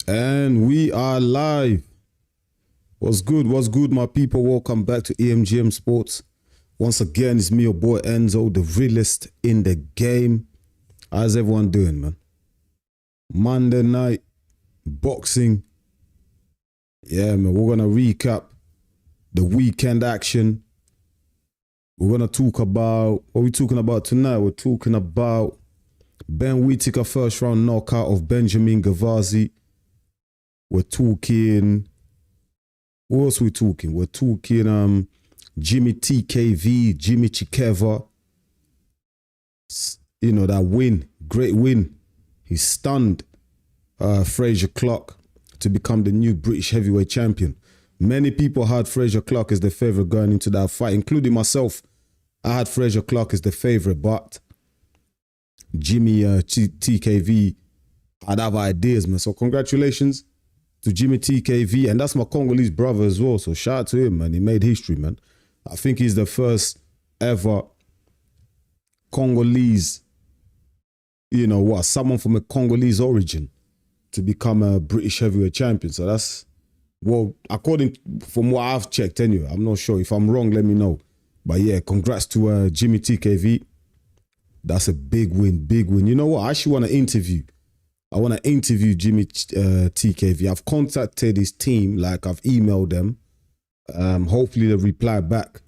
And we are live. What's good? What's good, my people? Welcome back to EMGM Sports. Once again, it's me, your boy Enzo, the realest in the game. How's everyone doing, man? Monday night, boxing. Yeah, man, we're going to recap the weekend action. We're going to talk about, what are we talking about tonight? We're talking about Whitaker first round knockout of Benjamin Gavazi. We're talking, what else are we talking? We're talking Jeamie TKV, Jeamie TKV. You know, that win, great win. He stunned Frazier Clarke to become the new British heavyweight champion. Many people had Frazier Clarke as the favorite going into that fight, including myself. I had Frazier Clarke as the favorite, but Jeamie TKV had other ideas, man. So congratulations to Jeamie TKV, and that's my Congolese brother as well. So shout out to him, man. He made history, man. I think he's the first ever Congolese, you know what, someone from a Congolese origin to become a British heavyweight champion. So that's, well, according from what I've checked anyway. I'm not sure. If I'm wrong, let me know. But yeah, congrats to Jeamie TKV. That's a big win, big win. You know what? I actually want to interview. I want to interview Jeamie TKV. I've contacted his team, like I've emailed them. Hopefully they'll reply back.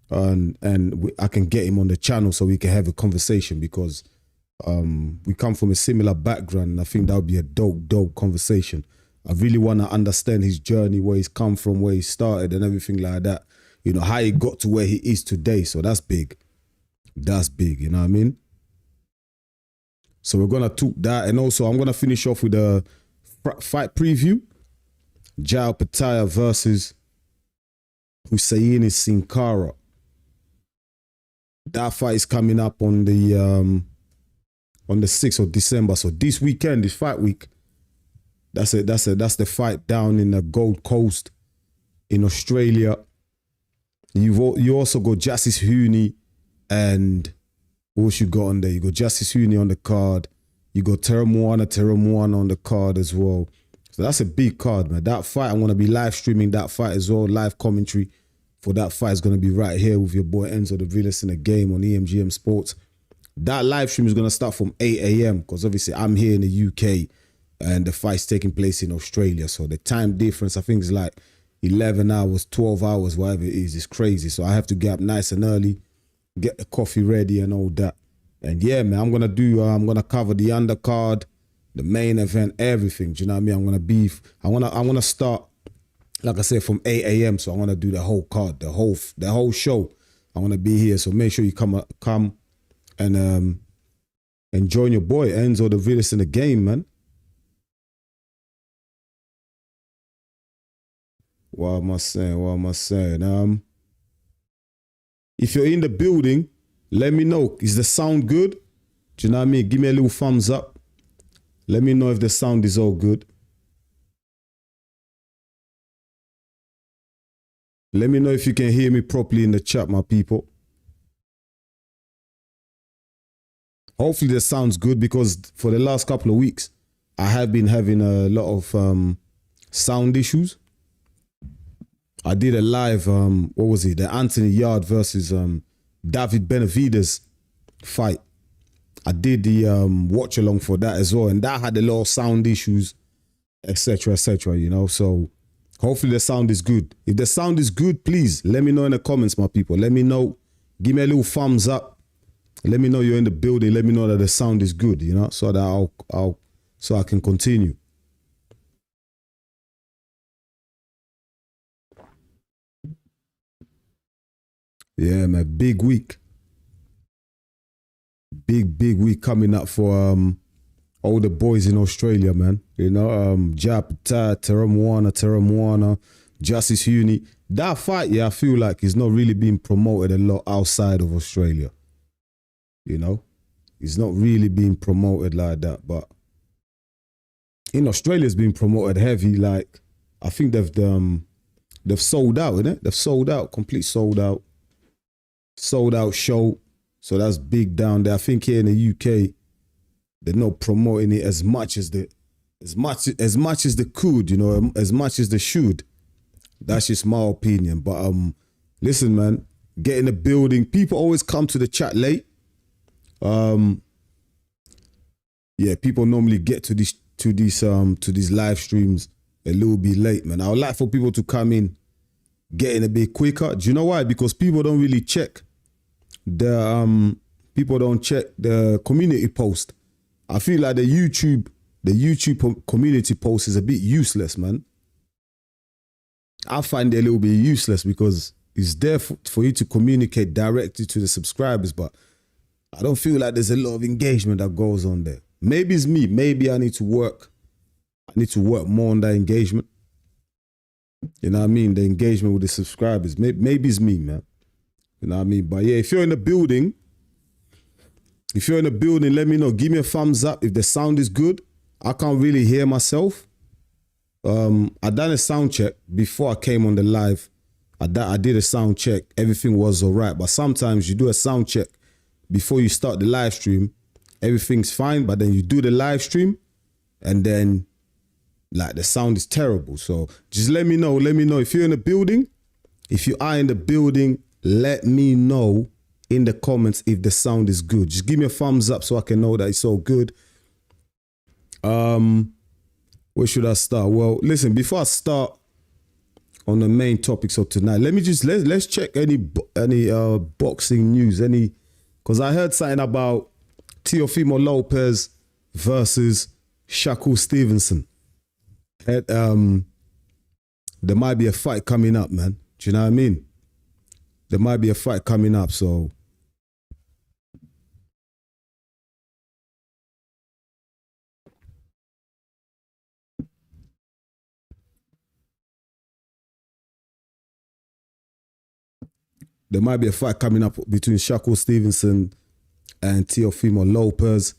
And I can get him on the channel so we can have a conversation, because we come from a similar background, and I think that would be a dope conversation. I really want to understand his journey, where he's come from, where he started and everything like that. You know, how he got to where he is today. So that's big. That's big, you know what I mean? So we're going to talk that. And also, I'm going to finish off with a fight preview. Jai Opetaia versus Hussein Cinkara. That fight is coming up on the 6th of December. So this weekend, this fight week, that's the fight down in the Gold Coast in Australia. You also got Justice Huni, and what you got on there? You got Justice Huni on the card. You got Teremuana on the card as well. So that's a big card, man. That fight, I'm going to be live streaming that fight as well. Live commentary for that fight is going to be right here with your boy Enzo, the realest in the game, on EMGM Sports. That live stream is going to start from 8 a.m. because obviously I'm here in the UK and the fight's taking place in Australia. So the time difference, I think, is like 11 hours, 12 hours, whatever it is. It's crazy. So I have to get up nice and early, get the coffee ready and all that. And yeah, man, I'm going to cover the undercard, the main event, everything. Do you know what I mean? I want to start, like I said, from 8 a.m. So I want to do the whole card, the whole show. I want to be here. So make sure you come and join your boy Enzo, the realest in the game, man. What am I saying? If you're in the building, let me know. Is the sound good? Do you know what I mean? Give me a little thumbs up. Let me know if the sound is all good. Let me know if you can hear me properly in the chat, my people. Hopefully the sound's good, because for the last couple of weeks, I have been having a lot of sound issues. I did a live, what was it? The Anthony Yard versus David Benavidez fight. I did the watch along for that as well, and that had a lot of sound issues, etc., you know. So hopefully the sound is good. If the sound is good, please let me know in the comments, my people. Let me know. Give me a little thumbs up. Let me know you're in the building. Let me know that the sound is good, you know, so that so I can continue. Yeah, man, big week. Big week coming up for all the boys in Australia, man. You know, Japetaya, Teremuana, Justice Huni. That fight, yeah, I feel like it's not really being promoted a lot outside of Australia. You know, it's not really being promoted like that, but in Australia it's been promoted heavy. Like, I think they've sold out, innit? They've sold out, complete sold out show. So that's big down there. I think here in the UK, they're not promoting it as much as as much as they could, you know, as much as they should. That's just my opinion. But listen, man, get in the building. People always come to the chat late. Yeah, people normally get to these live streams a little bit late, man. I would like for people to come in, get in a bit quicker. Do you know why? Because people don't really check the community post. I feel like the YouTube community post is a bit useless, man. I find it a little bit useless because it's there for you to communicate directly to the subscribers, but I don't feel like there's a lot of engagement that goes on there. Maybe it's me. Maybe I need to work. I need to work more on that engagement. You know what I mean? The engagement with the subscribers. Maybe it's me, man. You know what I mean? But yeah, if you're in the building, let me know. Give me a thumbs up if the sound is good. I can't really hear myself. I done a sound check before I came on the live. I did a sound check. Everything was all right. But sometimes you do a sound check before you start the live stream. Everything's fine, but then you do the live stream and then like the sound is terrible. So just let me know. Let me know if you're in the building. If you are in the building, let me know in the comments if the sound is good. Just give me a thumbs up so I can know that it's all good. Where should I start? Well, listen, before I start on the main topics of tonight, let's check any boxing news, because I heard something about Teofimo Lopez versus Shakur Stevenson. There might be a fight coming up, man. Do you know what I mean? There might be a fight coming up, so there might be a fight coming up between Shakur Stevenson and Teofimo Lopez.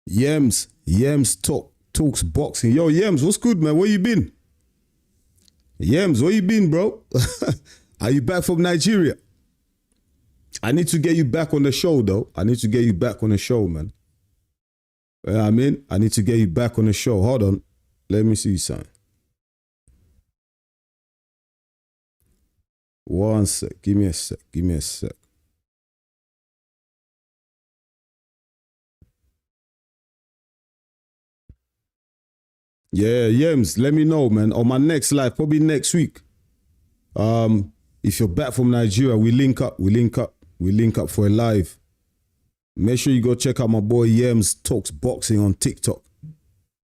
Yems talks boxing. Yo, Yems, what's good, man? Where you been? Yems, where you been, bro? Are you back from Nigeria? I need to get you back on the show, though. I need to get you back on the show, man. You know what I mean? I need to get you back on the show. Hold on. Let me see something. One sec. Give me a sec. Give me a sec. Yeah, Yems, let me know, man. On my next live, probably next week. If you're back from Nigeria, we link up. We link up for a live. Make sure you go check out my boy Yems Talks Boxing on TikTok.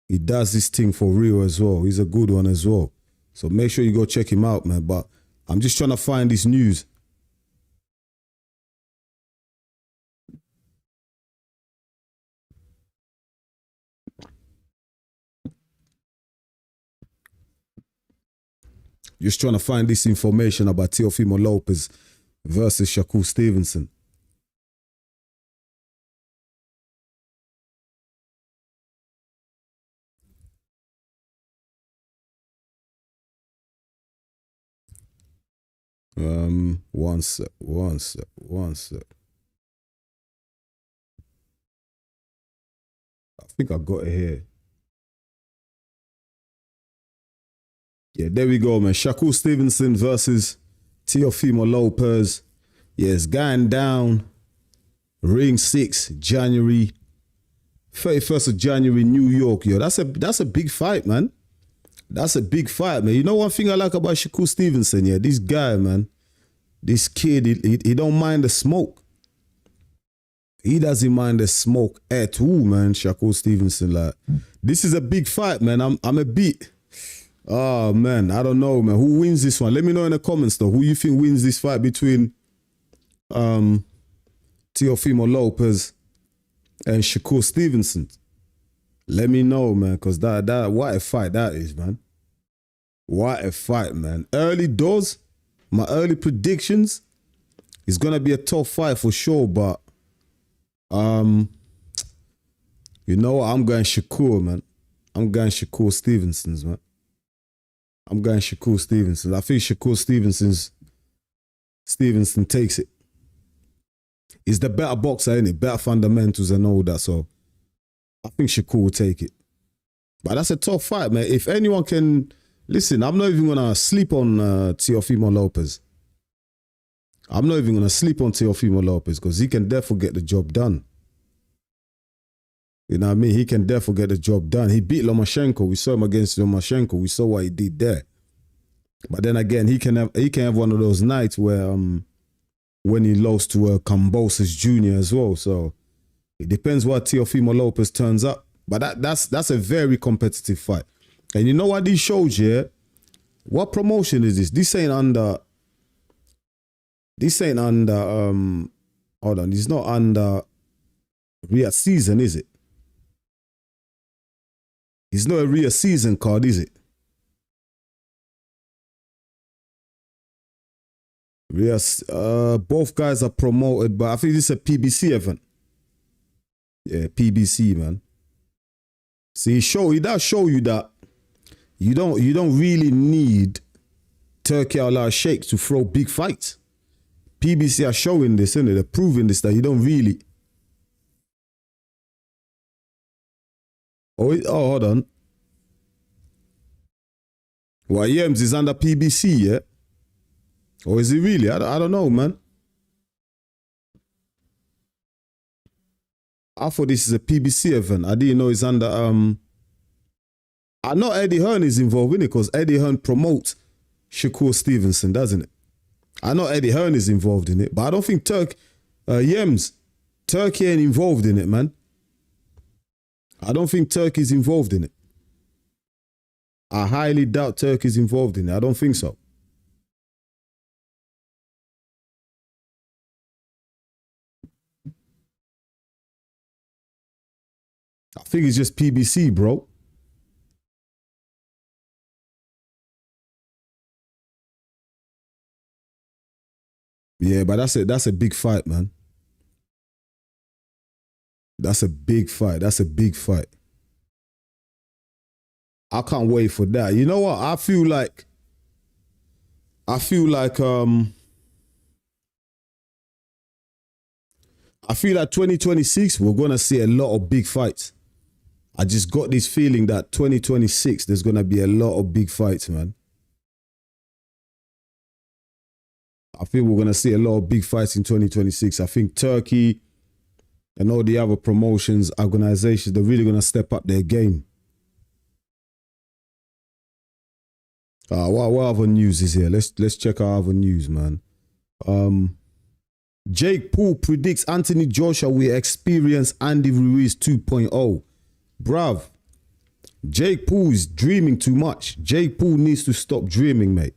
He does this thing for real as well. He's a good one as well. So make sure you go check him out, man. But I'm just trying to find this news. Just trying to find this information about Teofimo Lopez versus Shakur Stevenson. One sec. I think I got it here. Yeah, there we go, man. Shakur Stevenson versus Teofimo Lopez. Yeah, it's going down. Ring 6, January. 31st of January, New York. Yo, that's a big fight, man. That's a big fight, man. You know one thing I like about Shakur Stevenson, yeah? This guy, man. This kid, he don't mind the smoke. He doesn't mind the smoke at all, man, Shakur Stevenson. Like, this is a big fight, man. I'm a bit... Oh, man, I don't know, man. Who wins this one? Let me know in the comments, though. Who you think wins this fight between Teofimo Lopez and Shakur Stevenson? Let me know, man, because that what a fight that is, man. What a fight, man. Early doors, my early predictions, it's going to be a tough fight for sure, but you know what? I'm going Shakur, man. I'm going Shakur Stevenson's, man. I'm going Shakur Stevenson. I think Shakur Stevenson takes it. He's the better boxer, innit? Better fundamentals and all that. So I think Shakur will take it. But that's a tough fight, man. If anyone can... Listen, I'm not even going to sleep on Teofimo Lopez. I'm not even going to sleep on Teofimo Lopez because he can definitely get the job done. You know what I mean? He can definitely get the job done. He beat Lomachenko. We saw him against Lomachenko. We saw what he did there. But then again, he can have one of those nights where when he lost to Kambosos Jr. as well. So it depends what Teofimo Lopez turns up. But that's a very competitive fight. And you know what these shows here? What promotion is this? This ain't under hold on, it's not under Real Season, is it? It's not a Real Season card, is it? Both guys are promoted, but I think this is a PBC event. Yeah, PBC, man. See, he does show you that you don't really need Turkey Al Sheikh to throw big fights. PBC are showing this, innit? They're proving this, that you don't really. Oh, hold on. Well, Yems is under PBC, yeah? Or is he really? I don't know, man. I thought this is a PBC event. I didn't know it's under... I know Eddie Hearn is involved in it because Eddie Hearn promotes Shakur Stevenson, doesn't it? I know Eddie Hearn is involved in it, but I don't think Turkey ain't involved in it, man. I don't think Turkey's involved in it. I highly doubt Turkey's involved in it. I don't think so. I think it's just PBC, bro. Yeah, but that's a big fight, man. That's a big fight. That's a big fight. I can't wait for that. You know what? I feel like 2026 we're gonna see a lot of big fights. I just got this feeling that 2026 there's gonna be a lot of big fights, man. I think we're gonna see a lot of big fights in 2026. I think Turkey and all the other promotions, organizations, they're really gonna step up their game. What other news is here? Let's check our other news, man. Jake Paul predicts Anthony Joshua will experience Andy Ruiz 2.0. Bruv, Jake Paul is dreaming too much. Jake Paul needs to stop dreaming, mate.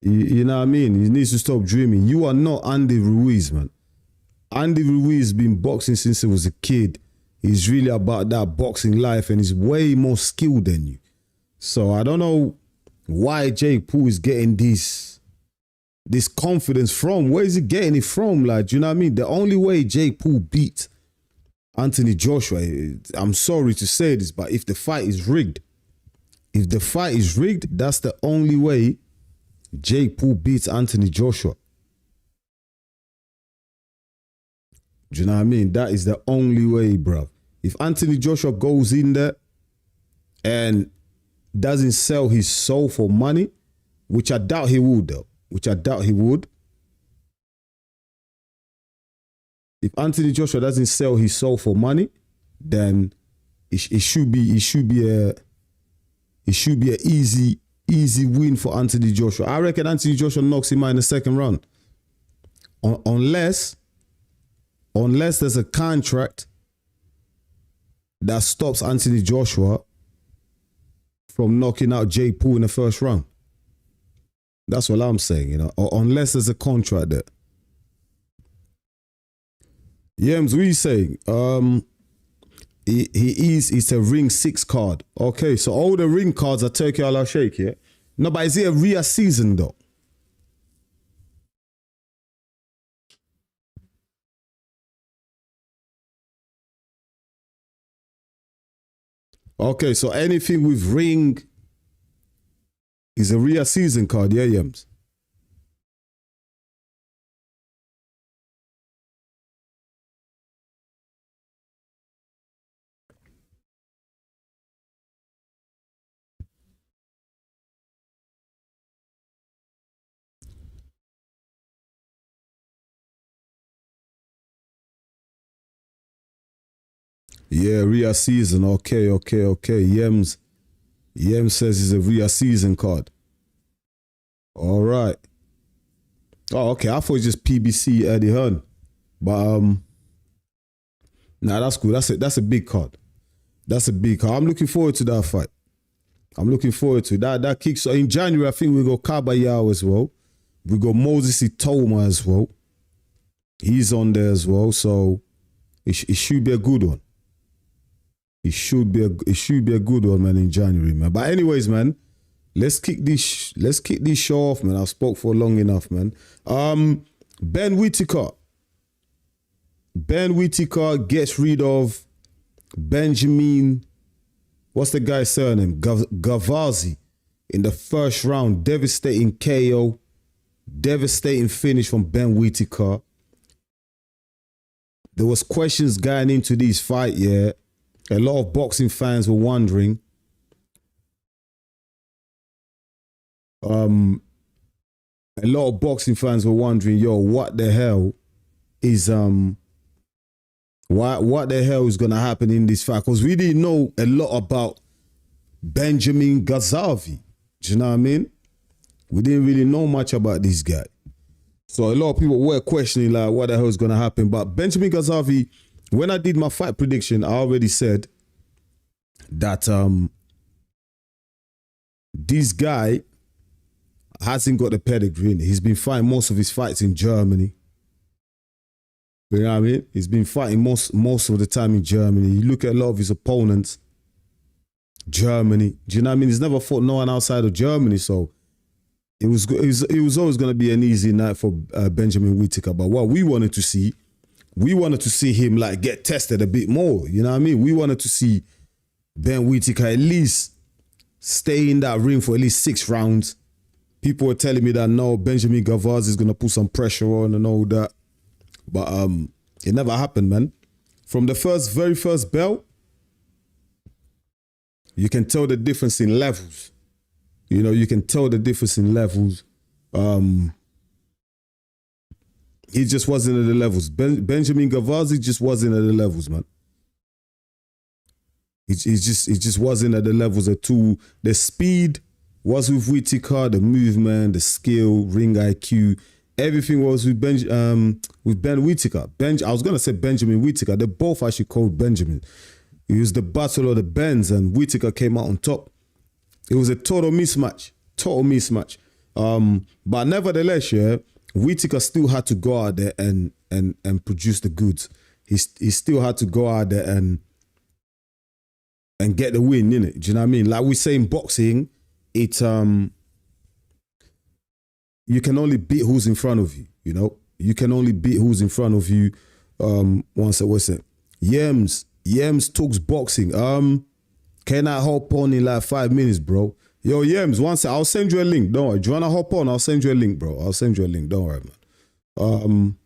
You know what I mean? He needs to stop dreaming. You are not Andy Ruiz, man. Andy Ruiz has been boxing since he was a kid. He's really about that boxing life and he's way more skilled than you. So I don't know why Jake Paul is getting this confidence from. Where is he getting it from? Like, do you know what I mean? The only way Jake Paul beat Anthony Joshua, I'm sorry to say this, but if the fight is rigged, that's the only way Jake Paul beats Anthony Joshua. Do you know what I mean? That is the only way, bro. If Anthony Joshua goes in there and doesn't sell his soul for money, which I doubt he would, though. If Anthony Joshua doesn't sell his soul for money, then it should be an easy win for Anthony Joshua. I reckon Anthony Joshua knocks him out in the second round. Unless there's a contract that stops Anthony Joshua from knocking out Jake Paul in the first round. That's what I'm saying, you know. Or unless there's a contract there. Yems, what are you saying? It's a ring 6 card. Okay, so all the ring cards are Turkey Al Sheikh, yeah? No, but is it a Rhea season though? Okay, so anything with ring is a Rhea season card, yeah, Yems? Yeah, Rhea season. Okay. Yems says it's a Rhea season card. All right. Oh, okay. I thought it was just PBC Eddie Hearn. But nah, that's cool. That's a big card. That's a big card. I'm looking forward to that fight. I'm looking forward to that. That kicks in January. I think we got Kabayao as well. We got Moses Itoma as well. He's on there as well. So it should be a good one. It should be a good one, man, in January, man. But anyways, man, let's kick this show off, man. I've spoke for long enough, man. Ben Whitaker. Ben Whitaker gets rid of Benjamin, what's the guy's surname? Gavazi in the first round. Devastating KO. Devastating finish from Ben Whitaker. There was questions going into this fight, yeah. A lot of boxing fans were wondering. A lot of boxing fans were wondering, yo, what the hell is what the hell is gonna happen in this fight? Because we didn't know a lot about Benjamin Gavazi. Do you know what I mean? We didn't really know much about this guy. So a lot of people were questioning like what the hell is gonna happen. But Benjamin Gavazi, when I did my fight prediction, I already said that this guy hasn't got the pedigree. He's been fighting most of his fights in Germany. You know what I mean? He's been fighting most of the time in Germany. You look at a lot of his opponents, Germany. Do you know what I mean? He's never fought no one outside of Germany, so it was always going to be an easy night for Benjamin Whitaker. But what we wanted to see him like get tested a bit more. You know what I mean? We wanted to see Ben Whitaker at least stay in that ring for at least 6 rounds. People were telling me that no, Benjamin Gavazi is going to put some pressure on and all that. But it never happened, man. From the very first bell, you can tell the difference in levels. You know, you can tell the difference in levels. He just wasn't at the levels. Benjamin Gavazi just wasn't at the levels, man. He just wasn't at the levels at all. The speed was with Whitaker, the movement, the skill, ring IQ, everything was with Ben Whitaker. I was gonna say Benjamin Whitaker. They both actually called Benjamin. It was the battle of the Bens, and Whitaker came out on top. It was a total mismatch. But nevertheless, yeah, Whitaker still had to go out there and produce the goods. He still had to go out there and get the win, innit? Do you know what I mean? Like we say in boxing, it's you can only beat who's in front of you, you know? You can only beat who's in front of you. What's it? Yems talks boxing. Can I hop on in like 5 minutes, bro? Yo, Yems, I'll send you a link. Don't worry. Do you wanna hop on? I'll send you a link, bro. I'll send you a link. Don't worry, man.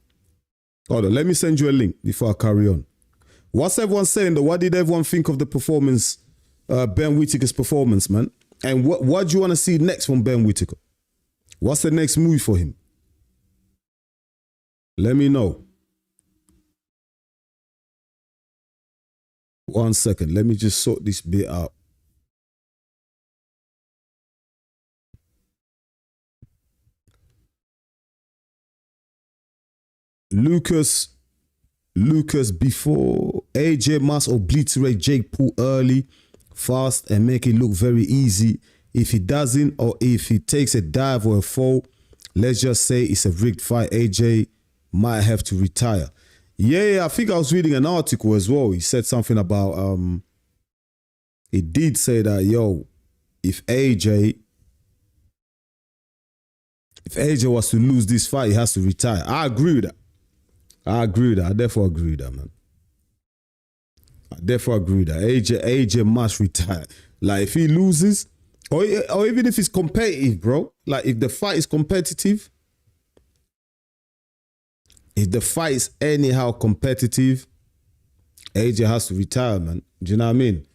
Hold on, let me send you a link before I carry on. What's everyone saying though? What did everyone think of the performance, Ben Whitaker's performance, man? And what do you want to see next from Ben Whitaker? What's the next move for him? Let me know. 1 second. Let me just sort this bit out. Lucas, before AJ must obliterate Jake Paul early, fast, and make it look very easy. If he doesn't, or if he takes a dive or a fall, let's just say it's a rigged fight. AJ might have to retire. Yeah, I think I was reading an article as well. He said something about, he did say that, yo, if AJ was to lose this fight, he has to retire. I agree with that. I therefore agree with that, man. AJ must retire. Like, if he loses, or even if it's competitive, bro. Like, if the fight is competitive, if the fight is anyhow competitive, AJ has to retire, man. Do you know what I mean?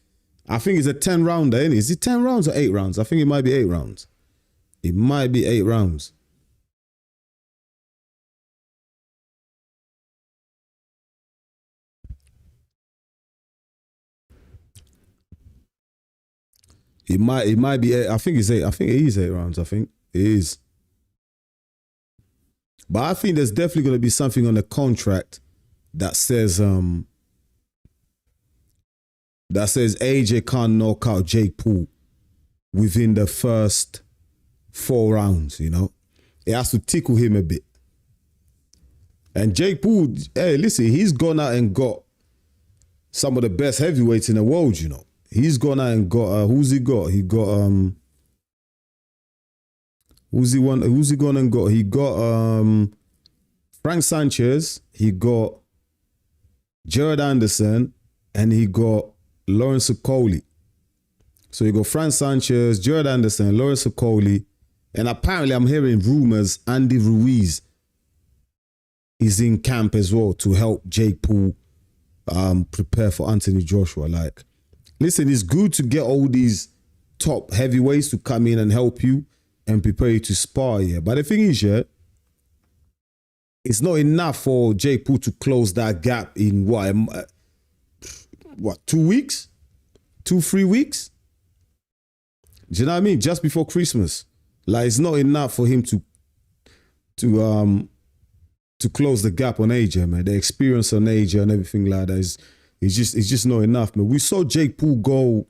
I think it's a 10-rounder, isn't it? Is it 10 rounds or 8 rounds? I think it might be 8 rounds. It might be 8 rounds. It might be. I think it's 8. I think it is 8 rounds. I think it is. But I think there's definitely going to be something on the contract that says AJ can't knock out Jake Paul within the first 4 rounds. You know, it has to tickle him a bit. And Jake Paul, hey, listen, he's gone out and got some of the best heavyweights in the world. You know, he's gone out and got who's he got? He got Who's he gone and got? He got Frank Sanchez, he got Jared Anderson, and he got Lawrence Okoli. So you got Frank Sanchez, Jared Anderson, Lawrence Okoli, and apparently I'm hearing rumors Andy Ruiz is in camp as well to help Jake Paul prepare for Anthony Joshua. Like, listen, it's good to get all these top heavyweights to come in and help you and prepare you to spar, yeah. But the thing is, yeah, it's not enough for Jake Paul to close that gap in what 2 weeks? 2-3 weeks? Do you know what I mean? Just before Christmas. Like, it's not enough for him to close the gap on AJ, man. The experience on AJ and everything like that is just not enough, man. We saw Jake Paul go,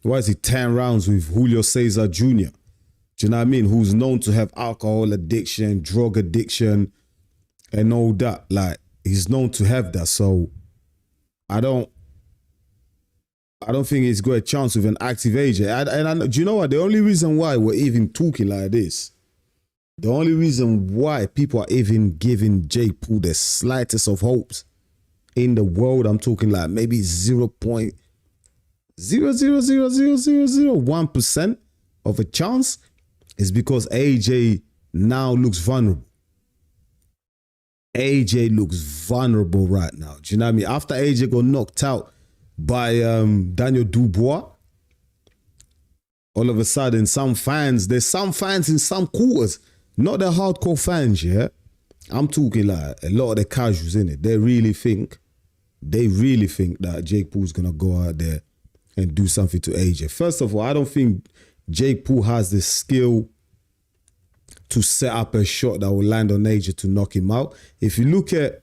10 rounds with Julio Cesar Jr. Do you know what I mean? Who's known to have alcohol addiction, drug addiction, and all that. Like, he's known to have that. So I don't think he's got a chance with an active AJ. Do you know what? The only reason why we're even talking like this, the only reason why people are even giving Jake Paul the slightest of hopes in the world, I'm talking like maybe 0.0000001% of a chance, is because AJ now looks vulnerable. AJ looks vulnerable right now. Do you know what I mean? After AJ got knocked out by Daniel Dubois, all of a sudden there's some fans in some quarters, not the hardcore fans, yeah? I'm talking like a lot of the casuals in it. They really think that Jake Paul's going to go out there and do something to AJ. First of all, I don't think Jake Paul has the skill to set up a shot that will land on AJ to knock him out. If you look at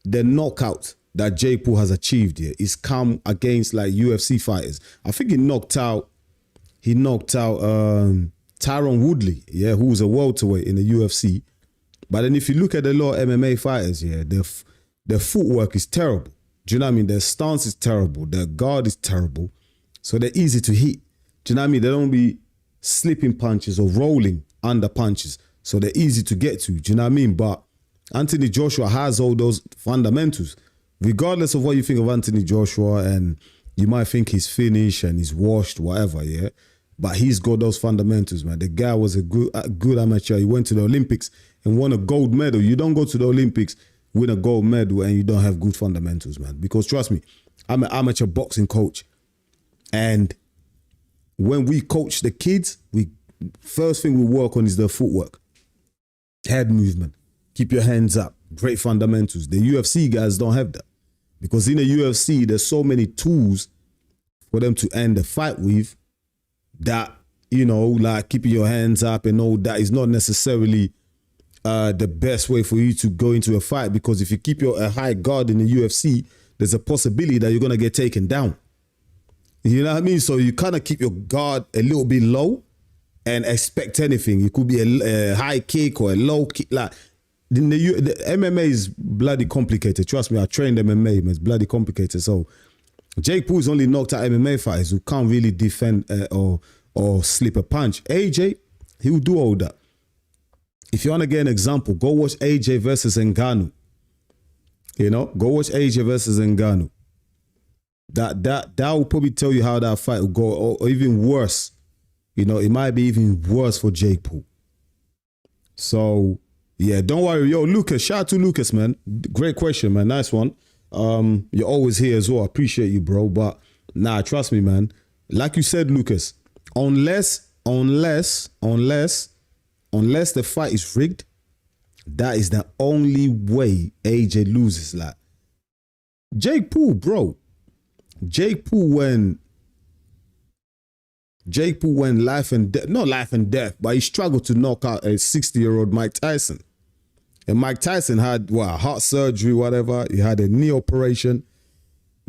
the knockout that Jake Paul has achieved here, it's come against like UFC fighters. I think he knocked out Tyron Woodley, yeah, who was a welterweight in the UFC. But then if you look at a lot of MMA fighters, yeah, their footwork is terrible. Do you know what I mean? Their stance is terrible. Their guard is terrible. So they're easy to hit. Do you know what I mean? They don't be slipping punches or rolling under punches. So they're easy to get to. Do you know what I mean? But Anthony Joshua has all those fundamentals. Regardless of what you think of Anthony Joshua, and you might think he's finished and he's washed, whatever, yeah? But he's got those fundamentals, man. The guy was a good amateur. He went to the Olympics and won a gold medal. You don't go to the Olympics, win a gold medal, and you don't have good fundamentals, man. Because trust me, I'm an amateur boxing coach. And when we coach the kids, first thing we work on is their footwork. Head movement. Keep your hands up. Great fundamentals. The UFC guys don't have that. Because in the UFC, there's so many tools for them to end the fight with that, you know, like keeping your hands up and all that is not necessarily the best way for you to go into a fight. Because if you keep a high guard in the UFC, there's a possibility that you're going to get taken down. You know what I mean? So you kind of keep your guard a little bit low and expect anything. It could be a high kick or a low kick. Like the MMA is bloody complicated. Trust me, I trained MMA, man. It's bloody complicated. So Jake Paul's only knocked out MMA fighters who can't really defend or slip a punch. AJ, he will do all that. If you want to get an example, go watch AJ versus Ngannou. You know, go watch AJ versus Ngannou. That will probably tell you how that fight will go, or even worse. You know, it might be even worse for Jake Paul. So, yeah, don't worry. Yo, Lucas, shout out to Lucas, man. Great question, man. Nice one. You're always here as well. I appreciate you, bro. But nah, trust me, man. Like you said, Lucas, unless the fight is rigged, that is the only way AJ loses. Like Jake Paul, bro. Jake Paul, when Jake Paul went life and death, not life and death, but he struggled to knock out a 60-year-old Mike Tyson. And Mike Tyson had heart surgery, whatever. He had a knee operation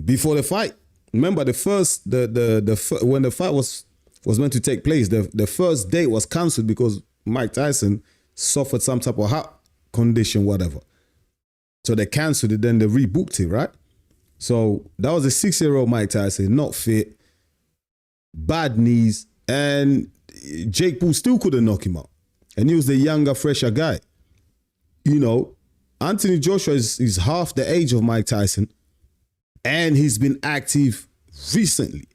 before the fight. Remember when the fight was meant to take place, the first date was cancelled because Mike Tyson suffered some type of heart condition, whatever. So they cancelled it, then they rebooked it, right? So that was a 6-year-old Mike Tyson, not fit, bad knees, and Jake Paul still couldn't knock him out. And he was the younger, fresher guy. You know, Anthony Joshua is half the age of Mike Tyson, and he's been active recently.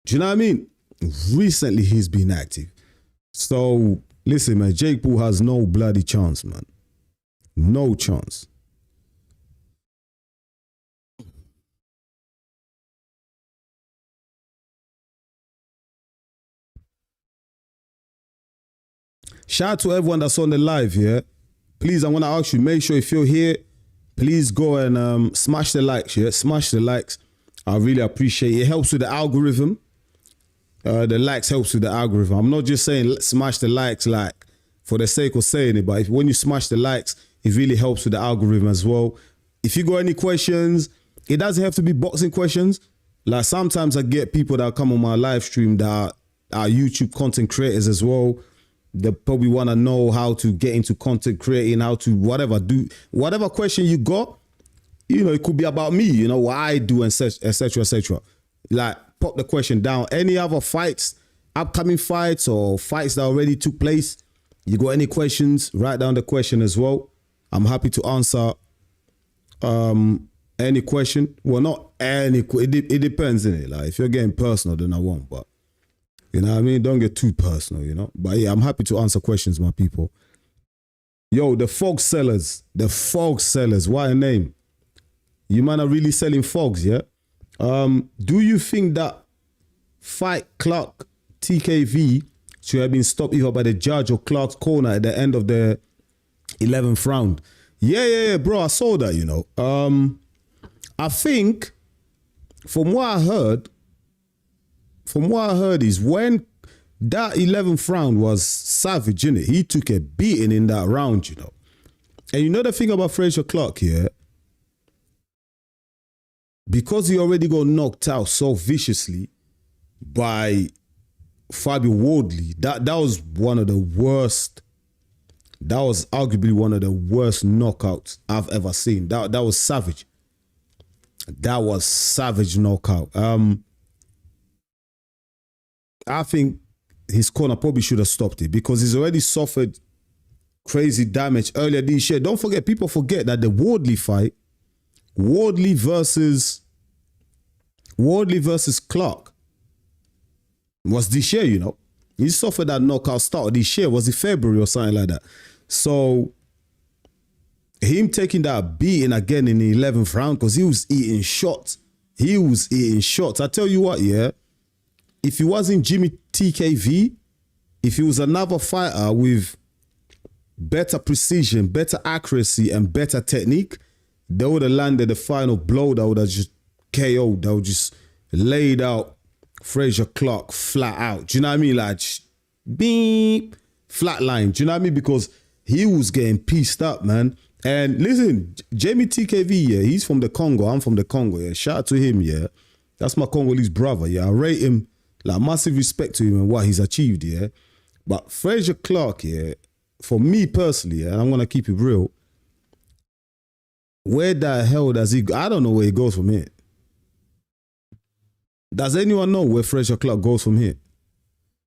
Do you know what I mean? Recently, he's been active. So, listen, man, Jake Paul has no bloody chance, man. No chance. Shout out to everyone that's on the live here. Please, I want to ask you, make sure if you're here, please go and smash the likes, yeah? Smash the likes. I really appreciate it. It helps with the algorithm. The likes helps with the algorithm. I'm not just saying smash the likes like for the sake of saying it, but when you smash the likes, it really helps with the algorithm as well. If you got any questions, it doesn't have to be boxing questions. Like sometimes I get people that come on my live stream that are YouTube content creators as well. They probably want to know how to get into content creating, how to whatever question you got. You know, it could be about me, you know, what I do, and etc., etc. Like, pop the question down. Any other fights, upcoming fights or fights that already took place, you got any questions, write down the question as well. I'm happy to answer any question. Well, not any, it depends, innit? Like, if you're getting personal, then I won't, but you know what I mean? Don't get too personal, you know? But yeah, I'm happy to answer questions, my people. Yo, the fog sellers, what a name. You man are really selling fogs, yeah? Do you think that fight Clark TKV should have been stopped either by the judge or Clark's corner at the end of the 11th round? Yeah, bro, I saw that, you know. I think, from what I heard is when that 11th round was savage, innit? He took a beating in that round, you know. And you know the thing about Frazier Clarke here? Because he already got knocked out so viciously by Fabio Wardley, that was one of the worst. That was arguably one of the worst knockouts I've ever seen. That was savage. That was savage knockout. I think his corner probably should have stopped it because he's already suffered crazy damage earlier this year. Don't forget, people forget that the Wardley fight, Wardley versus Clark, was this year, you know. He suffered that knockout start this year. Was it February or something like that? So him taking that beating again in the 11th round because he was eating shots. I tell you what, yeah. If he wasn't Jeamie TKV, if he was another fighter with better precision, better accuracy, and better technique, they would have landed the final blow that would have just KO'd. That would just laid out Frazier Clarke flat out. Do you know what I mean? Like, beep, flat line. Do you know what I mean? Because he was getting pieced up, man. And listen, Jeamie TKV, yeah, he's from the Congo. I'm from the Congo, yeah. Shout out to him, yeah. That's my Congolese brother, yeah. I rate him, like, massive respect to him and what he's achieved, yeah. But Frazier Clarke, yeah, for me personally, yeah, and I'm going to keep it real, where the hell does he go? I don't know where he goes from here. Does anyone know where Frazier Clarke goes from here?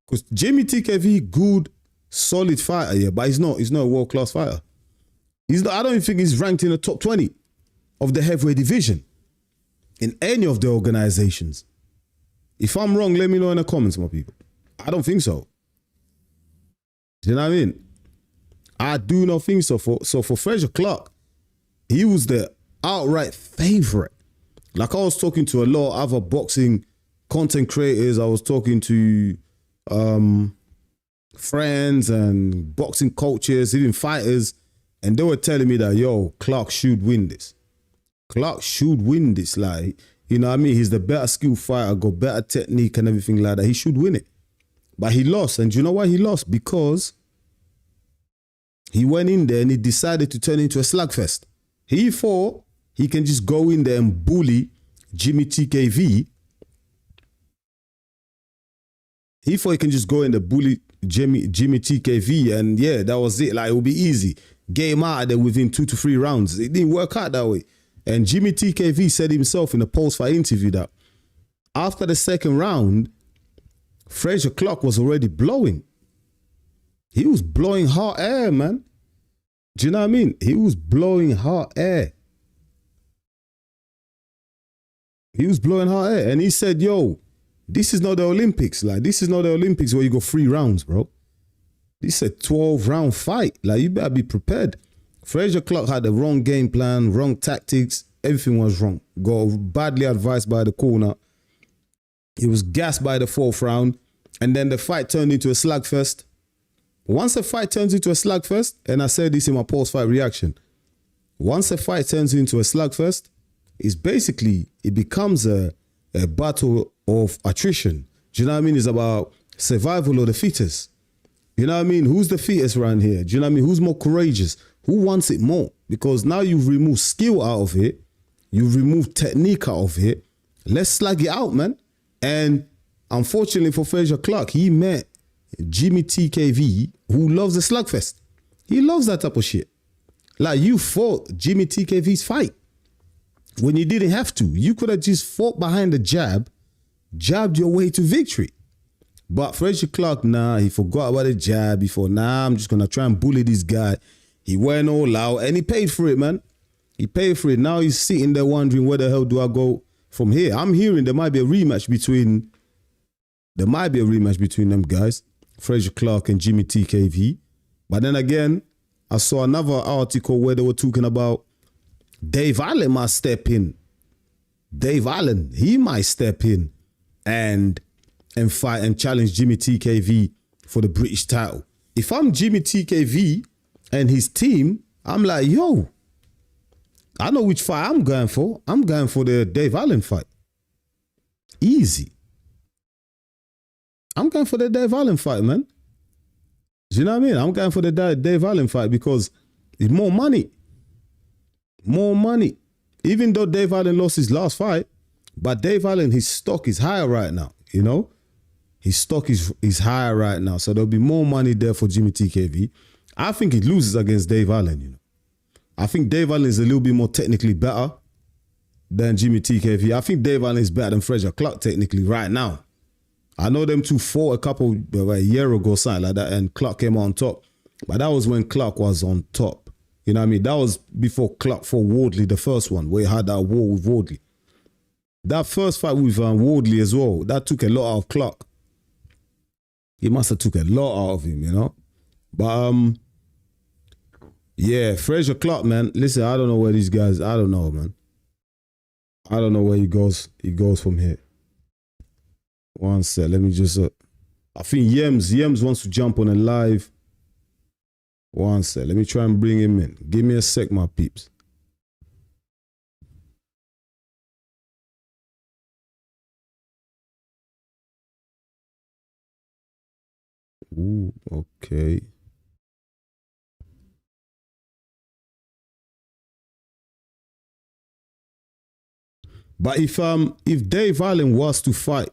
Because Jeamie TKV, good, solid fighter, yeah, but he's not a world-class fighter. I don't even think he's ranked in the top 20 of the heavyweight division in any of the organizations. If I'm wrong, let me know in the comments, my people. I don't think so. You know what I mean? I do not think so. So for Frazier Clarke, he was the outright favorite. Like, I was talking to a lot of other boxing content creators. I was talking to friends and boxing coaches, even fighters, and they were telling me that, yo, Clarke should win this. Clarke should win this. Like, You know what I mean? He's the better skill fighter, got better technique and everything like that. He should win it. But he lost. And do you know why he lost? Because he went in there and he decided to turn into a slugfest. He thought he can just go in there and bully Jeamie TKV. He thought he can just go in there, bully Jeamie TKV, and yeah, that was it. Like, it would be easy. Get him out of there within 2 to 3 rounds. It didn't work out that way. And Jeamie TKV said himself in a post-fight interview that after the second round, Frazier Clarke was already blowing. He was blowing hot air, man. Do you know what I mean? He was blowing hot air. He was blowing hot air. And he said, yo, this is not the Olympics. Like, this is not the Olympics where you go 3 rounds, bro. This is a 12-round fight. Like, you better be prepared. Frazier Clarke had the wrong game plan, wrong tactics. Everything was wrong. Got badly advised by the corner. He was gassed by the 4th round. And then the fight turned into a slugfest. Once a fight turns into a slugfest, and I said this in my post-fight reaction, once a fight turns into a slugfest, it's basically, it becomes a battle of attrition. Do you know what I mean? It's about survival of the fittest. You know what I mean? Who's the fittest around here? Do you know what I mean? Who's more courageous? Who wants it more? Because now you've removed skill out of it. You've removed technique out of it. Let's slug it out, man. And unfortunately for Frazier Clarke, he met Jeamie TKV, who loves the slugfest. He loves that type of shit. Like, you fought Jeamie TKV's fight when you didn't have to. You could have just fought behind the jab, jabbed your way to victory. But Frazier Clarke, nah, he forgot about the jab. He thought, nah, I'm just going to try and bully this guy. He went all out and he paid for it, man. He paid for it. Now he's sitting there wondering, where the hell do I go from here? I'm hearing there might be a rematch between them guys, Frazier Clarke and Jeamie TKV. But then again, I saw another article where they were talking about Dave Allen might step in. Dave Allen, he might step in and fight and challenge Jeamie TKV for the British title. If I'm Jeamie TKV and his team, I'm like, yo, I know which fight I'm going for. I'm going for the Dave Allen fight. Easy. I'm going for the Dave Allen fight, man. Do you know what I mean? I'm going for the Dave Allen fight because it's more money. More money. Even though Dave Allen lost his last fight, but Dave Allen, his stock is higher right now, you know? His stock is higher right now. So there'll be more money there for Jeamie TKV. I think he loses against Dave Allen, you know. I think Dave Allen is a little bit more technically better than Jeamie TKV. I think Dave Allen is better than Frazier Clarke technically right now. I know them two fought a year ago, something like that, and Clarke came on top. But that was when Clarke was on top. You know what I mean? That was before Clarke fought Wardley, the first one, where he had that war with Wardley. That first fight with Wardley as well, that took a lot out of Clarke. He must have took a lot out of him, you know? But, yeah, Frazier Clarke, man. Listen, I don't know where these guys, I don't know, man. I don't know where he goes from here. One sec, let me just, I think Yems wants to jump on a live. One sec, let me try and bring him in. Give me a sec, my peeps. Ooh, okay. But if Dave Allen was to fight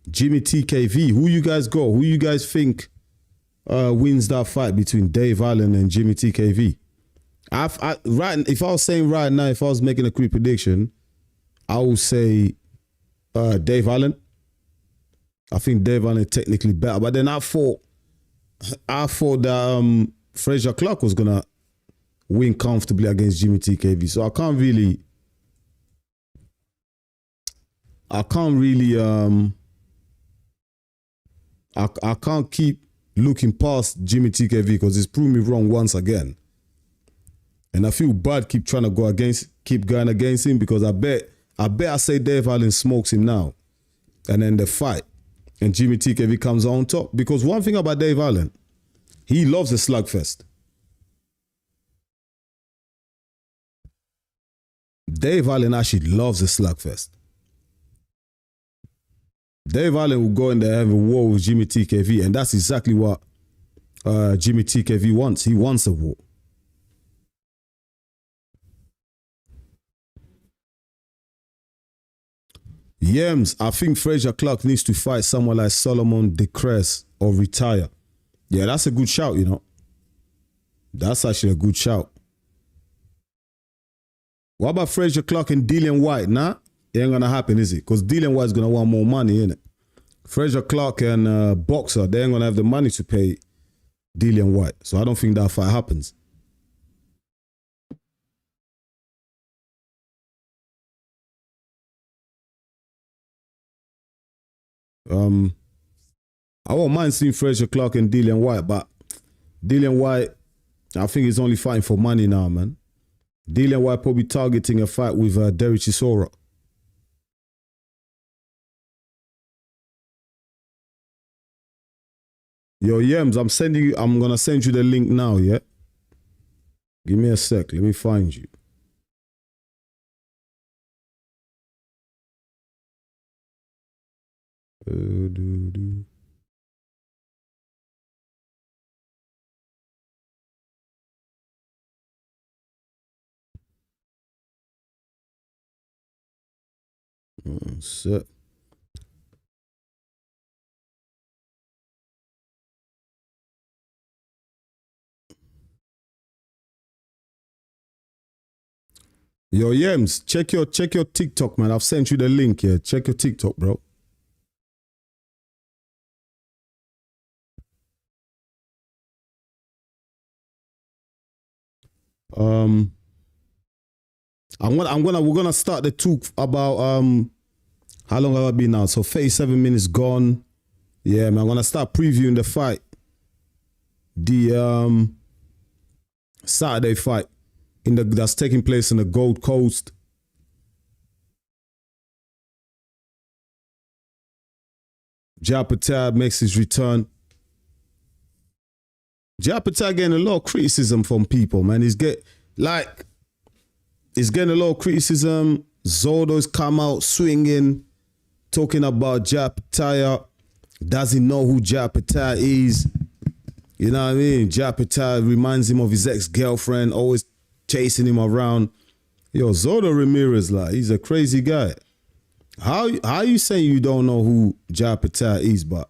Jeamie TKV, who you guys go? Who you guys think wins that fight between Dave Allen and Jeamie TKV? If I was saying right now, if I was making a quick prediction, I would say Dave Allen. I think Dave Allen is technically better. But then I thought that Frazier Clarke was gonna win comfortably against Jeamie TKV. So I can't really I can't keep looking past Jeamie TKV because he's proved me wrong once again. And I feel bad keep going against him because I bet I say Dave Allen smokes him now. And then the fight. And Jeamie TKV comes on top. Because one thing about Dave Allen, he loves the slugfest. Dave Allen actually loves the slugfest. Dave Allen will go in there and have a war with Jeamie TKV, and that's exactly what Jeamie TKV wants. He wants a war. Yems, I think Frazier Clarke needs to fight someone like Solomon Decres or retire. Yeah, that's a good shout, you know. That's actually a good shout. What about Frazier Clarke and Dillian White? Nah, it ain't gonna happen, is it? Because Dillian White's gonna want more money, innit? Frazier Clarke and Boxer, they ain't gonna have the money to pay Dillian White. So I don't think that fight happens. I won't mind seeing Frazier Clarke and Dillian White, but Dillian White, I think he's only fighting for money now, man. Dillian White probably targeting a fight with Derek Chisora. Yo, Yems, I'm gonna send you the link now, yeah? Give me a sec, let me find you. Set. Yo, Yems, check your TikTok, man. I've sent you the link here. Check your TikTok, bro. We're gonna start the talk about how long have I been now? So 37 minutes gone. Yeah, man. I'm gonna start previewing the fight. The Saturday fight that's taking place in the Gold Coast. Japetaya makes his return. Japetaya getting a lot of criticism from people, man. He's getting a lot of criticism. Zordo's come out swinging, talking about Japetaya. Doesn't know who Japetaya is. You know what I mean? Japetaya reminds him of his ex-girlfriend, always chasing him around. Yo, Zordo Ramirez, like, he's a crazy guy. How you saying you don't know who Japetaya is, but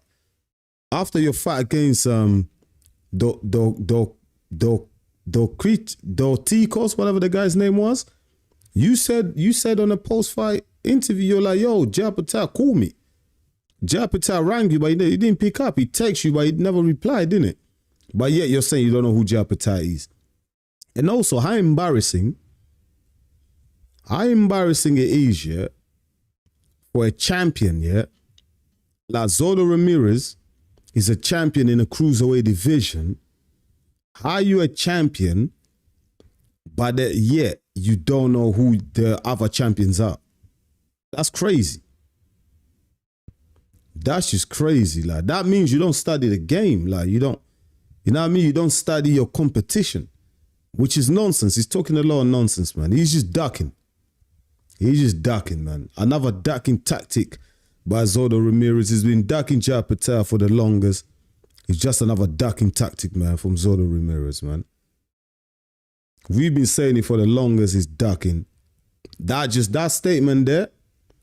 after your fight against Dotikos, whatever the guy's name was, you said on a post-fight interview, you're like, yo, Japetaya, call me. Japetaya rang you, but he didn't pick up. He texted you, but he never replied, didn't it? But yet you're saying you don't know who Japetaya is. And also, how embarrassing it is, yeah, for a champion, yeah, like Zordo Ramirez is a champion in a cruiserweight division. How are you a champion, but yet you don't know who the other champions are? That's crazy. That's just crazy. Like, that means you don't study the game. Like, you know what I mean? You don't study your competition, which is nonsense. He's talking a lot of nonsense, man. He's just ducking. He's just ducking, man. Another ducking tactic by Zordo Ramirez. He's been ducking Japetaya for the longest. It's just another ducking tactic, man, from Zordo Ramirez, man. We've been saying it for the longest. He's ducking. That statement there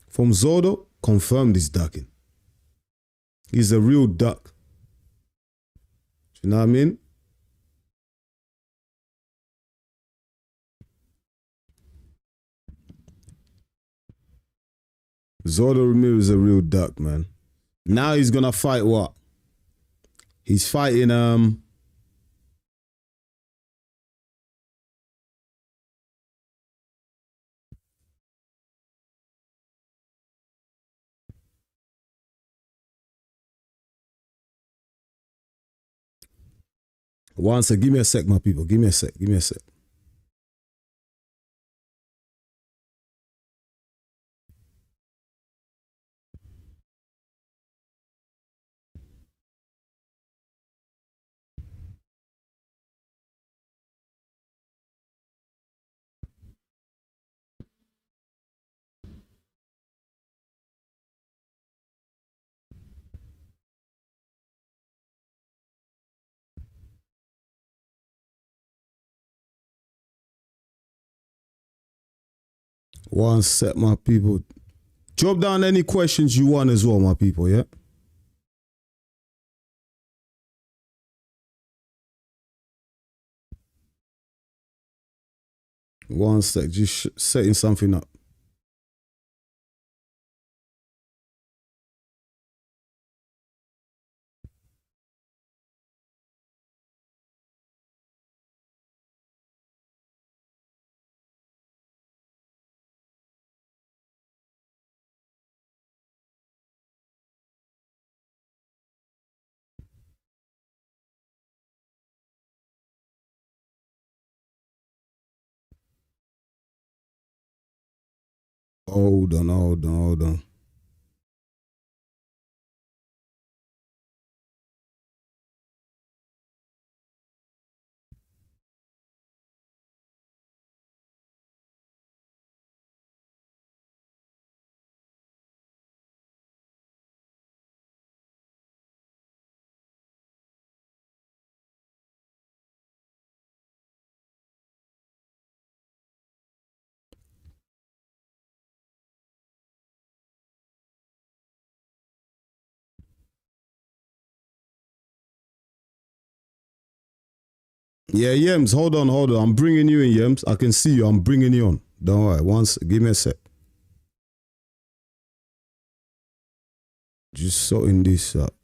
from Zordo confirmed he's ducking. He's a real duck. You know what I mean? Zordo Ramirez is a real duck, man. Now he's gonna fight what? He's fighting once. Give me a sec, my people. Give me a sec. Give me a sec. One sec, my people. Drop down any questions you want as well, my people, yeah? One sec, just setting something up. Hold on. Yeah, Yems, hold on. I'm bringing you in, Yems. I can see you. I'm bringing you on. Don't worry. Give me a sec. Just sorting this up.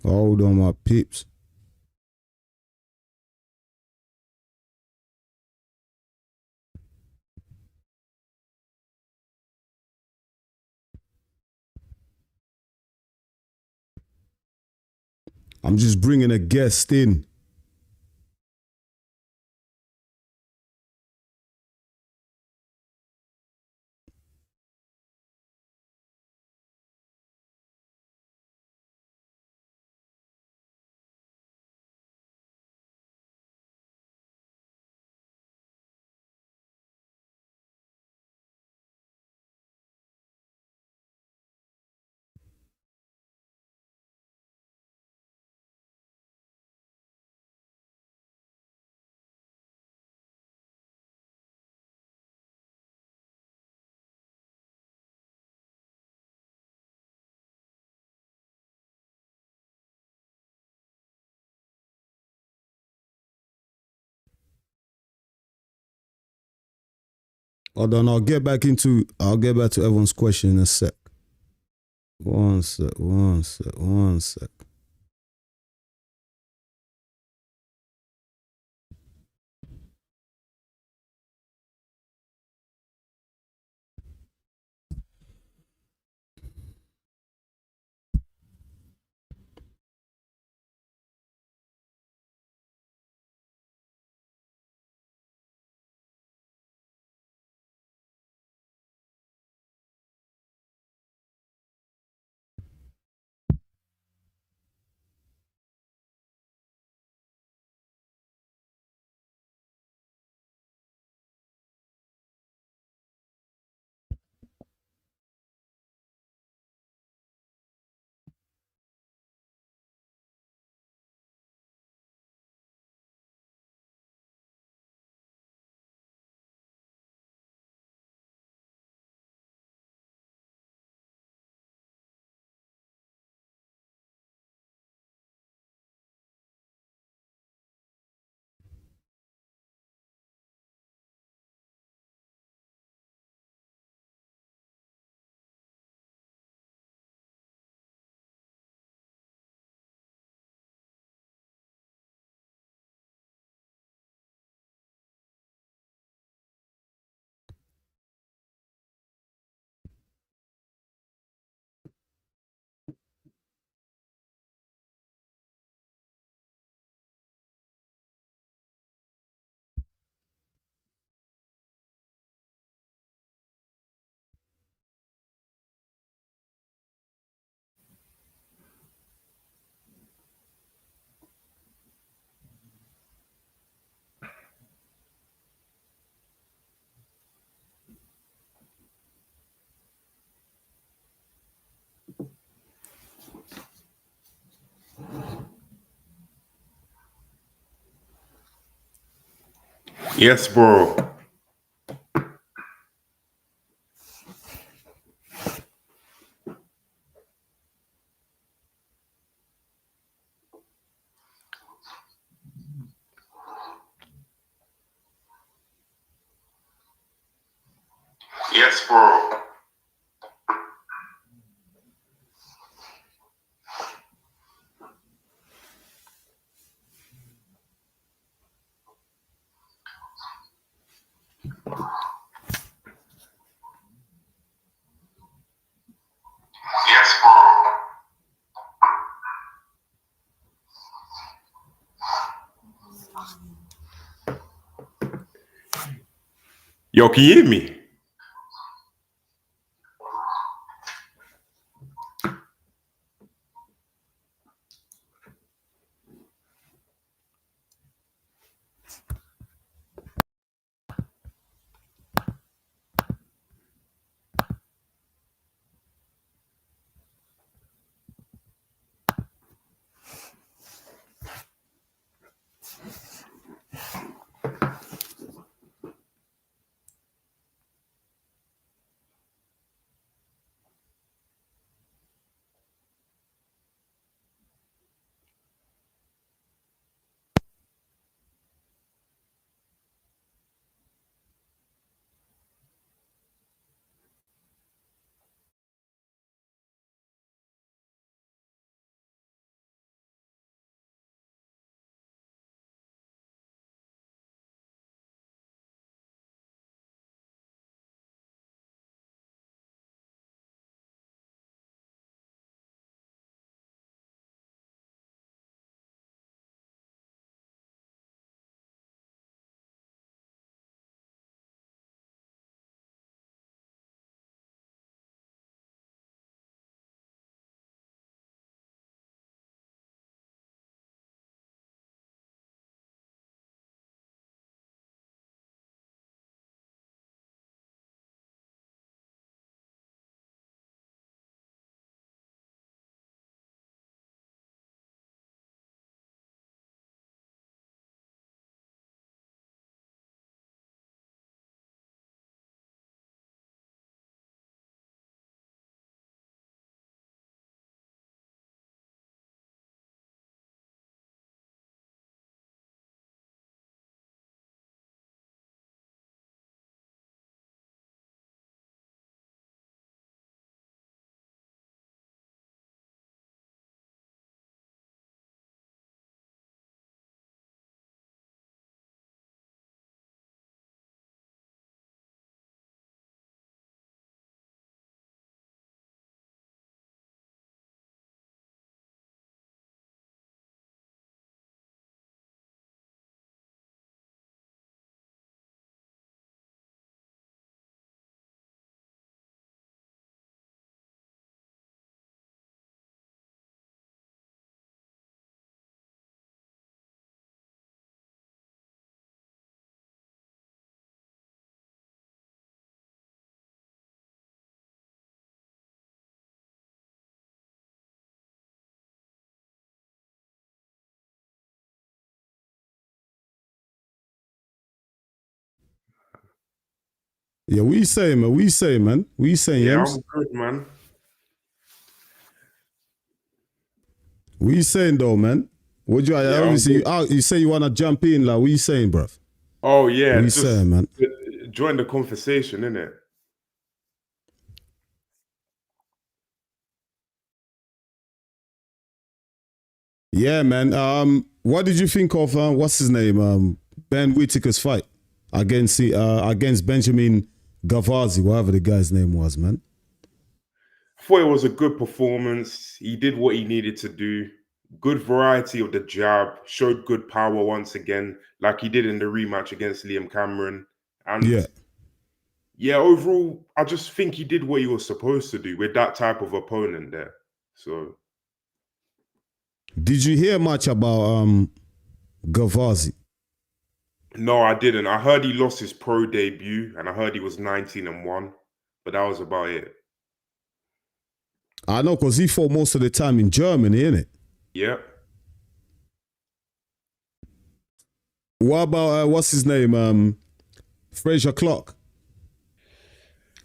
Hold on, my peeps. I'm just bringing a guest in. Hold on, I'll get back to everyone's question in a sec. One sec. Yes, bro. Yes, bro. Yes, bro. Yo, can you hear me? Yeah, what you saying, man? What you saying, man? What you saying, Yeah, Yems? I'm good, man. What you saying, though, man? What you Yeah, I'm obviously good. you say you want to jump in, like, what you saying, bruv? Oh, yeah, What you just saying, man? join the conversation, innit? Yeah, man. What did you think of what's his name? Ben Whitaker's fight against Benjamin Gavazi, whatever the guy's name was, man. I thought it was a good performance. He did what he needed to do. Good variety of the jab. Showed good power once again, like he did in the rematch against Liam Cameron. And Yeah. yeah, overall, I just think he did what he was supposed to do with that type of opponent there. So Did you hear much about Gavazi? no, I didn't. I heard he lost his pro debut, and I heard he was 19-1, but that was about it. I know, because he fought most of the time in Germany, innit? Yeah. What about what's his name? Frazier Clarke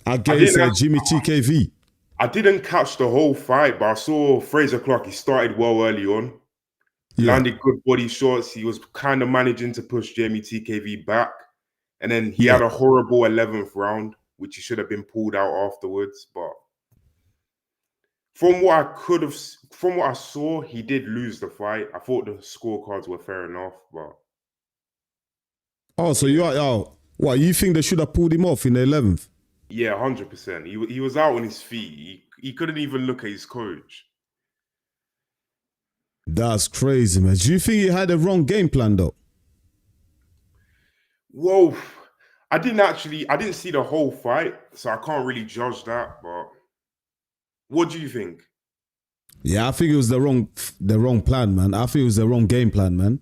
I against didn't Jeamie TKV. I didn't catch the whole fight, but I saw Frazier Clarke. He started well early on, Yeah, landed good body shots. He was kind of managing to push Jeamie TKV back, and then he yeah. had a horrible 11th round, which he should have been pulled out afterwards. But from what I saw, he did lose the fight. I thought the scorecards were fair enough, but Oh, so yeah, what, you think they should have pulled him off in the 11th? yeah, 100%. He was out on his feet. He couldn't even look at his coach. That's crazy, man. Do you think he had a wrong game plan though? Whoa, I didn't see the whole fight, so I can't really judge that. But what do you think? Yeah, I think it was the wrong plan, man. I think it was the wrong game plan, man.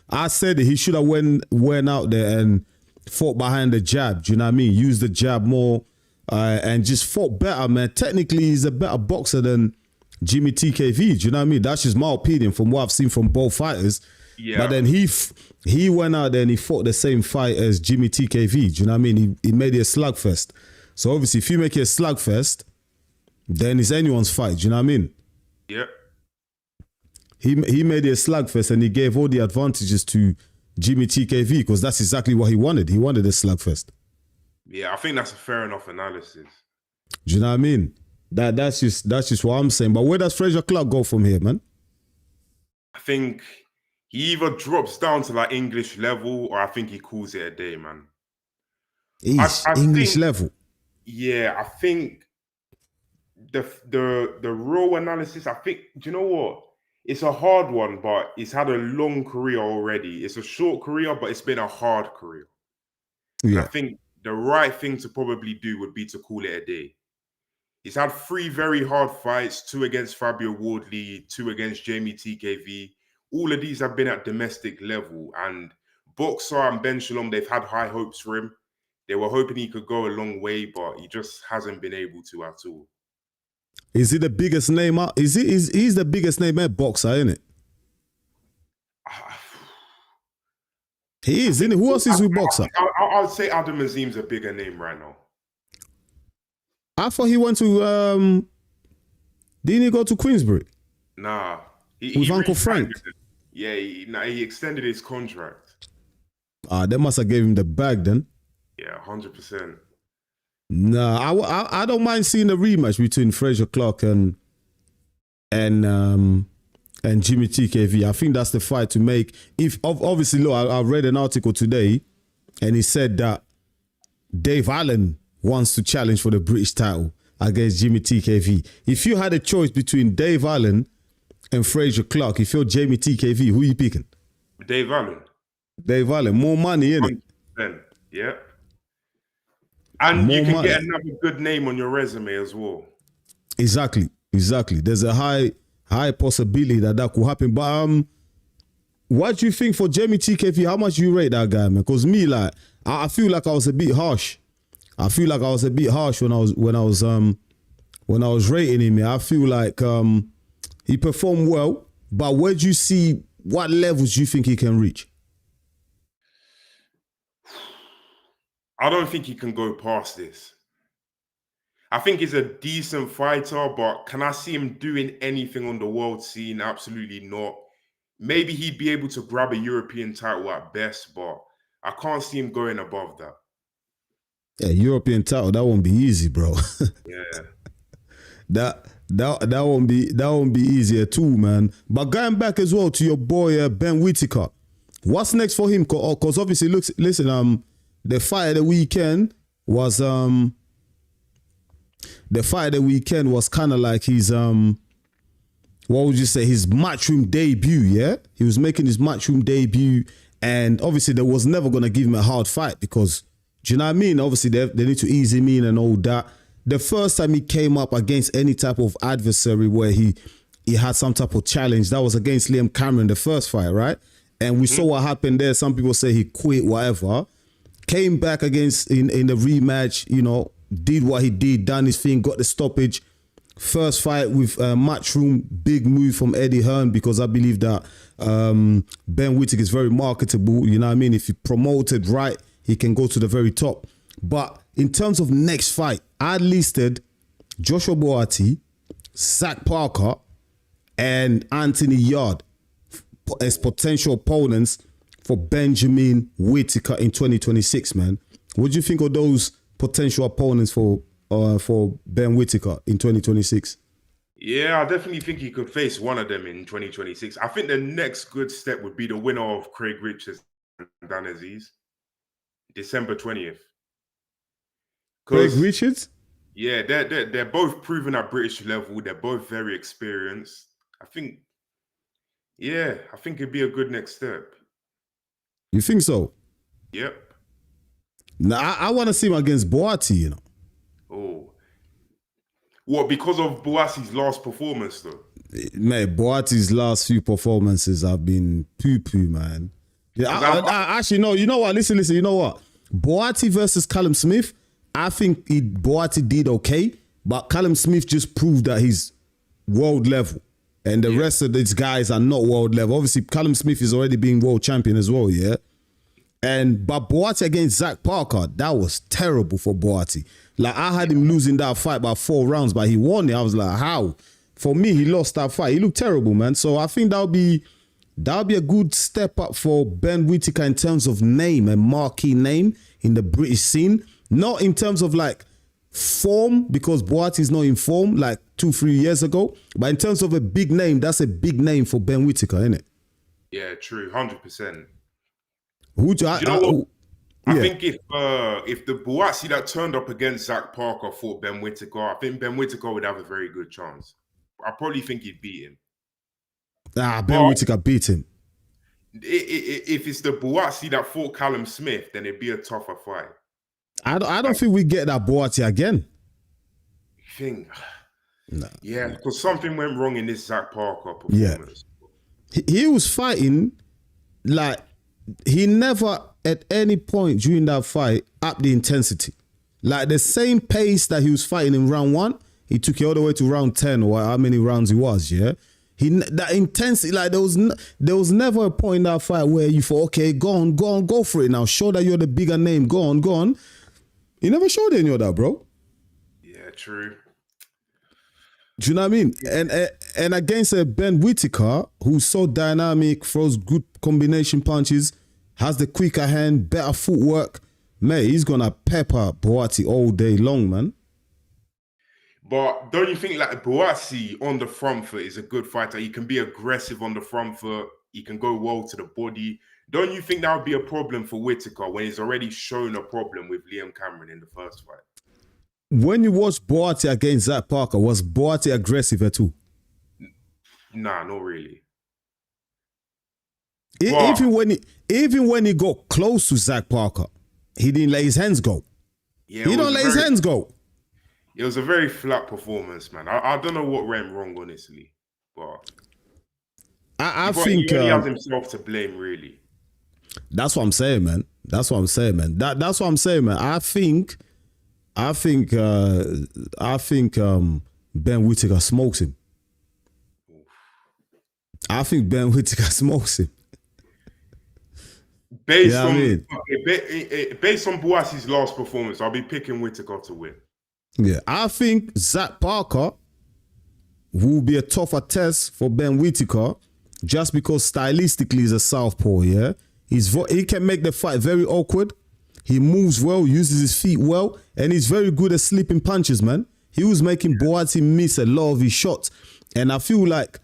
I said he should have went out there and fought behind the jab. Do you know what I mean? Use the jab more and just fought better, man. Technically, he's a better boxer than Jeamie TKV. Do you know what I mean? That's just my opinion from what I've seen from both fighters. Yeah. But then he went out there and he fought the same fight as Jeamie TKV. Do you know what I mean? He made it a slugfest. So obviously, if you make it a slugfest, then it's anyone's fight. Do you know what I mean? Yep. He made it a slugfest and he gave all the advantages to Jeamie TKV because that's exactly what he wanted. He wanted a slugfest. Yeah, I think that's a fair enough analysis. Do you know what I mean? That's just what I'm saying. But where does Frazier Clarke go from here, man? I think he either drops down to like English level or I think he calls it a day, man. He's I English think, level. yeah, I think the raw analysis, I think, do you know what? It's a hard one, but he's had a long career already. It's a short career, but it's been a hard career. And I Yeah. think the right thing to probably do would be to call it a day. He's had 3 very hard fights, 2 against Fabio Wardley, 2 against Jeamie TKV. All of these have been at domestic level. And Boxer and Ben Shalom, they've had high hopes for him. They were hoping he could go a long way, but he just hasn't been able to at all. Is he the biggest name out? He's the biggest name at boxer, isn't it? He is, isn't it? Who else is with boxer? I would say Adam Azim's a bigger name right now. I thought he went to didn't he go to Queensbury? Nah. With Uncle Frank? Yeah, he extended his contract. They must have gave him the bag then. Yeah, 100%. Nah, I don't mind seeing a rematch between Frazier Clarke and Jeamie TKV. I think that's the fight to make. If obviously, look, I read an article today, and he said that Dave Allen wants to challenge for the British title against Jeamie TKV. If you had a choice between Dave Allen and Frazier Clarke, if you're Jeamie TKV, who are you picking? Dave Allen. Dave Allen, more money, innit? 100%. Yeah. And More you can money. get another good name on your resume as well. Exactly. There's a high possibility that could happen. But what do you think for Jeamie TKV? How much you rate that guy, man? Because me, like, I feel like I was a bit harsh. I feel like I was a bit harsh when I was rating him. I feel like he performed well, but where do you see what levels do you think he can reach? I don't think he can go past this. I think he's a decent fighter, but can I see him doing anything on the world scene? Absolutely not. Maybe he'd be able to grab a European title at best, but I can't see him going above that. Yeah, European title, that won't be easy, bro. Yeah. That won't be easy at all, man. But going back as well to your boy Ben Whitaker, what's next for him? Because obviously, listen, the fight of the weekend was kind of like his what would you say, his matchroom debut. Yeah, he was making his matchroom debut, and obviously they was never gonna give him a hard fight because, do you know what I mean? Obviously they need to ease him in and all that. The first time he came up against any type of adversary where he had some type of challenge, that was against Liam Cameron, the first fight, right? And we saw what happened there. Some people say he quit, whatever. Came back against in the rematch, you know, did what he did, done his thing, got the stoppage. First fight with Matchroom, big move from Eddie Hearn because I believe that Ben Whittaker is very marketable. You know what I mean? If he promoted right, he can go to the very top. But in terms of next fight, I listed Joshua Boati, Zach Parker, and Anthony Yard as potential opponents for Benjamin Whittaker in 2026, man. What do you think of those potential opponents for Ben Whittaker in 2026? Yeah, I definitely think he could face one of them in 2026. I think the next good step would be the winner of Craig Richards and Dan Aziz, December 20th. Craig Richards? Yeah, they're both proven at British level. They're both very experienced. I think it'd be a good next step. You think so? Yep. Now, I want to see him against Boati, you know. Oh. What, because of Boati's last performance, though? Man, Boati's last few performances have been poo-poo, man. Yeah, I actually, no, you know what? Listen, you know what? Boati versus Callum Smith, I think Boati did okay, but Callum Smith just proved that he's world level. And the rest of these guys are not world level. Obviously, Callum Smith is already being world champion as well, yeah? But Boati against Zach Parker, that was terrible for Boati. Like, I had him losing that fight by 4 rounds, but he won it. I was like, how? For me, he lost that fight. He looked terrible, man. So I think that'll be a good step up for Ben Whittaker in terms of name, a marquee name in the British scene. Not in terms of like form, because Boati's not in form like 2-3 years ago. But in terms of a big name, that's a big name for Ben Whittaker, isn't it? Yeah, true, 100%. I think if the Boati that turned up against Zach Parker fought Ben Whittaker, I think Ben Whittaker would have a very good chance. I probably think he'd beat him. Ben Whittaker beat him. If it's the Boati that fought Callum Smith, then it'd be a tougher fight. I don't think we get that Boati again. Nah. Yeah, because something went wrong in this Zach Parker performance. Yeah. He was fighting like he never at any point during that fight upped the intensity. Like the same pace that he was fighting in round 1, he took it all the way to round 10 or how many rounds he was, yeah? That intensity, like there was never a point in that fight where you thought, okay, go on, go for it now. Show that you're the bigger name. Go on. He never showed any of that, bro. Yeah, true. Do you know what I mean? And against a Ben Whittaker, who's so dynamic, throws good combination punches, has the quicker hand, better footwork, mate, he's gonna pepper Boati all day long, man. But don't you think like Boati on the front foot is a good fighter? He can be aggressive on the front foot. He can go well to the body. Don't you think that would be a problem for Whittaker when he's already shown a problem with Liam Cameron in the first fight? When you watch Boati against Zach Parker, was Boati aggressive at all? Nah, not really. Even when he got close to Zach Parker, he didn't let his hands go. Yeah, he don't let his hands go. It was a very flat performance, man. I don't know what went wrong, honestly, but I think he has himself to blame, really. That's what I'm saying, man. That's what I'm saying, man. I think Ben Whittaker smokes him. I think Ben Whittaker smokes him. Based on Boati's last performance, I'll be picking Whittaker to win. Yeah, I think Zach Parker will be a tougher test for Ben Whittaker just because stylistically he's a southpaw, yeah? He can make the fight very awkward. He moves well, uses his feet well, and he's very good at slipping punches, man. He was making Boati miss a lot of his shots. And I feel like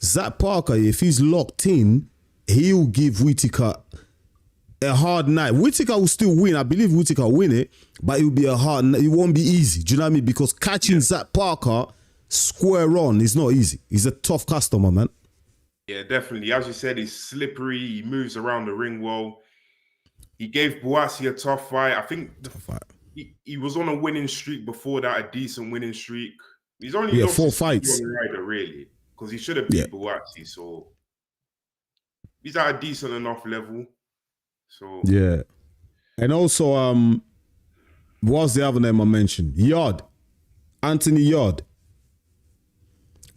Zach Parker, if he's locked in, he'll give Whittaker a hard night. Whittaker will still win. I believe Whittaker will win it, but it will be a hard night. It won't be easy. Do you know what I mean? Because catching Zach Parker square on is not easy. He's a tough customer, man. Yeah, definitely. As you said, he's slippery. He moves around the ring well. He gave Boati a tough fight. I think he was on a winning streak before that, a decent winning streak. He's only lost 4 fights. Rider, really, because he should have beat Boati. So he's at a decent enough level. So yeah, and also what's the other name I mentioned? Yard, Anthony Yard.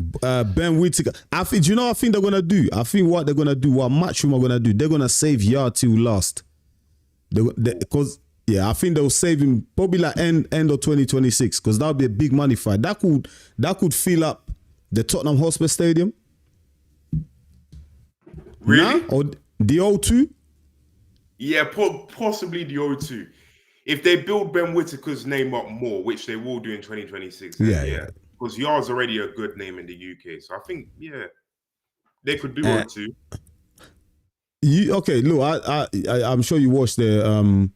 Ben Whitaker. I think. Do you know what I think they're gonna do? I think what they're gonna do, what Matchroom are gonna do, they're gonna save Yard till last. Because I think they'll save him probably like end of 2026 because that'll be a big money fight. That could fill up the Tottenham Hotspur Stadium. Really? Nah? Or the O2? Yeah, possibly the O2. If they build Ben Whitaker's name up more, which they will do in 2026, yeah. Because Yard's already a good name in the UK. So I think, they could do O2. Look, I'm sure you watched the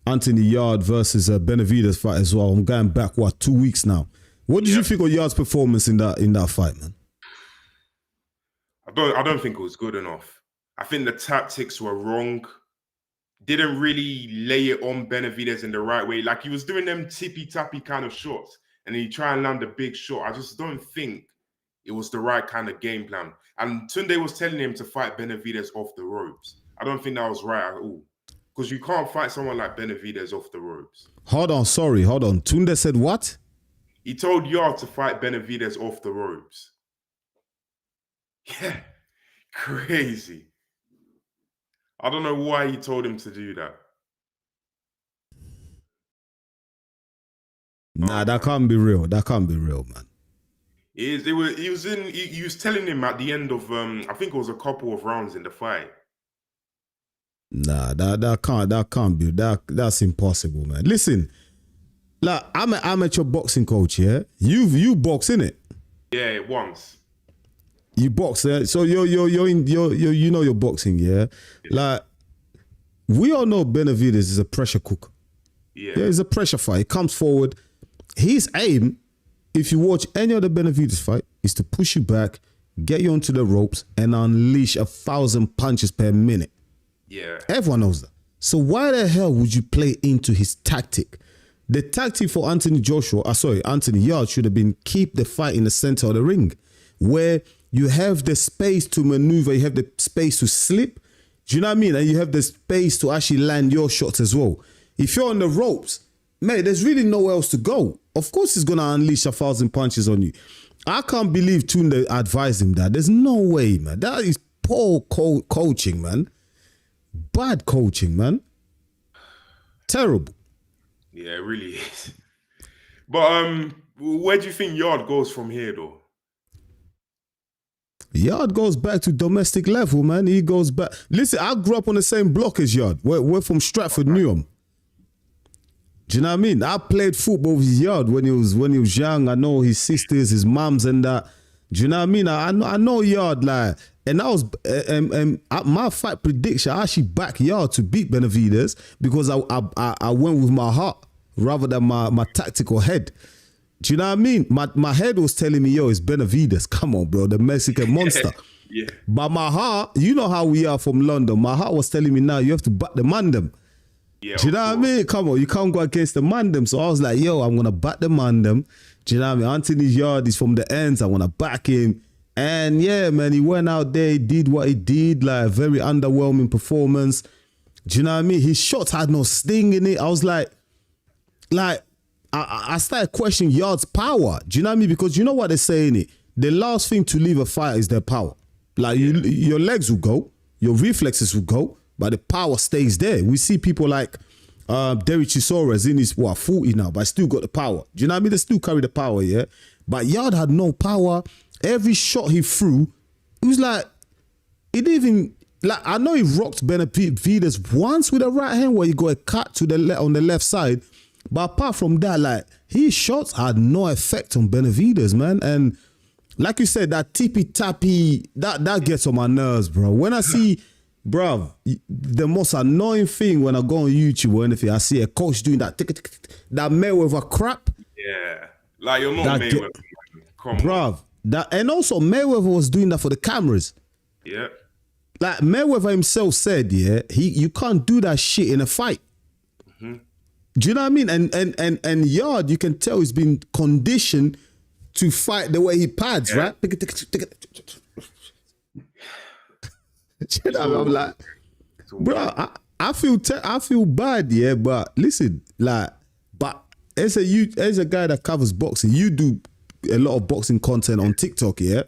Anthony Yard versus Benavidez fight as well. I'm going back, 2 weeks now. What did you think of Yard's performance in that fight, man? I don't think it was good enough. I think the tactics were wrong. Didn't really lay it on Benavidez in the right way. Like he was doing them tippy-tappy kind of shots and he tried and land a big shot. I just don't think it was the right kind of game plan. And Tunde was telling him to fight Benavidez off the ropes. I don't think that was right at all. Because you can't fight someone like Benavidez off the ropes. Hold on. Tunde said what? He told Yard to fight Benavidez off the ropes. Yeah, crazy. I don't know why he told him to do that. Nah, that can't be real. That can't be real, man. He was telling him at the end of I think it was a couple of rounds in the fight. Nah, that can't be. That's impossible, man. Listen, like I'm an amateur boxing coach, yeah. You box, innit? Yeah, once. You box, yeah? So you know you're boxing, yeah? Like we all know Benavidez is a pressure cooker. Yeah, he's a pressure fight. He comes forward. His aim, if you watch any other Benavidez fight, is to push you back, get you onto the ropes, and unleash 1,000 punches per minute. Yeah. Everyone knows that. So why the hell would you play into his tactic? The tactic for Anthony Yard should have been keep the fight in the center of the ring, where you have the space to maneuver, you have the space to slip. Do you know what I mean? And you have the space to actually land your shots as well. If you're on the ropes, mate, there's really nowhere else to go. Of course he's going to unleash 1,000 punches on you. I can't believe Tunde advised him that. There's no way, man. That is poor coaching, man. Bad coaching, man. Terrible. Yeah, it really is. But where do you think Yard goes from here, though? Yard goes back to domestic level, man. He goes back. Listen, I grew up on the same block as Yard. We're from Stratford, Newham. Do you know what I mean? I played football with Yard when he was young. I know his sisters, his mums, and that. Do you know what I mean? I know Yard, like, and I was my fight prediction. I actually back Yard to beat Benavidez because I went with my heart rather than my tactical head. Do you know what I mean? My head was telling me, yo, it's Benavidez. Come on, bro, the Mexican monster. Yeah. But my heart, you know how we are from London. My heart was telling me, now you have to back the Mandem. Yeah, do you know what I mean? Come on, you can't go against the Mandem. So I was like, yo, I'm gonna back the Mandem. Do you know what I mean? Anthony Yard is from the ends. I wanna back him. And yeah, man, he went out there, he did what he did, like a very underwhelming performance. Do you know what I mean? His shots had no sting in it. I was like, I started questioning Yard's power. Do you know what I mean? Because you know what they're saying it. The last thing to leave a fight is their power. Like your legs will go, your reflexes will go, but the power stays there. We see people like Derek Chisora in his 40 now, but still got the power. Do you know what I mean? They still carry the power, yeah. But Yard had no power. Every shot he threw, it was like it didn't even like. I know he rocked Benavidez once with a right hand where he got a cut to the on the left side. But apart from that, like his shots had no effect on Benavidez, man. And like you said, that tippy-tappy, that gets on my nerves, bro. When I see, bro, the most annoying thing when I go on YouTube or anything, I see a coach doing that Mayweather crap. Yeah. Like you're not Mayweather. Come on. Bro, and also Mayweather was doing that for the cameras. Yeah. Like Mayweather himself said, yeah, you can't do that shit in a fight. Mm-hmm. Do you know what I mean? And Yard, you can tell he's been conditioned to fight the way he pads, right? I'm like, bro, I feel bad, yeah, but listen, like, but as a guy that covers boxing, you do a lot of boxing content on TikTok, yeah?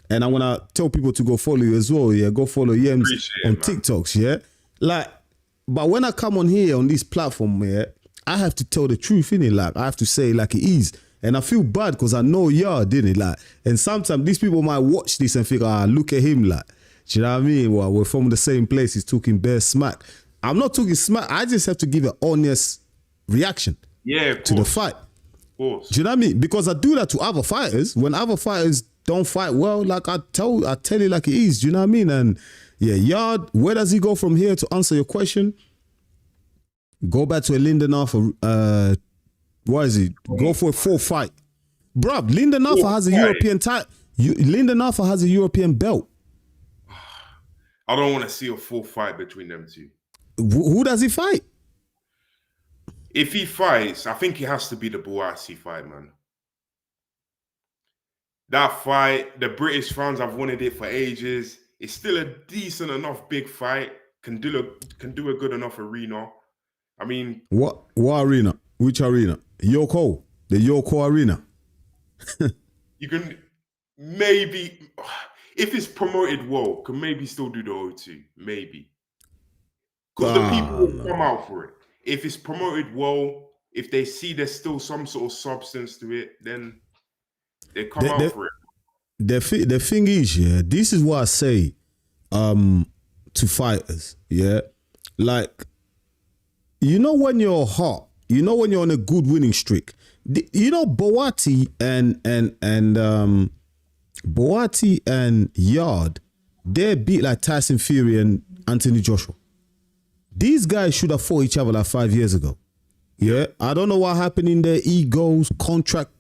And I want to tell people to go follow you as well, yeah? Go follow Yems on TikToks, yeah? Like, but when I come on here on this platform, yeah, I have to tell the truth, innit? Like, I have to say like it is. And I feel bad because I know y'all, didn't it? Like, and sometimes these people might watch this and think, look at him, like, do you know what I mean? Well, we're from the same place. He's talking bare smack. I'm not talking smack. I just have to give an honest reaction to the fight. Of course. Do you know what I mean? Because I do that to other fighters. When other fighters don't fight well, like I tell you like it is. Do you know what I mean? And yeah, Yard, where does he go from here to answer your question? Go back to a Lindenhofer. What is it? Go for a 4 fight. Bruv, Lindenhofer has a European title. Lindenhofer has a European belt. I don't want to see a 4 fight between them two. Who does he fight? If he fights, I think it has to be the Buatsi fight, man. That fight, the British fans have wanted it for ages. It's still a decent enough big fight. Can do a good enough arena. I mean, what arena? Which arena? Yoko, the Yoko arena. You can maybe, if it's promoted well, can maybe still do the O2, maybe. Because the people will come out for it. If it's promoted well, if they see there's still some sort of substance to it, then they come out for it. The thing is, yeah, this is what I say to fighters, yeah? Like, you know when you're hot, you know when you're on a good winning streak, you know Boati and Yard, they beat like Tyson Fury and Anthony Joshua. These guys should have fought each other like 5 years ago. Yeah, I don't know what happened in their egos, contract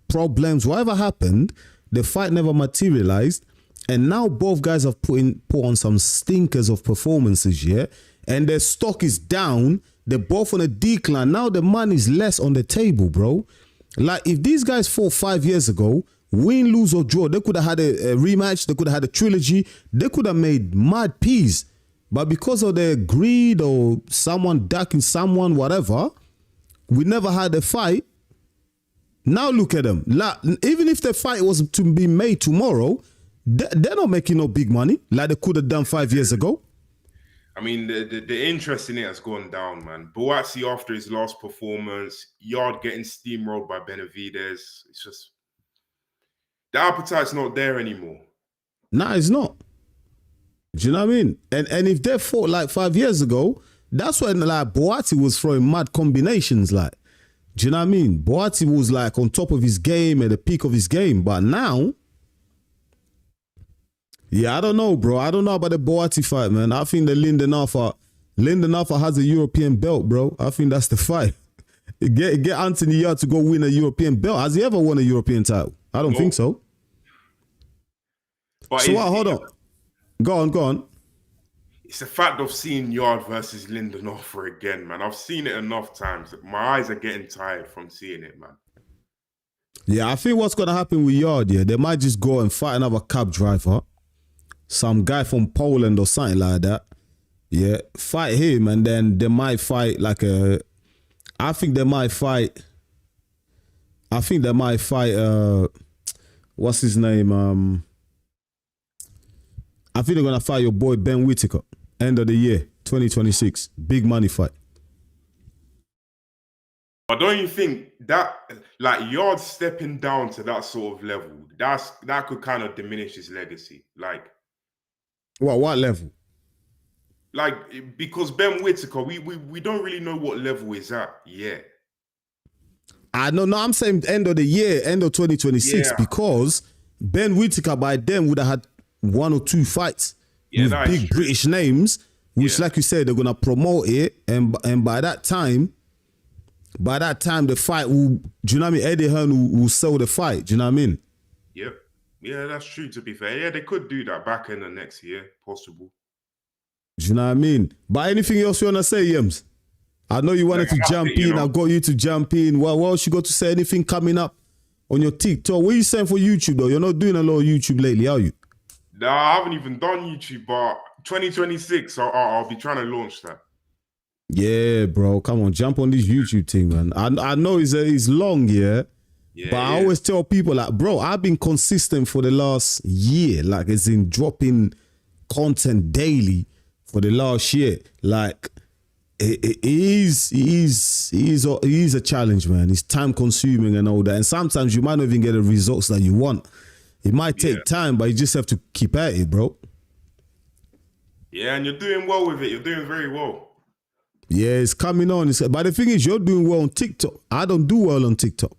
problems, whatever happened. The fight never materialized, and now both guys have put on some stinkers of performances. Yeah, and their stock is down. They're both on a decline. Now the money's less on the table, bro. Like if these guys fought 5 years ago, win, lose or draw, they could have had a rematch. They could have had a trilogy. They could have made mad peas. But because of their greed or someone ducking someone, whatever, we never had a fight. Now look at them. Like, even if the fight was to be made tomorrow, they're not making no big money like they could have done 5 years ago. I mean, the interest in it has gone down, man. Buatsi after his last performance, Yard getting steamrolled by Benavidez. It's just, the appetite's not there anymore. Nah, it's not. Do you know what I mean? And if they fought like 5 years ago, that's when like Buatsi was throwing mad combinations. Like, do you know what I mean? Buatsi was like on top of his game, at the peak of his game. But now, yeah, I don't know, bro. I don't know about the Buatsi fight, man. I think the Lindenhofer has a European belt, bro. I think that's the fight. Get Anthony Yard to go win a European belt. Has he ever won a European title? I don't think so. But so hold on. Go on. It's the fact of seeing Yard versus Lindenhofer again, man. I've seen it enough times. My eyes are getting tired from seeing it, man. Yeah, I think what's going to happen with Yard, yeah, they might just go and fight another cab driver, some guy from Poland or something like that. Yeah, fight him, and then they might fight like a... I think they might fight... what's his name? I think they're going to fight your boy Ben Whitaker. End of the year, 2026. Big money fight. But don't you think that, like, Yard stepping down to that sort of level, that could kind of diminish his legacy? Like... What level? Like, because Ben Whitaker, we don't really know what level is at yet. I know, no, I'm saying end of the year, end of 2026, because Ben Whitaker by then would have had 1 or 2 fights with big British names, which, like you said, they're gonna promote it, and by that time, the fight will, do you know what I mean? Eddie Hearn will sell the fight. Do you know what I mean? Yep. Yeah, that's true. To be fair, yeah, they could do that back end of next year, possible. Do you know what I mean? But anything else you wanna say, Yems? I know you wanted to jump in. I got you to jump in. What else you got to say? Anything coming up on your TikTok? What are you saying for YouTube though? You're not doing a lot of YouTube lately, are you? No, I haven't even done YouTube, but 2026, I'll be trying to launch that. Yeah, bro. Come on, jump on this YouTube thing, man. I know it's long, yeah. Yeah, But I it is. always tell people like, bro, I've been consistent for the last year, like it's in dropping content daily for the last year. Like it is a challenge, man. It's time consuming and all that. And sometimes you might not even get the results that you want. It might take time, but you just have to keep at it, bro. Yeah, and you're doing well with it. You're doing very well. Yeah, it's coming on. But the thing is, you're doing well on TikTok. I don't do well on TikTok.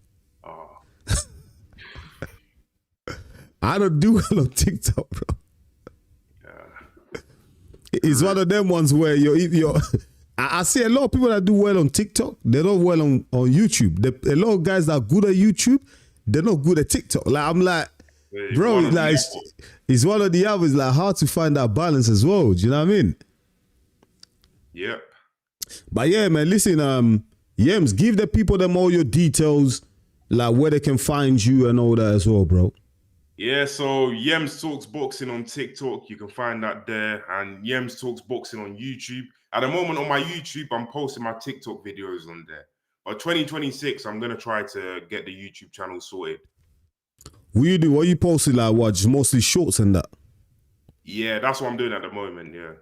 Oh. I don't do well on TikTok, bro. Yeah. It's one of them ones where you're I see a lot of people that do well on TikTok. They're not well on YouTube. A lot of guys that are good at YouTube, they're not good at TikTok. Like I'm like, bro, like it's one of the others. Like hard to find that balance as well. Do you know what I mean? Yep. But yeah, man, listen, Yems, give the people them all your details, like where they can find you and all that as well, bro. Yeah, so Yems Talks Boxing on TikTok. You can find that there. And Yems Talks Boxing on YouTube. At the moment on my YouTube, I'm posting my TikTok videos on there. But 2026, I'm going to try to get the YouTube channel sorted. What you do? What you posting like? What? Just mostly shorts and that? Yeah, that's what I'm doing at the moment, yeah.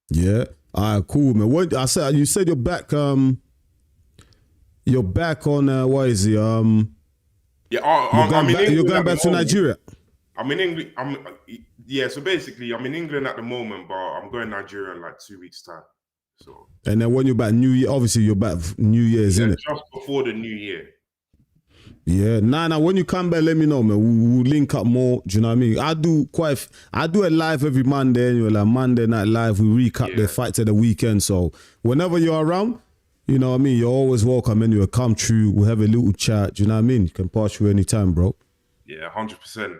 Yeah. All right, cool, man. What I said, you said you're back on what is it? Yeah, you're going back to Nigeria. I'm in England. So basically I'm in England at the moment, but I'm going to Nigeria in like 2 weeks' time. So and then when you're back New Year, obviously you're back New Year's, isn't it? Just before the New Year. Yeah, nah. When you come back, let me know, man. We'll link up more. Do you know what I mean? I do a live every Monday, and you're like Monday night live. We recap the fights at the weekend. So whenever you're around, you know what I mean. You're always welcome. And you'll come through. We'll have a little chat. Do you know what I mean? You can pass through anytime, bro. Yeah, 100%.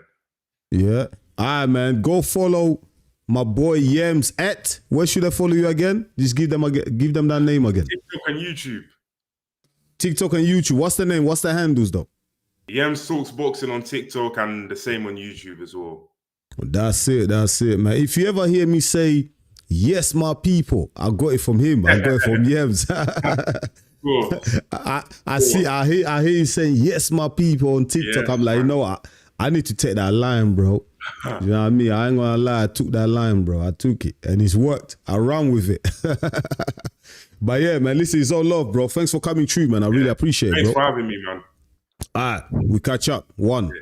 Yeah. All right, man. Go follow my boy Yems at. Where should I follow you again? Just give them that name again. TikTok and YouTube. TikTok and YouTube. What's the name? What's the handles though? Yems Talks Boxing on TikTok and the same on YouTube as well. That's it, man. If you ever hear me say, yes, my people, I got it from him. I got it from Yems. I hear you saying, yes, my people on TikTok. I'm like, you know what? I need to take that line, bro. You know what I mean? I ain't gonna lie, I took that line, bro. I took it and it's worked. I ran with it. But yeah, man, listen, it's all love, bro. Thanks for coming through, man. I really appreciate it, bro. Thanks for having me, man. All right, we catch up. One.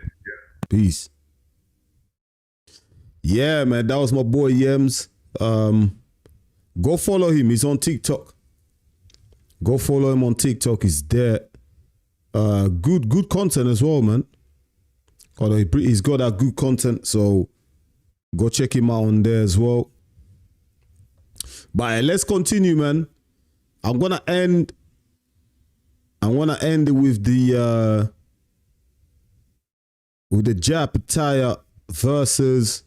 Peace. Yeah, man, that was my boy Yems. Go follow him. He's on TikTok. Go follow him on TikTok. He's there. Good content as well, man. He's got that good content, so go check him out on there as well. But let's continue, man. I'm gonna end it with the Japetaya versus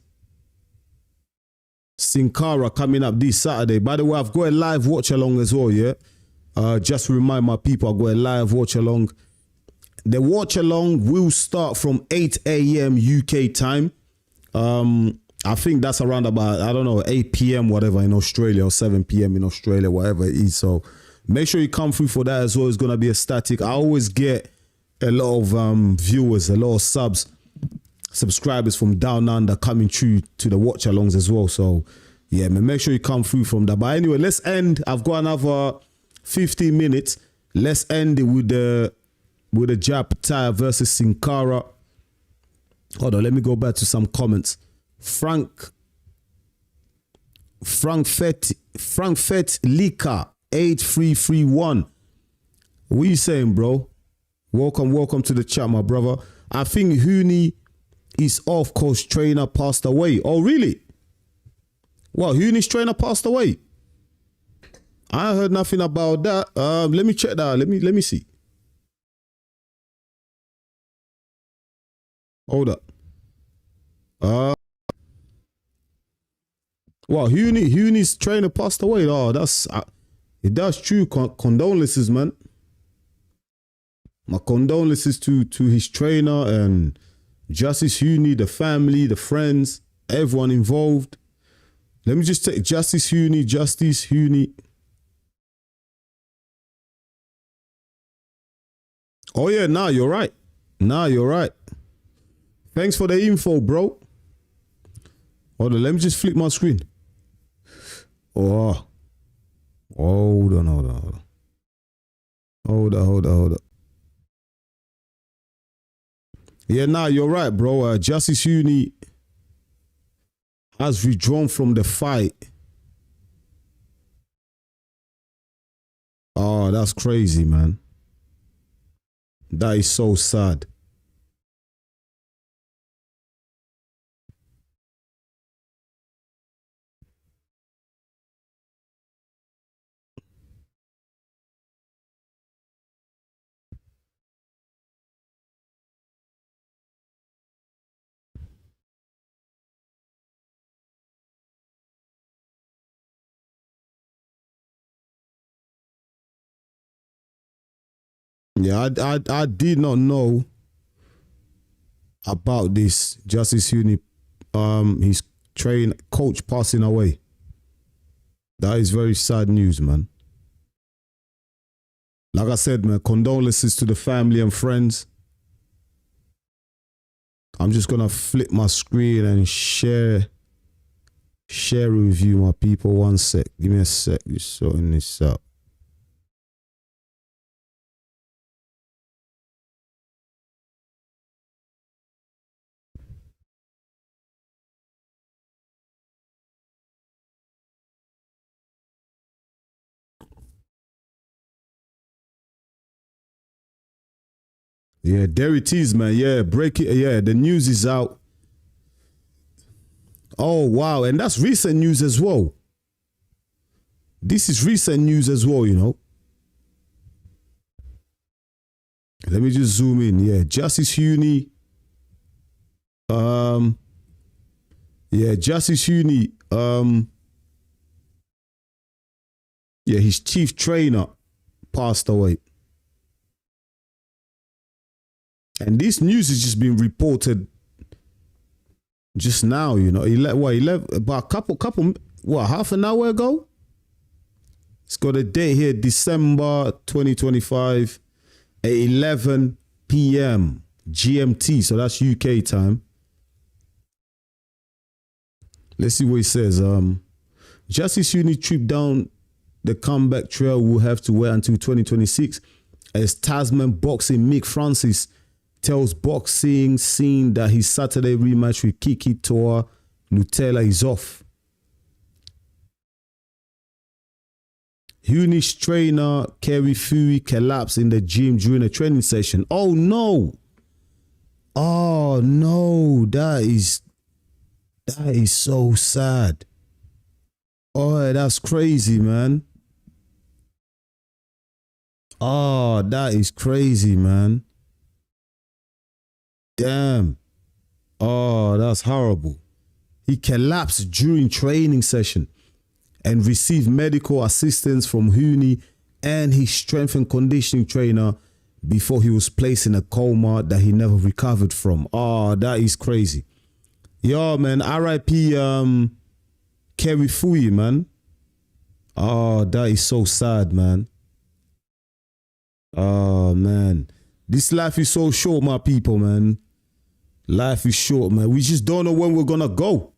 Cinkara coming up this Saturday. By the way, I've got a live watch along as well, yeah? Just to remind my people, I've got a live watch along. The watch along will start from 8 a.m. UK time. I think that's around about, 8 p.m. whatever in Australia, or 7 p.m. in Australia, whatever it is. So make sure you come through for that as well. It's going to be a static. I always get a lot of viewers, a lot of subscribers from down under coming through to the watch alongs as well. So yeah, man, make sure you come through from that. But anyway, let's end. I've got another 15 minutes. Let's end it with the Japetaya versus Cinkara. Hold on, let me go back to some comments. Frank Lika 8331. What are you saying, bro? Welcome to the chat, my brother. I think Huni is off cause trainer passed away. Oh, really? Well, Huni's trainer passed away. I heard nothing about that. Let me check that. Let me see. Hold up. Well, Huni's trainer passed away. Oh, that's true. Condolences, man. My condolences to his trainer and Justice Huni, the family, the friends, everyone involved. Let me just take Justice Huni. Oh yeah, nah, you're right. Nah, you're right. Thanks for the info, bro. Hold on, let me just flip my screen. Oh. Hold on. Hold on. Yeah, nah, you're right, bro. Justice Huni has withdrawn from the fight. Oh, that's crazy, man. That is so sad. Yeah, I did not know about this Justice Huni, his coach passing away. That is very sad news, man. Like I said, man, condolences to the family and friends. I'm just gonna flip my screen and share it with you, my people. 1 sec. Give me a sec. Just sorting this out. Yeah, there it is, man. Yeah, break it. Yeah, the news is out. Oh, wow. And that's recent news as well. This is recent news as well, you know. Let me just zoom in. Yeah, Justice Huni. Yeah, Justice Huni. Yeah, his chief trainer passed away. And this news has just been reported just now, you know. About half an hour ago? It's got a date here, December 2025 at 11 p.m. GMT, so that's UK time. Let's see what it says. Justice Huni trip down the comeback trail will have to wait until 2026 as Tasman boxing Mick Francis tells Boxing Scene that his Saturday rematch with Kiki Toa Nutella is off. Huni's trainer Kerry Fury collapsed in the gym during a training session. Oh no! Oh no! That is so sad. Oh, that's crazy, man. Oh, that is crazy, man. Damn. Oh, that's horrible. He collapsed during training session and received medical assistance from Huni and his strength and conditioning trainer before he was placed in a coma that he never recovered from. Oh, that is crazy. Yo, man, R.I.P. Kerry Fury, man. Oh, that is so sad, man. Oh, man. This life is so short, my people, man. Life is short, man. We just don't know when we're gonna go.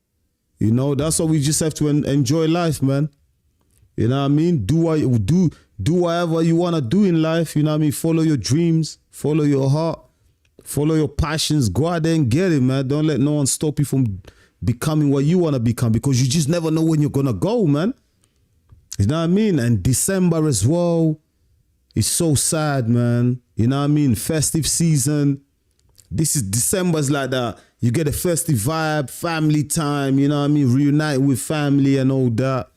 You know, that's why we just have to enjoy life, man. You know what I mean? Do whatever you want to do in life. You know what I mean? Follow your dreams. Follow your heart. Follow your passions. Go out there and get it, man. Don't let no one stop you from becoming what you want to become, because you just never know when you're going to go, man. You know what I mean? And December as well. It's so sad, man. You know what I mean? Festive season. This is December's like that. You get a festive vibe, family time, you know what I mean? Reunite with family and all that.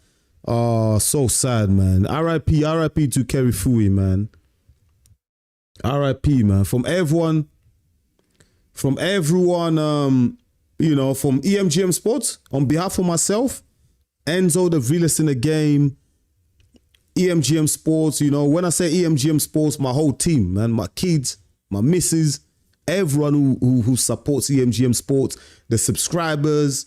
Oh, so sad, man. R.I.P. to Kerry Fury, man. R.I.P., man. From everyone, you know, from EMGM Sports, on behalf of myself, Enzo, the realest in the game, EMGM Sports, you know, when I say EMGM Sports, my whole team, man, my kids, my missus, everyone who supports EMGM Sports, the subscribers,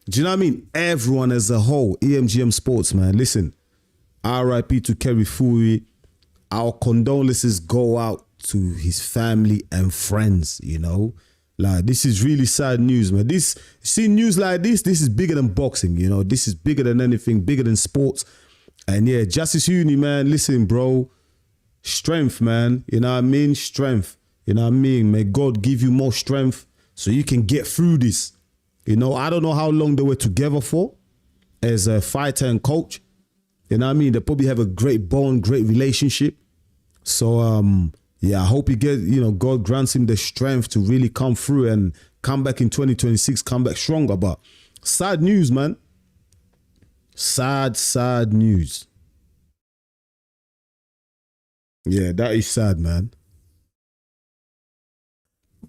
do you know what I mean? Everyone as a whole, EMGM Sports, man. Listen, R.I.P. to Kerry Fury. Our condolences go out to his family and friends, you know. Like, this is really sad news, man. See news like this is bigger than boxing, you know. This is bigger than anything, bigger than sports. And yeah, Justice Huni, man, listen, bro. Strength, man. You know what I mean? Strength. You know what I mean? May God give you more strength so you can get through this. You know, I don't know how long they were together for as a fighter and coach. You know what I mean? They probably have a great bond, great relationship. So, yeah, I hope he gets, you know, God grants him the strength to really come through and come back in 2026, come back stronger. But sad news, man. Sad news. Yeah, that is sad, man.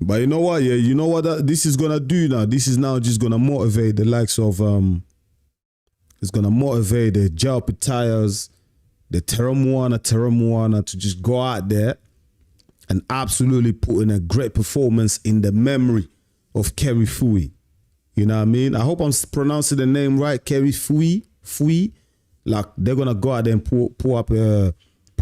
But you know what? Yeah, you know what this is gonna do now? This is now just gonna motivate the likes of it's gonna motivate the Jai Opetaias, the Teramoana to just go out there and absolutely put in a great performance in the memory of Kerry Fui. You know what I mean? I hope I'm pronouncing the name right, Kerry Fui. Like, they're gonna go out there and put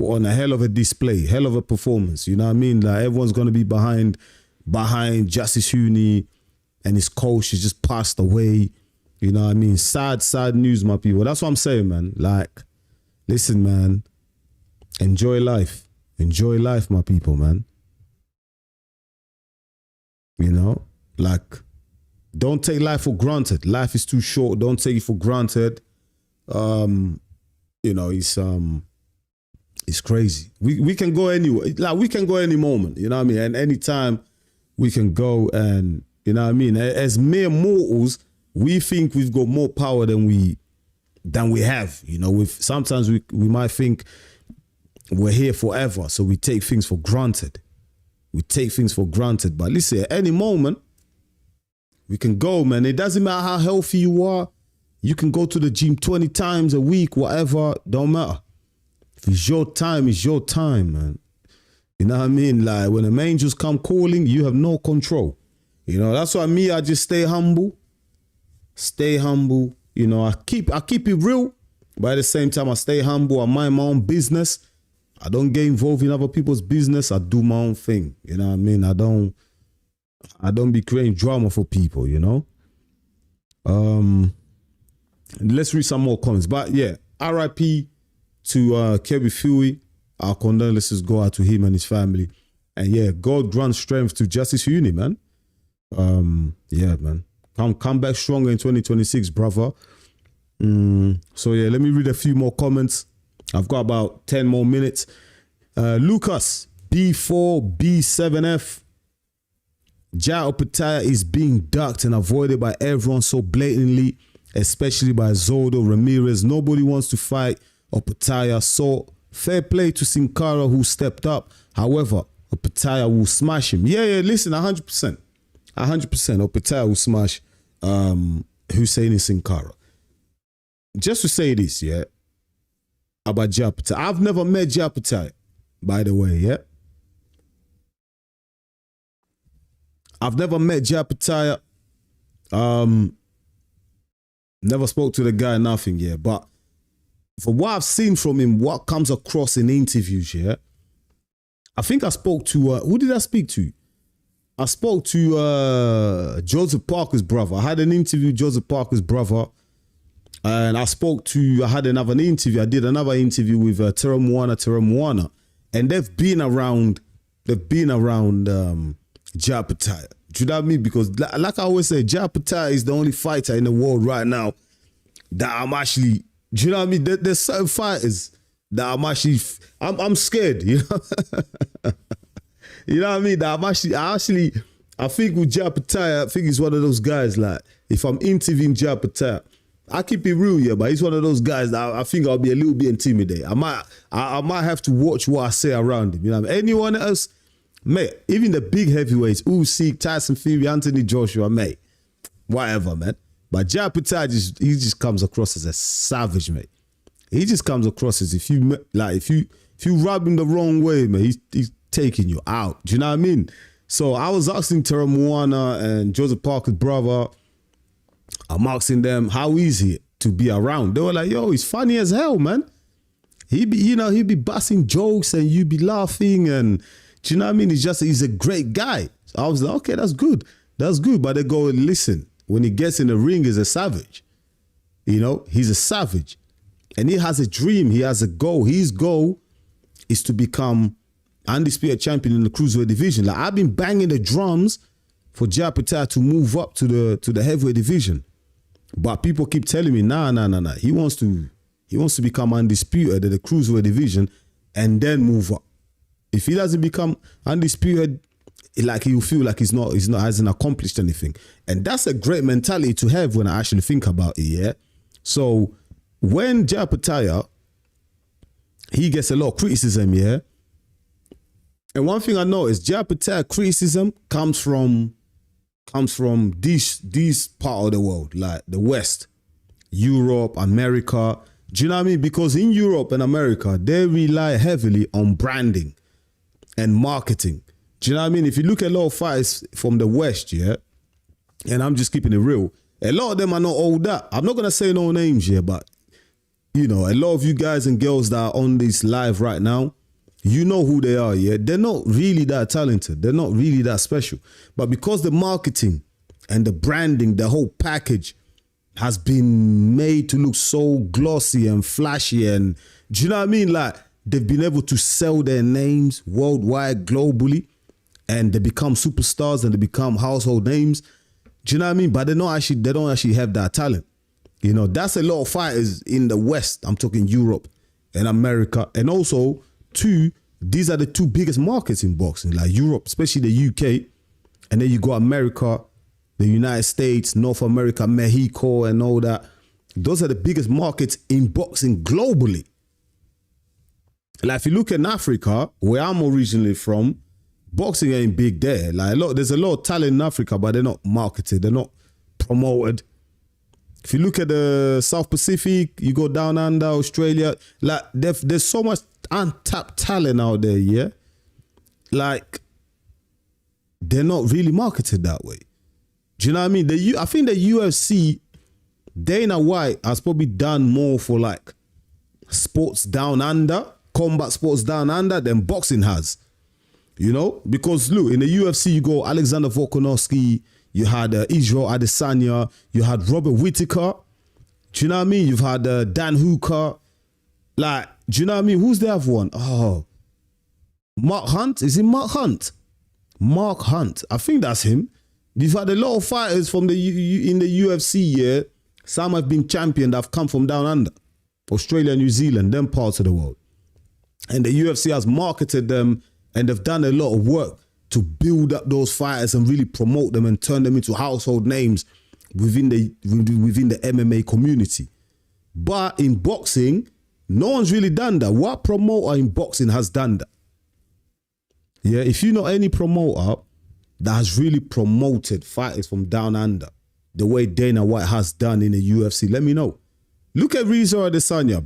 on a hell of a display, hell of a performance. You know what I mean? Like, everyone's gonna be behind Justice Huni, and his coach has just passed away. You know what I mean? Sad news, my people. That's what I'm saying, man. Like, listen, man. Enjoy life. Enjoy life, my people, man. You know? Like, don't take life for granted. Life is too short. Don't take it for granted. You know, it's crazy. We can go anywhere. Like, we can go any moment, you know what I mean? And anytime we can go, and, you know what I mean? As mere mortals, we think we've got more power than we have. You know, sometimes we might think we're here forever, so we take things for granted. But listen, at any moment, we can go, man. It doesn't matter how healthy you are. You can go to the gym 20 times a week, whatever, don't matter. If it's your time, man. You know what I mean? Like, when the angels come calling, you have no control. You know, that's why I just stay humble. You know, I keep it real, but at the same time, I stay humble. I mind my own business. I don't get involved in other people's business. I do my own thing. You know what I mean? I don't be creating drama for people, you know? Let's read some more comments. But yeah, RIP to Kerry Fui. Our condolences go out to him and his family. And yeah, God grant strength to Justice Huni, man. Yeah, man. Come back stronger in 2026, brother. So yeah, let me read a few more comments. I've got about 10 more minutes. Lucas, B4B7F. Jai Opetaia is being ducked and avoided by everyone so blatantly, especially by Zoldo Ramirez. Nobody wants to fight Opetaia, so fair play to Cinkara, who stepped up. However, Opetaia will smash him. Yeah, listen, 100%. 100%. Opetaia will smash Hussein Cinkara. Just to say this, yeah, about Japetaya. I've never met Japetaya, by the way, yeah. I've never met Japetaya. Never spoke to the guy, nothing, yeah. But from what I've seen from him, what comes across in interviews, yeah, I think I spoke to, who did I speak to? I spoke to Joseph Parker's brother. I had an interview with Joseph Parker's brother. And I did another interview with Teramoana. And they've been around Japetaya. Do you know what I mean? Because like I always say, Japetaya is the only fighter in the world right now that I'm actually, do you know what I mean? There's certain fighters that I'm scared, you know? You know what I mean? That I think with Japetaya, I think he's one of those guys, like, if I'm interviewing Japetaya, I keep it real, yeah, but he's one of those guys that I think I'll be a little bit intimidated. I might have to watch what I say around him. You know what I mean? Anyone else, mate, even the big heavyweights, Usyk, Tyson Fury, Anthony Joshua, mate, whatever, man. But Japetaya he just comes across as a savage, mate. He just comes across as if you rub him the wrong way, man, he's taking you out. Do you know what I mean? So I was asking Teramoana and Joseph Parker's brother, I'm asking them how easy to be around. They were like, yo, he's funny as hell, man. He'd be busting jokes and you'd be laughing, and Do you know what I mean? He's a great guy. So I was like, okay, that's good. That's good. But they go, listen, when he gets in the ring, he's a savage. You know, he's a savage. And he has a dream. He has a goal. His goal is to become undisputed champion in the cruiserweight division. Like, I've been banging the drums for Japetaya to move up to the heavyweight division. But people keep telling me, nah. He wants to become undisputed in the cruiserweight division and then move up. If he doesn't become undisputed, like, he'll feel like hasn't accomplished anything. And that's a great mentality to have when I actually think about it, yeah? So when Japetaya, he gets a lot of criticism, yeah? And one thing I know is Japetaya criticism comes from this part of the world, like the West, Europe, America. Do you know what I mean? Because in Europe and America, they rely heavily on branding and marketing. Do you know what I mean? If you look at a lot of fighters from the West, yeah, and I'm just keeping it real, a lot of them are not all that. I'm not going to say no names here, but, you know, a lot of you guys and girls that are on this live right now, you know who they are, yeah? They're not really that talented. They're not really that special. But because the marketing and the branding, the whole package has been made to look so glossy and flashy, and do you know what I mean? Like, they've been able to sell their names worldwide, globally, and they become superstars and they become household names. Do you know what I mean? But they don't actually have that talent. You know, that's a lot of fighters in the West. I'm talking Europe and America. And also, these are the two biggest markets in boxing, like Europe, especially the UK. And then you got America, the United States, North America, Mexico, and all that. Those are the biggest markets in boxing globally. Like, if you look at Africa, where I'm originally from, boxing ain't big there. Like, there's a lot of talent in Africa, but they're not marketed. They're not promoted. If you look at the South Pacific, you go down under, Australia, like, there's so much untapped talent out there, yeah? Like, they're not really marketed that way. Do you know what I mean? I think the UFC, Dana White has probably done more for, like, sports down under, combat sports down under, than boxing has. You know? Because, look, in the UFC, you go Alexander Volkanovski, you had Israel Adesanya, you had Robert Whitaker. Do you know what I mean? You've had Dan Hooker. Like, do you know what I mean? Who's the other one? Oh, Mark Hunt? Is it Mark Hunt? Mark Hunt. I think that's him. You've had a lot of fighters from in the UFC, yeah? Some have been champion that have come from down under. Australia, New Zealand, them parts of the world. And the UFC has marketed them, and they've done a lot of work to build up those fighters and really promote them and turn them into household names within the MMA community. But in boxing, no one's really done that. What promoter in boxing has done that? Yeah, if you know any promoter that has really promoted fighters from down under the way Dana White has done in the UFC, let me know. Look at Reza Adesanya,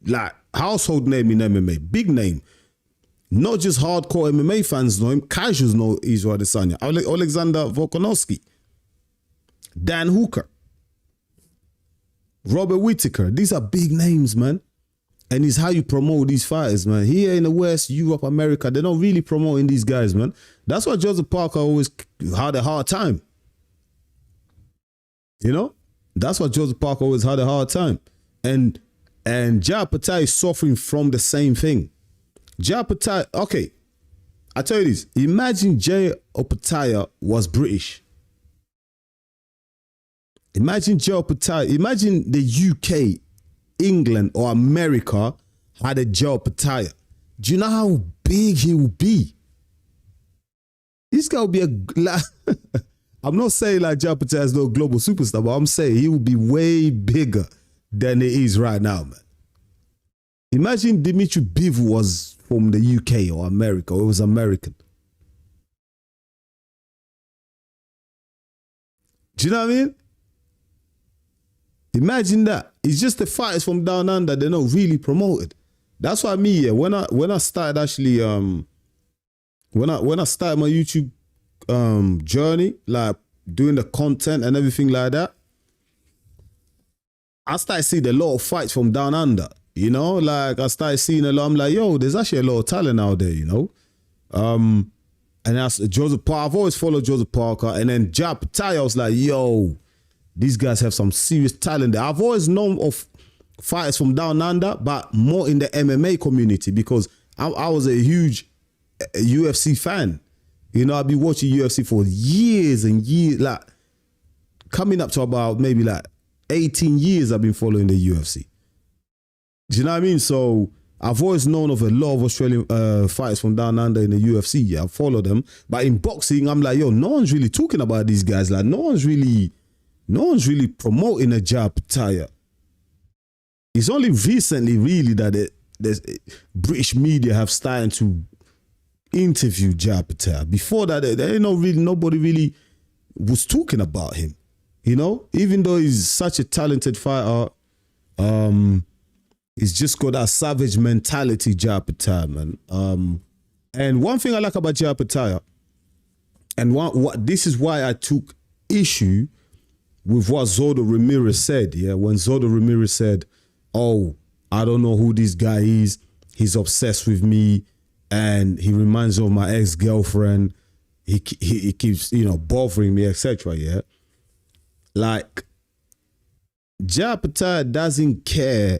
like, household name in MMA, big name. Not just hardcore MMA fans know him, casuals know Israel Adesanya. Alexander Volkanovski, Dan Hooker, Robert Whitaker. These are big names, man. And it's how you promote these fighters, man. Here in the West, Europe, America, they're not really promoting these guys, man. That's why Joseph Parker always had a hard time. You know? That's why Joseph Parker always had a hard time. And Japetaya is suffering from the same thing. Japetaya, okay, I tell you this. Imagine Jai Opetaia was British. Imagine Jai Opetaia. Imagine the UK, England, or America had a Jai Opetaia. Do you know how big he would be? This guy would be I'm not saying like Jai Opetaia is no global superstar, but I'm saying he would be way bigger than he is right now, man. Imagine Dimitri Bivol was from the UK or America, or it was American. Do you know what I mean? Imagine that. It's just the fighters from down under, they're not really promoted. That's why me, yeah, when I started actually when I started my YouTube journey, like doing the content and everything like that, I started seeing a lot of fights from down under. You know, like I started seeing a lot. I'm like, yo, there's actually a lot of talent out there, you know. And that's Joseph Parker. I've always followed Joseph Parker. And then Japetaya, I was like, yo, these guys have some serious talent there. I've always known of fighters from down under, but more in the MMA community because I was a huge UFC fan. You know, I've been watching UFC for years and years, like coming up to about maybe like 18 years I've been following the UFC. Do you know what I mean? So I've always known of a lot of Australian fighters from down under in the UFC. Yeah, I follow them. But in boxing, I'm like, yo, no one's really talking about these guys. Like, no one's really promoting a Japetaya. It's only recently, really, that British media have started to interview Japetaya. Before that, there ain't nobody really was talking about him. You know, even though he's such a talented fighter, he's just got that savage mentality, Japetaya, man. And one thing I like about Japetaya, and this is why I took issue with what Zordo Ramirez said. Yeah, when Zordo Ramirez said, "Oh, I don't know who this guy is. He's obsessed with me, and he reminds me of my ex-girlfriend. He keeps, you know, bothering me, etc." Yeah, like Japetaya doesn't care.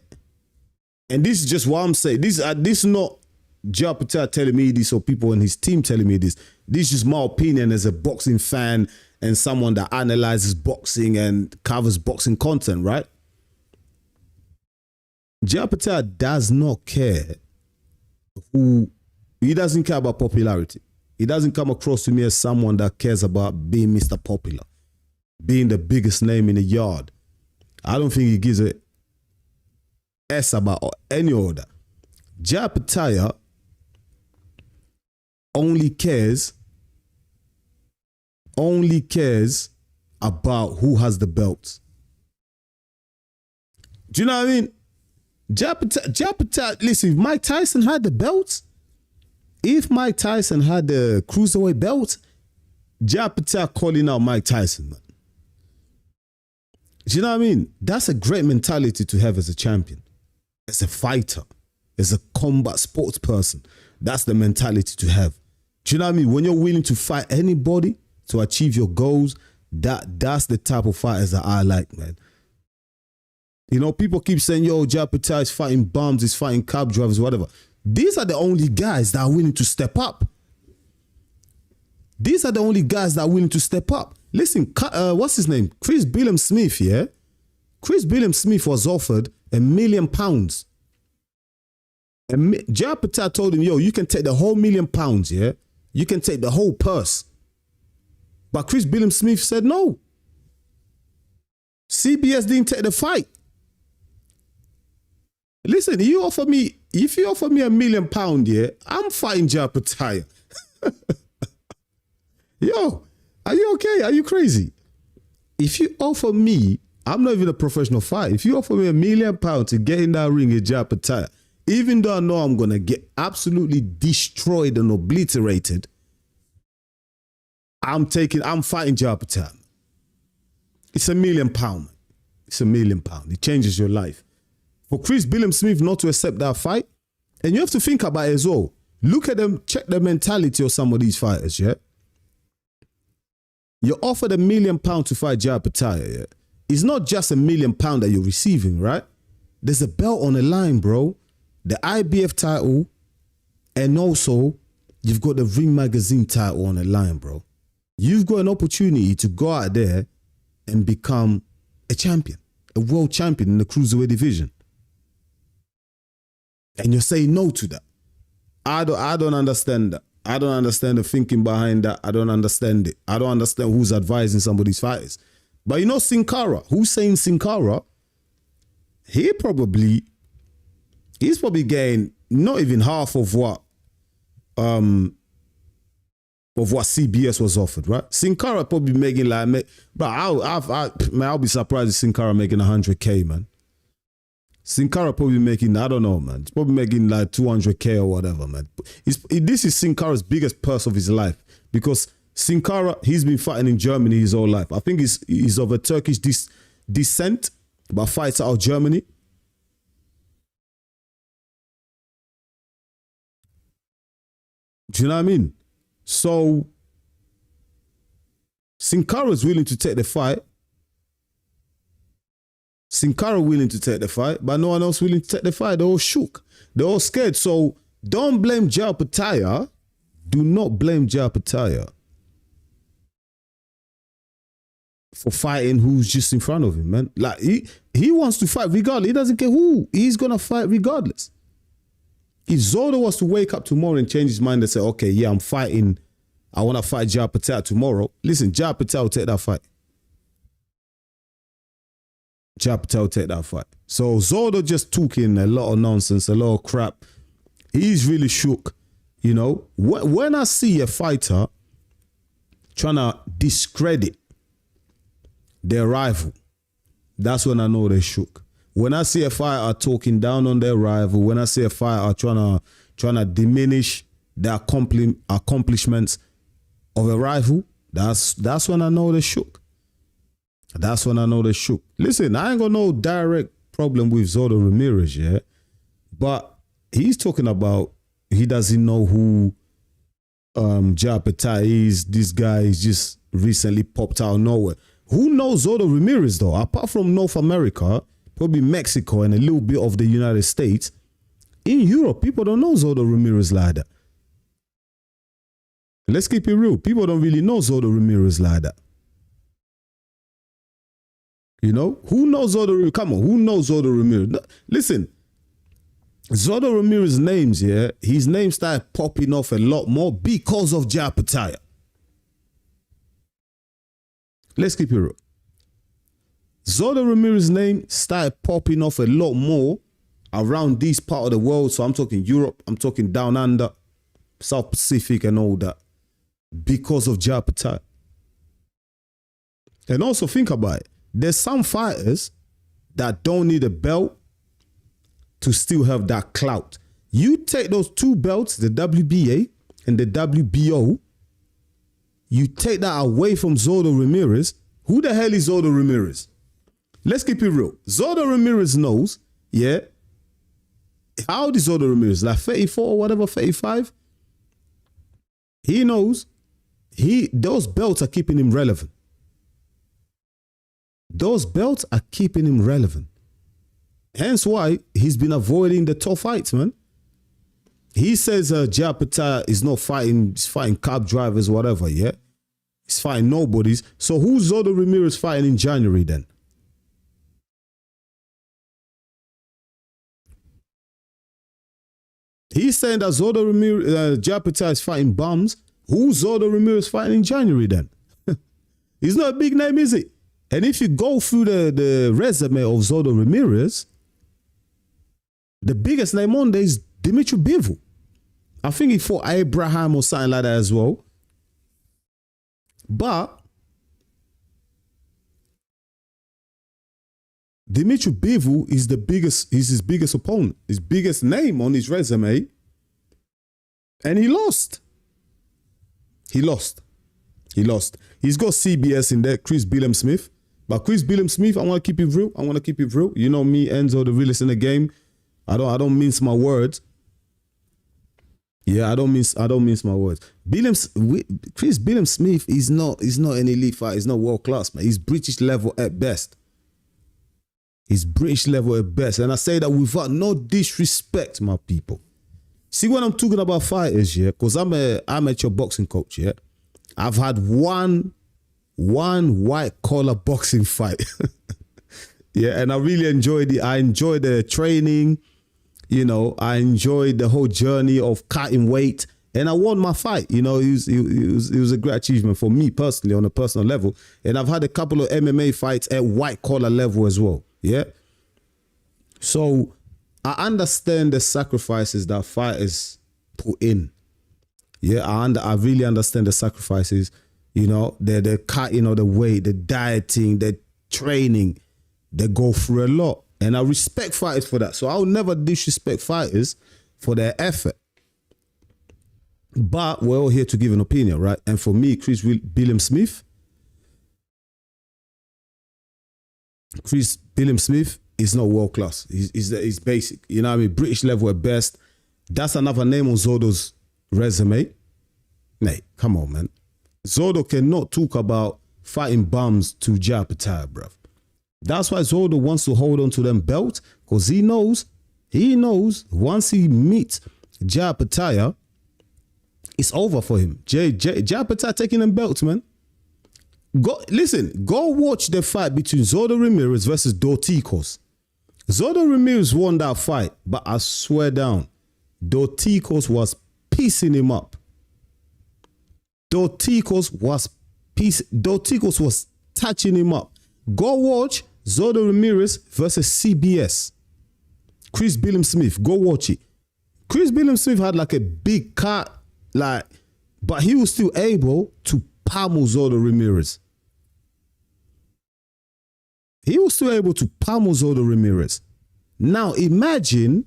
And this is just what I'm saying. This is not Japetaya telling me this or people on his team telling me this. This is just my opinion as a boxing fan and someone that analyzes boxing and covers boxing content, right? Japetaya does not care he doesn't care about popularity. He doesn't come across to me as someone that cares about being Mr. Popular, being the biggest name in the yard. I don't think he gives a S about any order. Japetaya only cares about who has the belts. Do you know what I mean? Japetaya, listen, if Mike Tyson had the belts, if Mike Tyson had the cruiserweight belt, Japetaya calling out Mike Tyson, man. Do you know what I mean? That's a great mentality to have as a champion, as a fighter, as a combat sports person. That's the mentality to have. Do you know what I mean? When you're willing to fight anybody to achieve your goals, that's the type of fighters that I like, man. You know, people keep saying, yo, Japetaya is fighting bums, he's fighting cab drivers, whatever. These are the only guys that are willing to step up. These are the only guys that are willing to step up. Listen, what's his name? Chris Billam-Smith, yeah? Chris Billam-Smith was offered £1 million. And Japetaya told him, yo, you can take the whole £1 million, yeah? You can take the whole purse. But Chris Billam-Smith said no. CBS didn't take the fight. Listen, if you offer me £1 million, yeah, I'm fighting Japetaya. Yo, are you okay? Are you crazy? If you offer me, I'm not even a professional fighter. If you offer me £1 million to get in that ring with Japetaya, even though I know I'm going to get absolutely destroyed and obliterated, I'm fighting Japetaya. It's £1 million. It's £1 million. It changes your life. For Chris Billam-Smith not to accept that fight, and you have to think about it as well. Look at them, check the mentality of some of these fighters, yeah? You're offered £1 million to fight Japetaya, yeah? It's not just £1 million that you're receiving, right? There's a belt on the line, bro. The IBF title, and also you've got the Ring Magazine title on the line, bro. You've got an opportunity to go out there and become a champion, a world champion in the cruiserweight division. And you're saying no to that. I don't understand that. I don't understand the thinking behind that. I don't understand it. I don't understand who's advising somebody's fighters. But you know Sincara, Hussein Cinkara, he's probably getting not even half of what CBS was offered, right? Sincara probably making like, but I'll be surprised if Sincara making 100K, man. Cinkara probably making, I don't know, man. He's probably making like 200K or whatever, man. This is Cinkara's biggest purse of his life because Cinkara, he's been fighting in Germany his whole life. I think he's of a Turkish descent, but fights out of Germany. Do you know what I mean? So Cinkara is willing to take the fight. Cinkara willing to take the fight, but no one else willing to take the fight. They're all shook. They're all scared. So don't blame Jai Opetaia. Do not blame Jai Opetaia for fighting who's just in front of him, man. Like, he wants to fight regardless. He doesn't care who. He's going to fight regardless. If Zodo was to wake up tomorrow and change his mind and say, okay, yeah, I'm fighting. I want to fight Jai Opetaia tomorrow. Listen, Jai Opetaia will take that fight. Japetaya will take that fight. So Zodo just talking a lot of nonsense, a lot of crap. He's really shook. You know, when I see a fighter trying to discredit their rival, that's when I know they're shook. When I see a fighter talking down on their rival, when I see a fighter trying to diminish the accomplishments of a rival, that's when I know they're shook. That's when I know they're shook. Listen, I ain't got no direct problem with Zodo Ramirez, yeah? But he's talking about he doesn't know who Japetaya is. This guy is just recently popped out of nowhere. Who knows Zodo Ramirez, though? Apart from North America, probably Mexico and a little bit of the United States, in Europe, people don't know Zodo Ramirez like that. Let's keep it real. People don't really know Zodo Ramirez like that. You know, who knows Zodo Ramirez? Come on, who knows Zodo Ramirez? No, listen, Zodo Ramirez's names, yeah, his name started popping off a lot more because of Jai Opetaia. Let's keep it real. Zodo Ramirez's name started popping off a lot more around this part of the world. So I'm talking Europe, I'm talking down under, South Pacific and all that, because of Jai Opetaia. And also think about it. There's some fighters that don't need a belt to still have that clout. You take those two belts, the WBA and the WBO, you take that away from Zodo Ramirez. Who the hell is Zodo Ramirez? Let's keep it real. Zodo Ramirez knows, yeah. How old is Zodo Ramirez? Like 34 or whatever, 35? He knows those belts are keeping him relevant. Those belts are keeping him relevant. Hence why he's been avoiding the tough fights, man. He says Jai Opetaia is not fighting, he's fighting cab drivers, whatever, yeah? He's fighting nobodies. So who's Zodo Ramirez fighting in January then? He's saying that Zodo Ramirez, Jai Opetaia is fighting bums. Who's Zodo Ramirez fighting in January then? He's not a big name, is it? And if you go through the resume of Zodo Ramirez, the biggest name on there is Dimitri Bivol. I think he fought Abraham or something like that as well. But Dimitri Bivol is his biggest opponent, his biggest name on his resume. And he lost. He lost. He's got CBS in there, Chris Billam Smith. But Chris Billam Smith, I want to keep it real. You know me, Enzo, the realest in the game. I don't mince my words. Yeah, I don't mince my words. Chris Billam Smith is not an elite fighter. He's not world class, man. He's British level at best. And I say that without no disrespect, my people. See, when I'm talking about fighters, yeah, because I'm an amateur boxing coach, yeah. I've had one white collar boxing fight. Yeah, and I really enjoyed it. I enjoyed the training. You know, I enjoyed the whole journey of cutting weight, and I won my fight. You know, it was a great achievement for me personally on a personal level. And I've had a couple of MMA fights at white collar level as well. Yeah. So I understand the sacrifices that fighters put in. Yeah, I really understand the sacrifices. You know, the cutting of the weight, the dieting, the training, they go through a lot. And I respect fighters for that. So I'll never disrespect fighters for their effort. But we're all here to give an opinion, right? And for me, Chris Billam Smith is not world class. He's basic. You know what I mean? British level at best. That's another name on Zodo's resume. Mate, come on, man. Zordo cannot talk about fighting bums to Japetaya, bruv. That's why Zordo wants to hold on to them belts, because he knows once he meets Japetaya, it's over for him. Japetaya taking them belts, man. Go watch the fight between Zordo Ramirez versus Dorticos. Zordo Ramirez won that fight, but I swear down, Dorticos was piecing him up. Dorticos was touching him up. Go watch Zordo Ramirez versus CBS. Chris Billam Smith. Go watch it. Chris Billam Smith had like a big cut, but he was still able to pummel Zordo Ramirez. He was still able to pummel Zordo Ramirez. Now imagine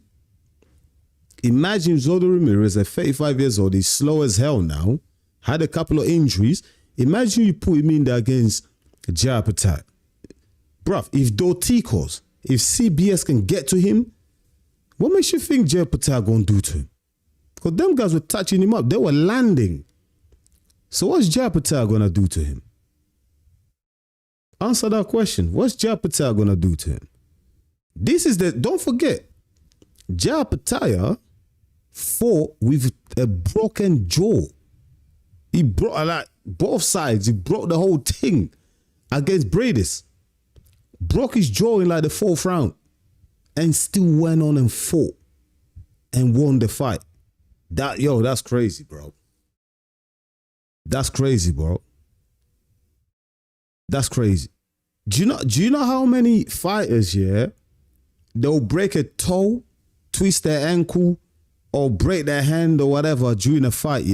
Zordo Ramirez at 35 years old. He's slow as hell now. Had a couple of injuries. Imagine you put him in there against Japetaya. Bruv, if Dorticos, if CBS can get to him, what makes you think Japetaya gonna do to him? Because them guys were touching him up. They were landing. So what's Japetaya gonna do to him? Answer that question. What's Japetaya gonna do to him? Don't forget, Japetaya fought with a broken jaw. He broke both sides. He broke the whole thing against Bradis. Broke his jaw in the 4th round and still went on and fought and won the fight. That's crazy, bro. That's crazy, bro. That's crazy. Do you know how many fighters, they'll break a toe, twist their ankle, or break their hand or whatever during a fight,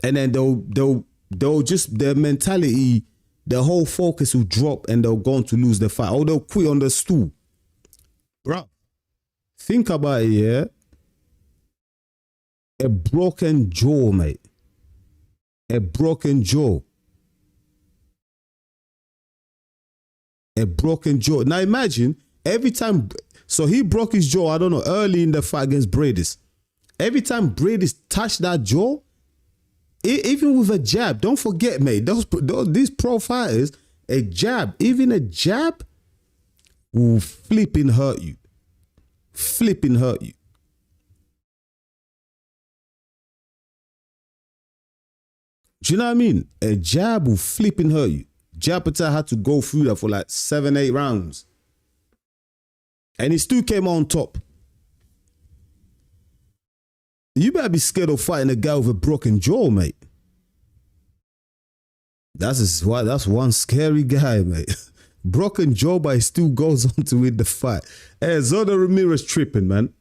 and then they'll just, their mentality, their whole focus will drop and they're going to lose the fight, or they'll quit on the stool. Bro, think about it, a broken jaw, mate. A broken jaw. A broken jaw. Now imagine, every time, so he broke his jaw, I don't know, early in the fight against Bradis. Every time Bradis touched that jaw, even with a jab, don't forget, mate, these pro fighters, even a jab will flipping hurt you. Flipping hurt you. Do you know what I mean? A jab will flipping hurt you. Japetaya had to go through that for 7-8 rounds. And he still came on top. You better be scared of fighting a guy with a broken jaw, mate. That's one scary guy, mate. Broken jaw, but he still goes on to win the fight. Hey, Zordo Ramirez tripping, man.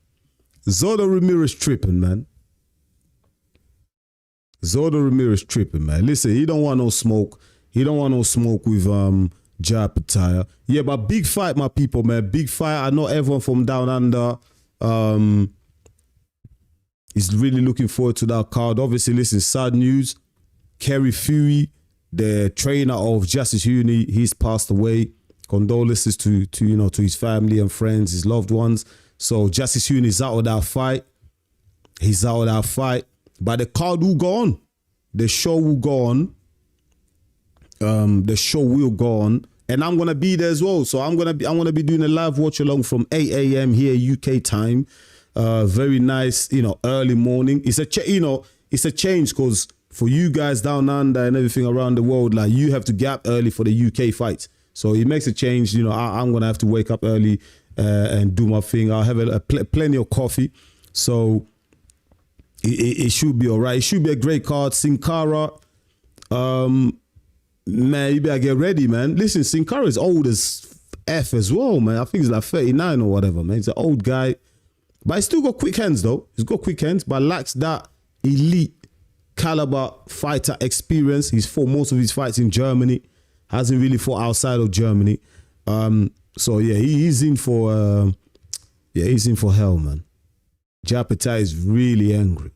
Zordo Ramirez tripping, man. Zordo Ramirez tripping, man. Listen, he don't want no smoke. He don't want no smoke with Japetaya. Yeah, but big fight, my people, man. Big fight. I know everyone from down under is really looking forward to that card. Obviously, listen, sad news. Kerry Fury, the trainer of Justice Huni, he's passed away. Condolences to his family and friends, his loved ones. So Justice Huni is out of that fight. He's out of that fight. But the card will go on. The show will go on. The show will go on, and I'm gonna be there as well. So I'm gonna be doing a live watch along from 8 a.m. here UK time. Very nice, early morning. It's a change because for you guys down under and everything around the world, you have to get up early for the UK fights. So it makes a change. I'm gonna have to wake up early and do my thing. I'll have plenty of coffee, so it should be all right. It should be a great card. Cinkara, man, you better get ready, man. Listen, Cinkara is old as F as well, man. I think he's 39 or whatever, man. He's an old guy. But he's still got quick hands, though. He's got quick hands, but lacks that elite caliber fighter experience. He's fought most of his fights in Germany. Hasn't really fought outside of Germany. So, yeah, he's in for hell, man. Japetaya is really angry.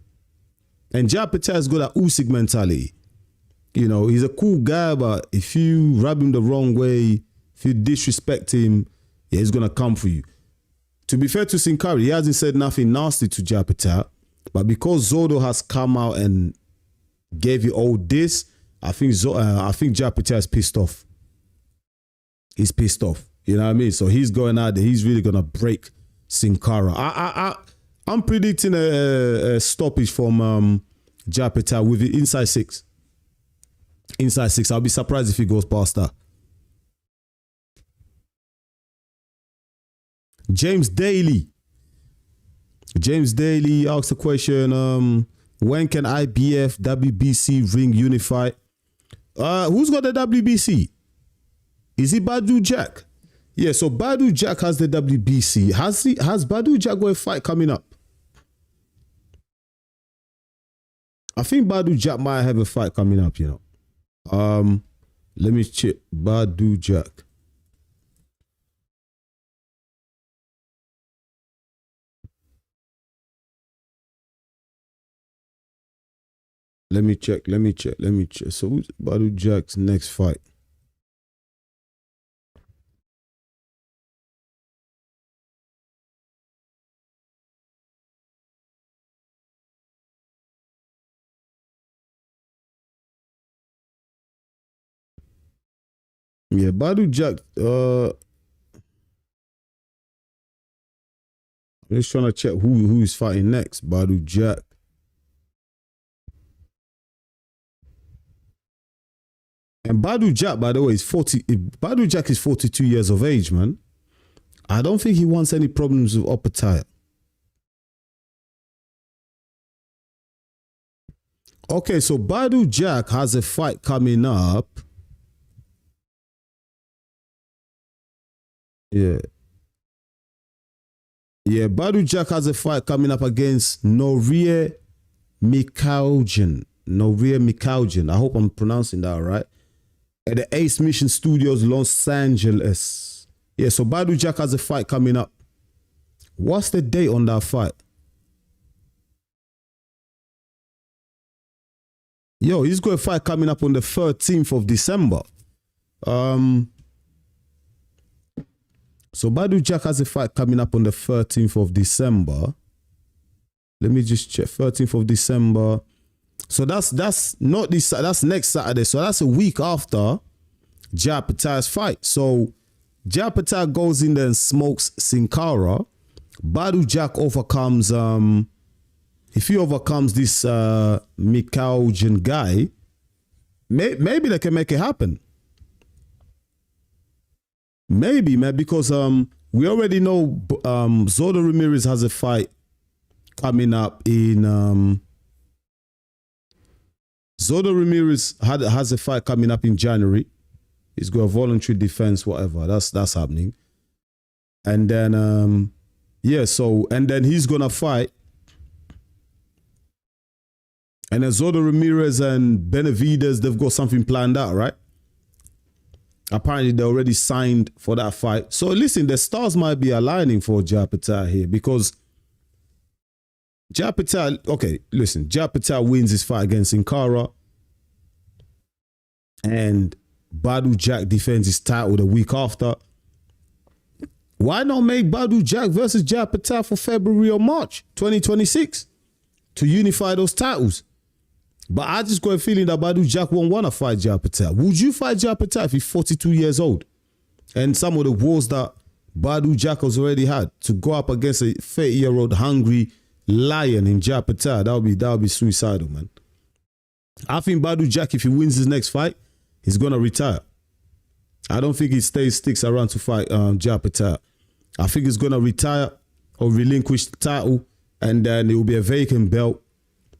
And Japetaya's got that Usyk mentality. He's a cool guy, but if you rub him the wrong way, if you disrespect him, he's going to come for you. To be fair to Cinkara, he hasn't said nothing nasty to Japetaya, but because Zordo has come out and gave you all this. I think Japetaya is pissed off. He's pissed off. You know what I mean? So he's going out there. He's really gonna break Cinkara. I'm predicting a stoppage from Japetaya with the inside 6. Inside 6. I'll be surprised if he goes past that. James Daly asked the question, when can IBF, WBC ring unify? Who's got the WBC? Is it Badu Jack? Yeah, so Badu Jack has the WBC. Has Badu Jack got a fight coming up? I think Badu Jack might have a fight coming up, you know. Let me check Badu Jack. Let me check. So who's Badu Jack's next fight? Yeah, Badu Jack, I'm just trying to check who's fighting next. Badu Jack. And Badu Jack, by the way, is 40. Badu Jack is 42 years of age, man. I don't think he wants any problems with Opetaia. Okay, so Badu Jack has a fight coming up. Yeah. Yeah, Badu Jack has a fight coming up against Noria Mikaujan. I hope I'm pronouncing that right. At the Ace Mission Studios, Los Angeles. Yeah, so Badu Jack has a fight coming up. What's the date on that fight? Yo, he's got a fight coming up on the 13th of December. So Badu Jack has a fight coming up on the 13th of December. Let me just check. 13th of December. So that's not this. That's next Saturday. So that's a week after Japetaya's fight. So Japetaya goes in there and smokes Cinkara. Badu Jack overcomes. If he overcomes this Mikaujan guy, maybe they can make it happen. Maybe, man, because we already know Zodo Ramirez has a fight coming up in Zodo Ramirez has a fight coming up in January. He's got a voluntary defense, whatever. That's happening. And then yeah, so and then he's gonna fight. And then Zodo Ramirez and Benavides, they've got something planned out, right? Apparently, they already signed for that fight. So listen, the stars might be aligning for Japetaya here because Japetaya, okay, listen, Japetaya wins his fight against Cinkara and Badu Jack defends his title the week after. Why not make Badu Jack versus Japetaya for February or March 2026 to unify those titles? But I just got a feeling that Badu Jack won't want to fight Japetaya. Would you fight Japetaya if he's 42 years old? And some of the wars that Badu Jack has already had to go up against a 30-year-old hungry lion in Japetaya, that would be suicidal, man. I think Badu Jack, if he wins his next fight, he's gonna retire. I don't think he sticks around to fight Japetaya. I think he's gonna retire or relinquish the title, and then it will be a vacant belt.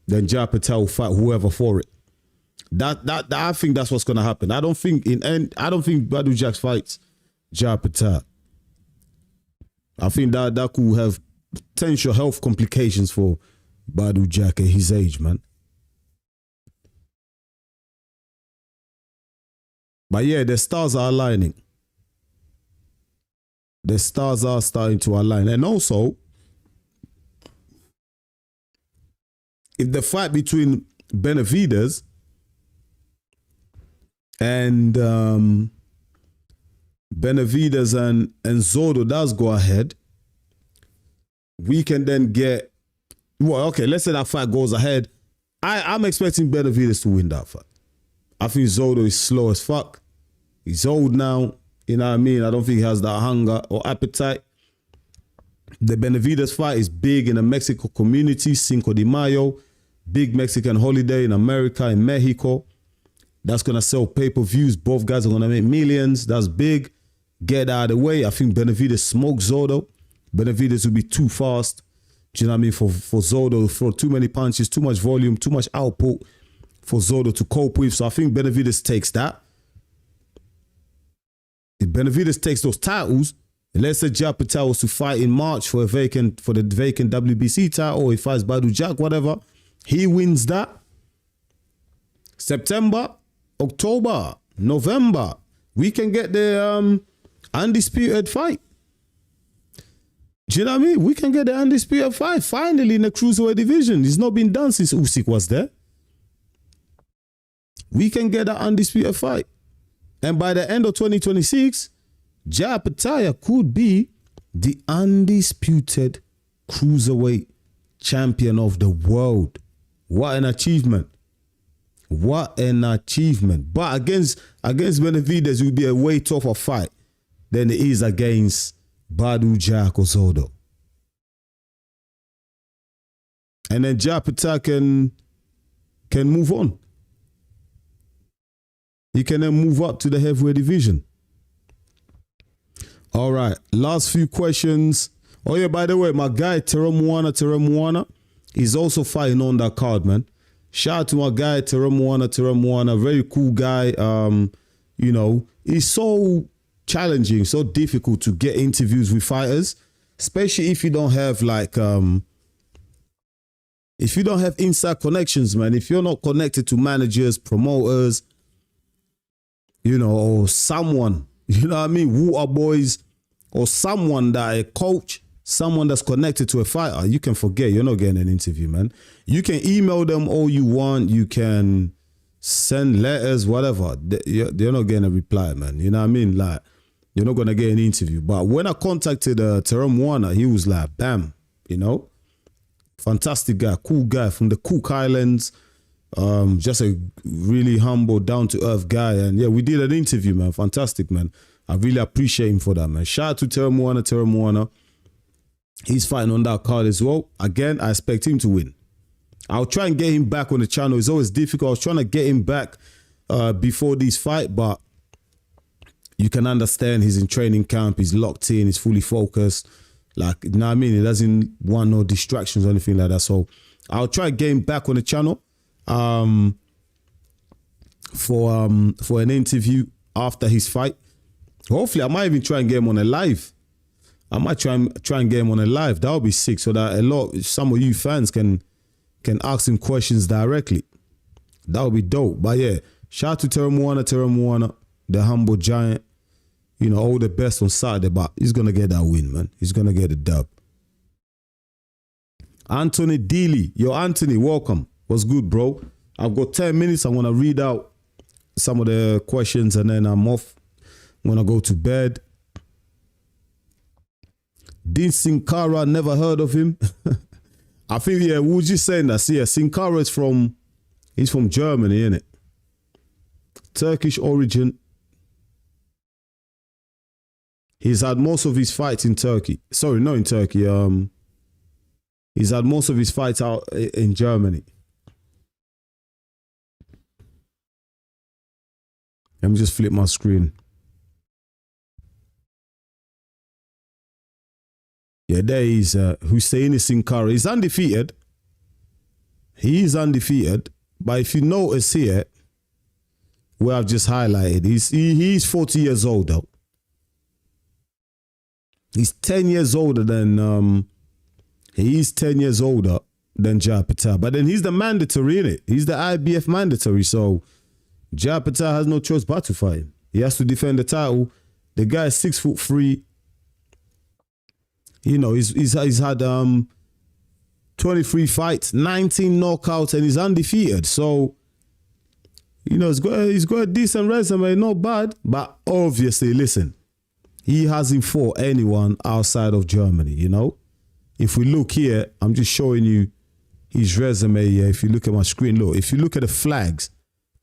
Then Japetaya will fight whoever for it. That I think that's what's gonna happen. I don't think Badu Jack fights Japetaya. I think that could have potential health complications for Badu Jack at his age, man. But yeah, the stars are aligning. The stars are starting to align. And also, if the fight between Benavides and Zodo does go ahead, we can then get, well, okay, let's say that fight goes ahead I'm expecting Benavidez to win that fight. I think Zotto is slow as fuck. He's old now. You know what I mean? I don't think he has that hunger or appetite. The Benavidez fight is big in the Mexico community. Cinco de Mayo. Big Mexican holiday in America, in Mexico. That's going to sell pay-per-views. Both guys are going to make millions. That's big. Get out of the way. I think Benavidez smokes Zotto. Benavidez will be too fast. Do you know what I mean? For Zotto to throw too many punches, too much volume, too much output for Zotto to cope with. So I think Benavidez takes that. If Benavidez takes those titles, let's say Japetaya was to fight in March for the vacant WBC title, or he fights Badu Jack, whatever. He wins that. September, October, November, we can get the undisputed fight. Do you know what I mean? We can get the undisputed fight finally in the cruiserweight division. It's not been done since Usyk was there. We can get the undisputed fight. And by the end of 2026, Japetaya could be the undisputed cruiserweight champion of the world. What an achievement. What an achievement. But against Benavidez, it will be a way tougher fight than it is against Badu Jack or Zotto. And then Japetaya can move on. He can then move up to the heavyweight division. All right, last few questions. Oh yeah, by the way, my guy Teremuana is also fighting on that card, man. Shout out to my guy Teremuana, very cool guy. You know, it's so challenging, so difficult to get interviews with fighters, especially if you don't have like if you don't have inside connections, man. If you're not connected to managers, promoters, you know, or someone, you know what I mean, water boys, or someone that a coach, someone that's connected to a fighter, you can forget. You're not getting an interview, man. You can email them all you want. You can send letters, whatever. They're not getting a reply, man. You know what I mean? Like, you're not going to get an interview. But when I contacted Teremuana, he was like, bam, you know? Fantastic guy, cool guy from the Cook Islands. Just a really humble, down-to-earth guy. And yeah, we did an interview, man. Fantastic, man. I really appreciate him for that, man. Shout out to Teremuana. He's fighting on that card as well. Again, I expect him to win. I'll try and get him back on the channel. It's always difficult. I was trying to get him back before this fight, but you can understand he's in training camp. He's locked in. He's fully focused. Like, you know what I mean? He doesn't want no distractions or anything like that. So I'll try and get him back on the channel for an interview after his fight. Hopefully, I might even try and get him on a live. I might try and get him on a live. That would be sick, so that some of you fans can ask him questions directly. That would be dope. But yeah, shout out to Teremuana, the humble giant. You know, all the best on Saturday, but he's gonna get that win, man. He's gonna get a dub. Anthony Deely. Yo, Anthony, welcome. What's good, bro? I've got 10 minutes. I'm gonna read out some of the questions and then I'm off. I'm gonna go to bed. Dean Cinkara, never heard of him. I think, yeah, we were just saying that. See, yeah, Cinkara is he's from Germany, isn't it? Turkish origin. He's had most of his fights in Turkey. Sorry, not in Turkey. He's had most of his fights out in Germany. Let me just flip my screen. Yeah, there is Hussein Cinkara. He's undefeated. He is undefeated. But if you notice here, where I've just highlighted, he's 40 years old though. He's 10 years older than he's 10 years older than Japetaya. But then he's the mandatory, innit? He's the IBF mandatory. So Japetaya has no choice but to fight him. He has to defend the title. The guy is 6'3". You know, he's had 23 fights, 19 knockouts, and he's undefeated. So, you know, he's got a decent resume, not bad. But obviously, listen, he hasn't fought anyone outside of Germany, you know? If we look here, I'm just showing you his resume here. If you look at my screen, look, if you look at the flags,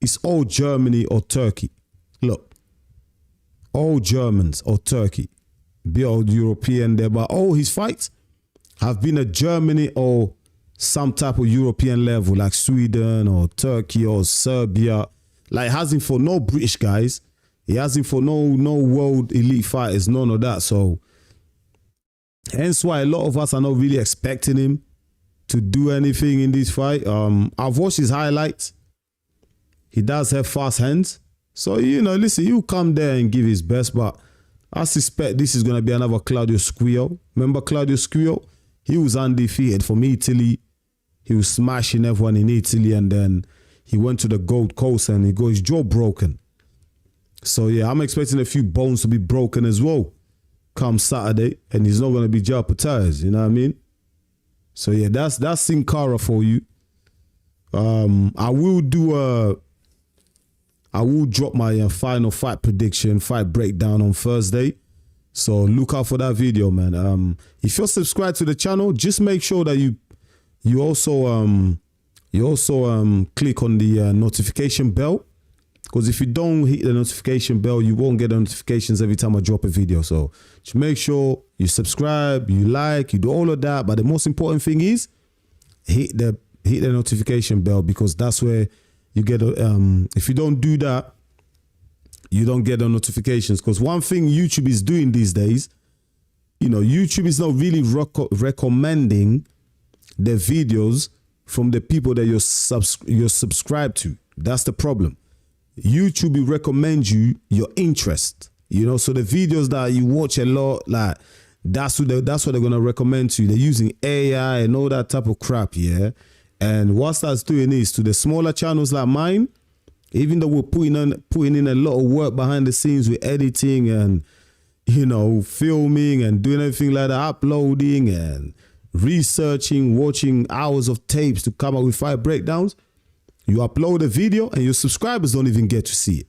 it's all Germany or Turkey. Look, all Germans or Turkey. Be all European there, but all his fights have been at Germany or some type of European level, like Sweden or Turkey or Serbia. Like, hasn't for no British guys. He hasn't for no world elite fighters, none of that. So hence why a lot of us are not really expecting him to do anything in this fight. I've watched his highlights. He does have fast hands. So, you know, listen, he'll come there and give his best, but I suspect this is going to be another Claudio Squio. Remember Claudio Squio? He was undefeated from Italy. He was smashing everyone in Italy, and then he went to the Gold Coast and he got his jaw broken. So, yeah, I'm expecting a few bones to be broken as well come Saturday, and he's not going to be Jai Opetaia, you know what I mean? So, yeah, that's Cinkara for you. I will drop my final fight prediction, fight breakdown on Thursday. So look out for that video, man. If you're subscribed to the channel, just make sure that you also click on the notification bell. Because if you don't hit the notification bell, you won't get the notifications every time I drop a video. So just make sure you subscribe, you like, you do all of that. But the most important thing is hit the notification bell, because that's where you get if you don't do that, you don't get the notifications. Because one thing YouTube is doing these days, you know, YouTube is not really recommending the videos from the people that you're subscribed to. That's the problem. YouTube will recommend you your interest, you know. So the videos that you watch a lot, like that's what they're gonna recommend to you. They're using AI and all that type of crap, yeah. And what that's doing is, to the smaller channels like mine, even though we're putting in a lot of work behind the scenes with editing and, you know, filming and doing everything like that, uploading and researching, watching hours of tapes to come up with fight breakdowns, you upload a video and your subscribers don't even get to see it.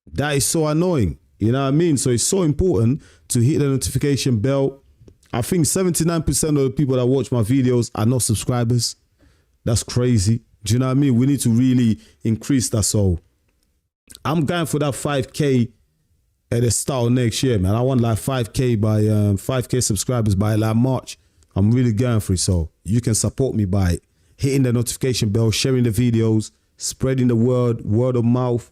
That is so annoying, you know what I mean? So it's so important to hit the notification bell. I think 79% of the people that watch my videos are not subscribers. That's crazy. Do you know what I mean? We need to really increase that. So I'm going for that 5K at the start of next year, man. I want like 5K by 5K subscribers by like March. I'm really going for it. So you can support me by hitting the notification bell, sharing the videos, spreading the word of mouth.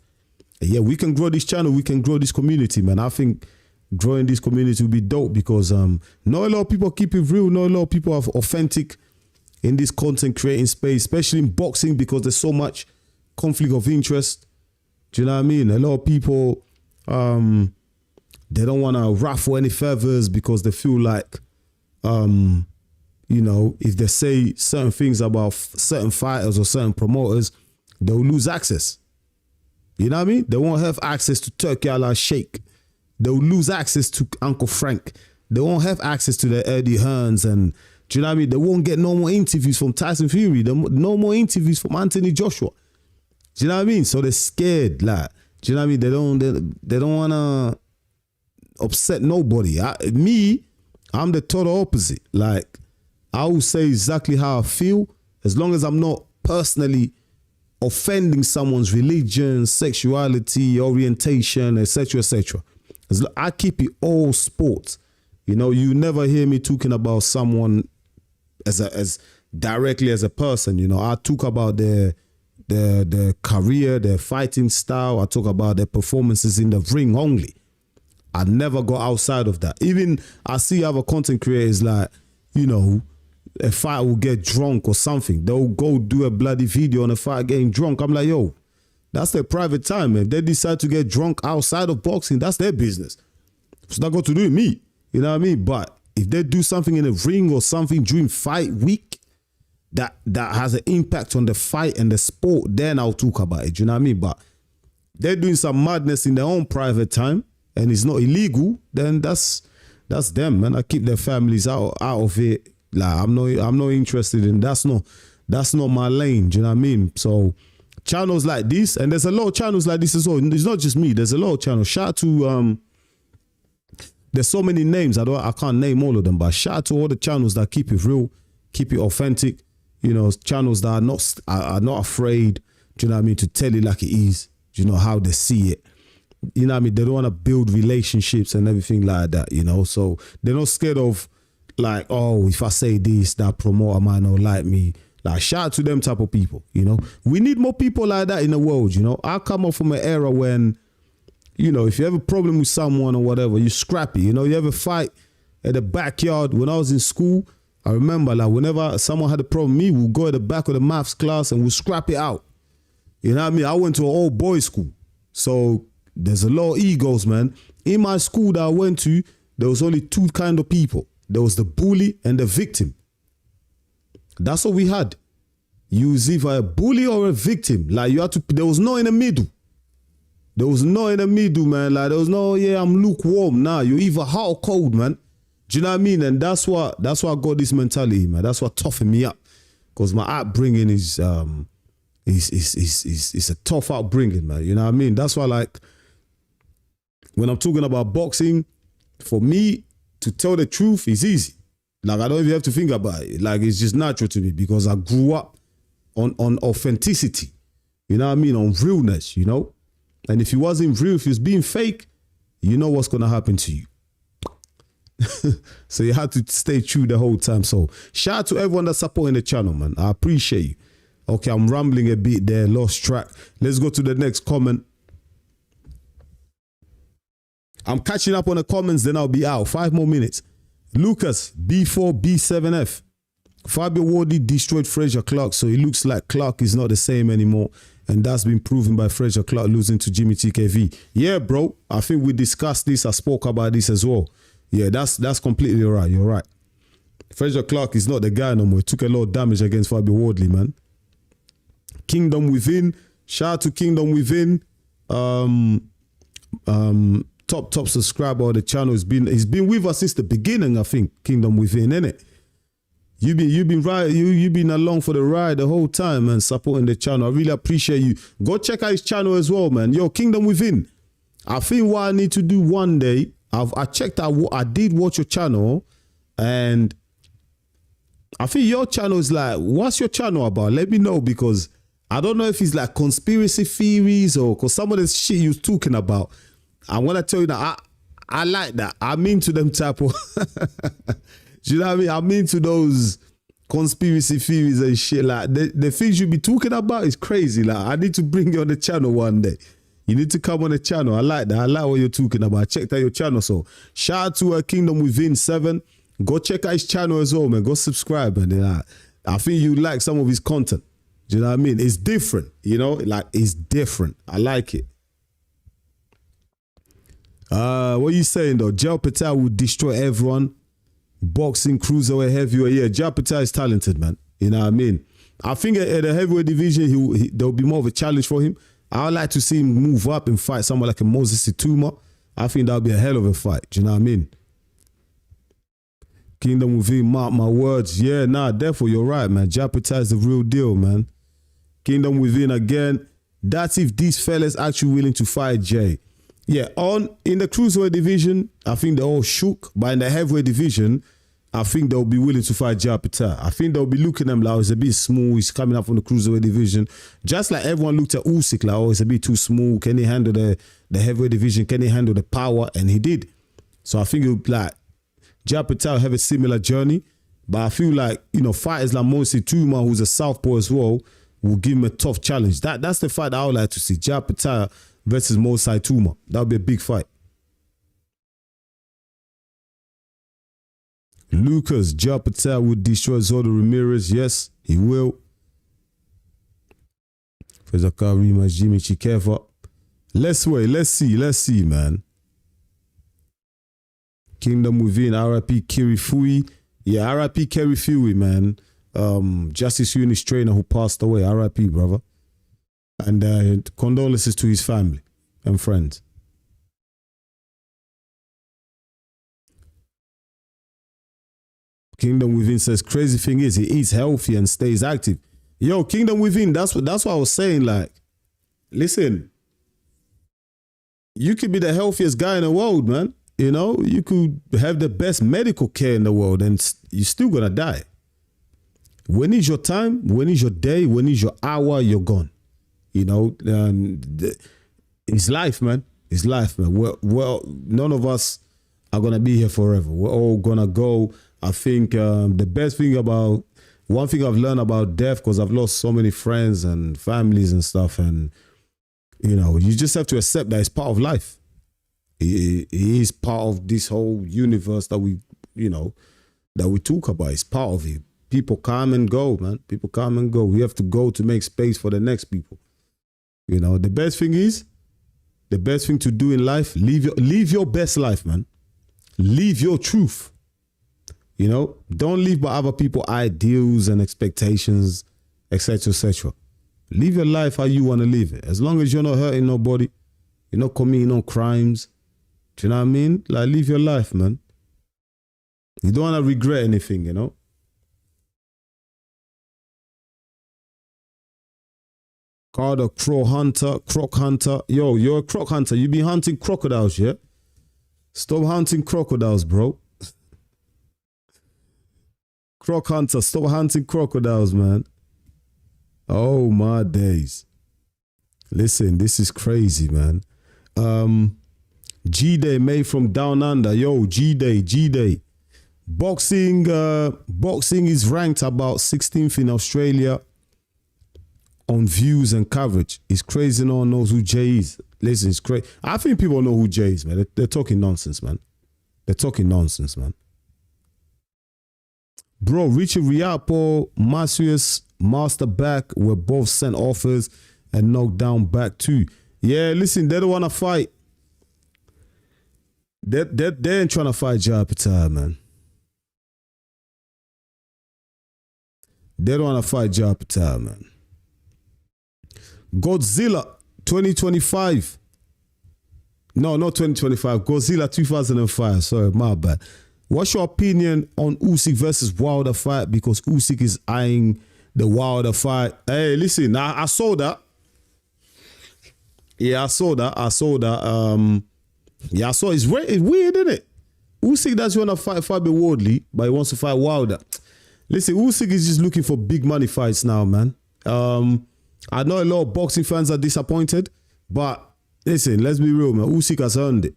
And yeah, we can grow this channel. We can grow this community, man. I think growing this community will be dope, because not a lot of people keep it real. Not a lot of people are authentic in this content creating space, especially in boxing, because there's so much conflict of interest. Do you know what I mean? A lot of people, they don't want to ruffle any feathers because they feel like, you know, if they say certain things about certain fighters or certain promoters, they'll lose access. You know what I mean? They won't have access to Turkey Ala Sheikh. They'll lose access to Uncle Frank. They won't have access to the Eddie Hearns, and do you know what I mean? They won't get no more interviews from Tyson Fury. No more interviews from Anthony Joshua. Do you know what I mean? So they're scared. Like, do you know what I mean? They don't want to upset nobody. I'm the total opposite. Like, I will say exactly how I feel, as long as I'm not personally offending someone's religion, sexuality, orientation, etc., etc. I keep it all sports. You know, you never hear me talking about someone as directly as a person. You know, I talk about their career, their fighting style. I talk about their performances in the ring only. I never go outside of that. Even I see other content creators, like, you know, a fighter will get drunk or something. They'll go do a bloody video on a fighter getting drunk. I'm like, yo, that's their private time. If they decide to get drunk outside of boxing, that's their business. It's not got to do with me. You know what I mean? But if they do something in the ring or something during fight week that has an impact on the fight and the sport, then I'll talk about it. You know what I mean? But they're doing some madness in their own private time and it's not illegal, then that's them, man. I keep their families out of it. Like, I'm not interested in that's not my lane. Do you know what I mean? So channels like this, and there's a lot of channels like this as well. It's not just me. There's a lot of channels. Shout out to there's so many names. I can't name all of them, but shout out to all the channels that keep it real, keep it authentic. you know, channels that are not afraid, do you know what I mean, to tell it like it is, you know, how they see it. You know what I mean? They don't want to build relationships and everything like that, you know? So they're not scared of like, oh, if I say this, that promoter might not like me. Like, shout out to them type of people, you know? We need more people like that in the world, you know? I come up from an era when, you know, if you have a problem with someone or whatever, you scrap it, you know? You have a fight at the backyard. When I was in school, I remember, like, whenever someone had a problem with me, we'll go at the back of the maths class and we'll scrap it out. You know what I mean? I went to an all boys school. So there's a lot of egos, man. In my school that I went to, there was only two kind of people. There was the bully and the victim. That's what we had. You was either a bully or a victim. Like, you had to, there was no in the middle. There was no in the middle, man. Like, there was no, yeah, I'm lukewarm. Nah, you're either hot or cold, man. Do you know what I mean? And that's why I got this mentality, man. That's what toughened me up. Because my upbringing is a tough upbringing, man. You know what I mean? That's why, like, when I'm talking about boxing, for me to tell the truth is easy. Like, I don't even have to think about it. Like, it's just natural to me because I grew up on authenticity. You know what I mean? On realness, you know? And if it wasn't real, if it was being fake, you know what's going to happen to you. So you had to stay true the whole time. So shout out to everyone that's supporting the channel, man. I appreciate you. Okay, I'm rambling a bit there, lost track. Let's go to the next comment. I'm catching up on the comments, then I'll be out. 5 more minutes. Lucas, B4B7F. Fabio Wardley destroyed Frazier Clarke, so it looks like Clark is not the same anymore. And that's been proven by Frazier Clarke losing to Jeamie TKV. Yeah, bro. I think we discussed this. I spoke about this as well. Yeah, that's completely right. You're right. Frazier Clarke is not the guy no more. He took a lot of damage against Fabio Wardley, man. Kingdom Within. Shout out to Kingdom Within. Top subscriber of the channel. He's been with us since the beginning, I think. Kingdom Within, innit? You've been along for the ride the whole time, man, supporting the channel. I really appreciate you. Go check out his channel as well, man. Yo, Kingdom Within. I think what I need to do one day, I checked out, I did watch your channel, and I think your channel is like, what's your channel about? Let me know, because I don't know if it's like conspiracy theories or because some of the shit you was talking about. I'm gonna tell you that I like that. I'm into them type of do you know what I mean? I'm into those conspiracy theories and shit. Like the things you be talking about is crazy. Like, I need to bring you on the channel one day. You need to come on the channel. I like that. I like what you're talking about. I checked out your channel. So shout out to Kingdom Within 7. Go check out his channel as well, man. Go subscribe, man. I think you like some of his content. Do you know what I mean? It's different, you know? Like, it's different. I like it. What are you saying, though? Jai Opetaia will destroy everyone. Boxing, cruiserweight, heavyweight. Yeah, Jai Opetaia is talented, man. You know what I mean? I think at the heavyweight division, there'll be more of a challenge for him. I'd like to see him move up and fight someone like a Moses Ituma. I think that'll be a hell of a fight. Do you know what I mean? Kingdom Within, mark my words. Yeah, nah, therefore, you're right, man. Japetaya is the real deal, man. Kingdom Within again. That's if these fellas actually willing to fight Jay. Yeah, in the cruiserweight division, I think they're all shook. But in the heavyweight division, I think they'll be willing to fight Japetaya. I think they'll be looking at him like, oh, he's a bit small. He's coming up from the cruiserweight division. Just like everyone looked at Usyk like, oh, he's a bit too small. Can he handle the heavyweight division? Can he handle the power? And he did. So I think it'll like Japetaya have a similar journey. But I feel like, you know, fighters like Moses Ituma, who's a southpaw as well, will give him a tough challenge. That's the fight that I would like to see. Japetaya versus Moses Ituma. That would be a big fight. Lucas, Japetaya will destroy Zordo Ramirez. Yes, he will. Frazier Clarke rematch Jeamie TKV. Let's wait. Let's see, man. Kingdom Within, RIP Kiri Fui. Yeah, RIP Kiri Fui, man. Justice Huni's trainer who passed away. RIP, brother. And condolences to his family and friends. Kingdom Within says, crazy thing is, he eats healthy and stays active. Yo, Kingdom Within, that's what I was saying. Like, listen, you could be the healthiest guy in the world, man. You know, you could have the best medical care in the world and you're still going to die. When is your time? When is your day? When is your hour? You're gone. You know, it's life, man. It's life, man. Well, none of us are going to be here forever. We're all going to go. I think the best thing about, one thing I've learned about death, because I've lost so many friends and families and stuff, and, you know, you just have to accept that it's part of life. It is part of this whole universe that we, you know, that we talk about. It's part of it. People come and go, man. People come and go. We have to go to make space for the next people. You know, the best thing to do in life, live your best life, man. Live your truth. You know, don't live by other people's ideals and expectations, etc., etc. Live your life how you want to live it. As long as you're not hurting nobody, you're not committing no crimes. Do you know what I mean? Like, live your life, man. You don't want to regret anything, you know? Called a croc hunter. Yo, you're a croc hunter. You be hunting crocodiles, yeah? Stop hunting crocodiles, bro. Croc hunter, stop hunting crocodiles, man. Oh, my days. Listen, this is crazy, man. G-Day made from down under. Yo, G-Day. Boxing is ranked about 16th in Australia on views and coverage. It's crazy. No one knows who Jay is. Listen, it's crazy. I think people know who Jay is, man. They're talking nonsense, man. Bro, Richard Riapo, Masius, Master Back were both sent offers and knocked down back too. Yeah, listen, they don't want to fight. They ain't trying to fight Jai Opetaia, man. They don't want to fight Jai Opetaia, man. Godzilla 2025. No, not 2025. Godzilla 2005. Sorry, my bad. What's your opinion on Usyk versus Wilder fight? Because Usyk is eyeing the Wilder fight. Hey, listen, I saw that. Yeah, I saw that. Yeah, I saw it's weird, isn't it? Usyk doesn't want to fight with Wardley, but he wants to fight Wilder. Listen, Usyk is just looking for big money fights now, man. I know a lot of boxing fans are disappointed, but listen, let's be real, man. Usyk has earned it.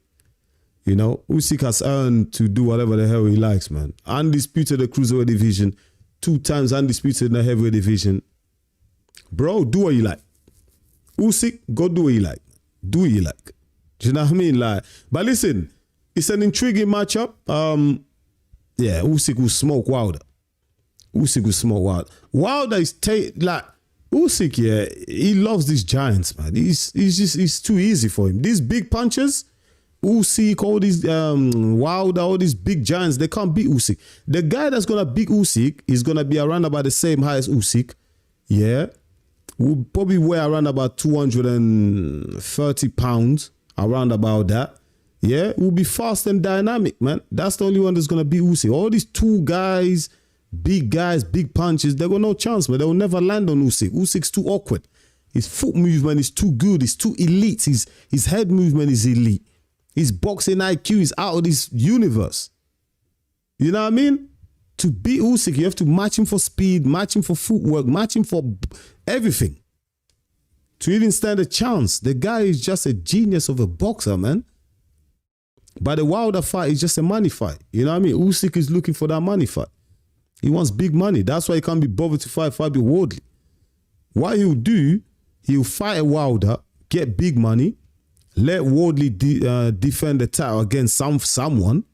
You know, Usyk has earned to do whatever the hell he likes, man. Undisputed the cruiserweight division, 2 times undisputed in the heavyweight division. Bro, do what you like. Usyk, go do what you like. Do what you like. Do you know what I mean? Like, but listen, it's an intriguing matchup. Yeah, Usyk will smoke Wilder. Wilder is like Usyk, yeah, he loves these giants, man. It's too easy for him. These big punches, Usyk, all these Wilder, all these big giants, they can't beat Usyk. The guy that's gonna beat Usyk is gonna be around about the same height as Usyk. Yeah. Will probably weigh around about 230 pounds, around about that. Yeah, will be fast and dynamic, man. That's the only one that's gonna beat Usyk. All these guys, big punches, they got no chance, man. They will never land on Usyk. Usyk's too awkward. His foot movement is too good. It's too elite. His head movement is elite. His boxing IQ is out of this universe. You know what I mean? To beat Usyk, you have to match him for speed, match him for footwork, match him for everything. To even stand a chance. The guy is just a genius of a boxer, man. But the Wilder fight is just a money fight. You know what I mean? Usyk is looking for that money fight. He wants big money. That's why he can't be bothered to fight with Wardley. What he'll do, he'll fight a Wilder, get big money, let Wardley defend the title against someone.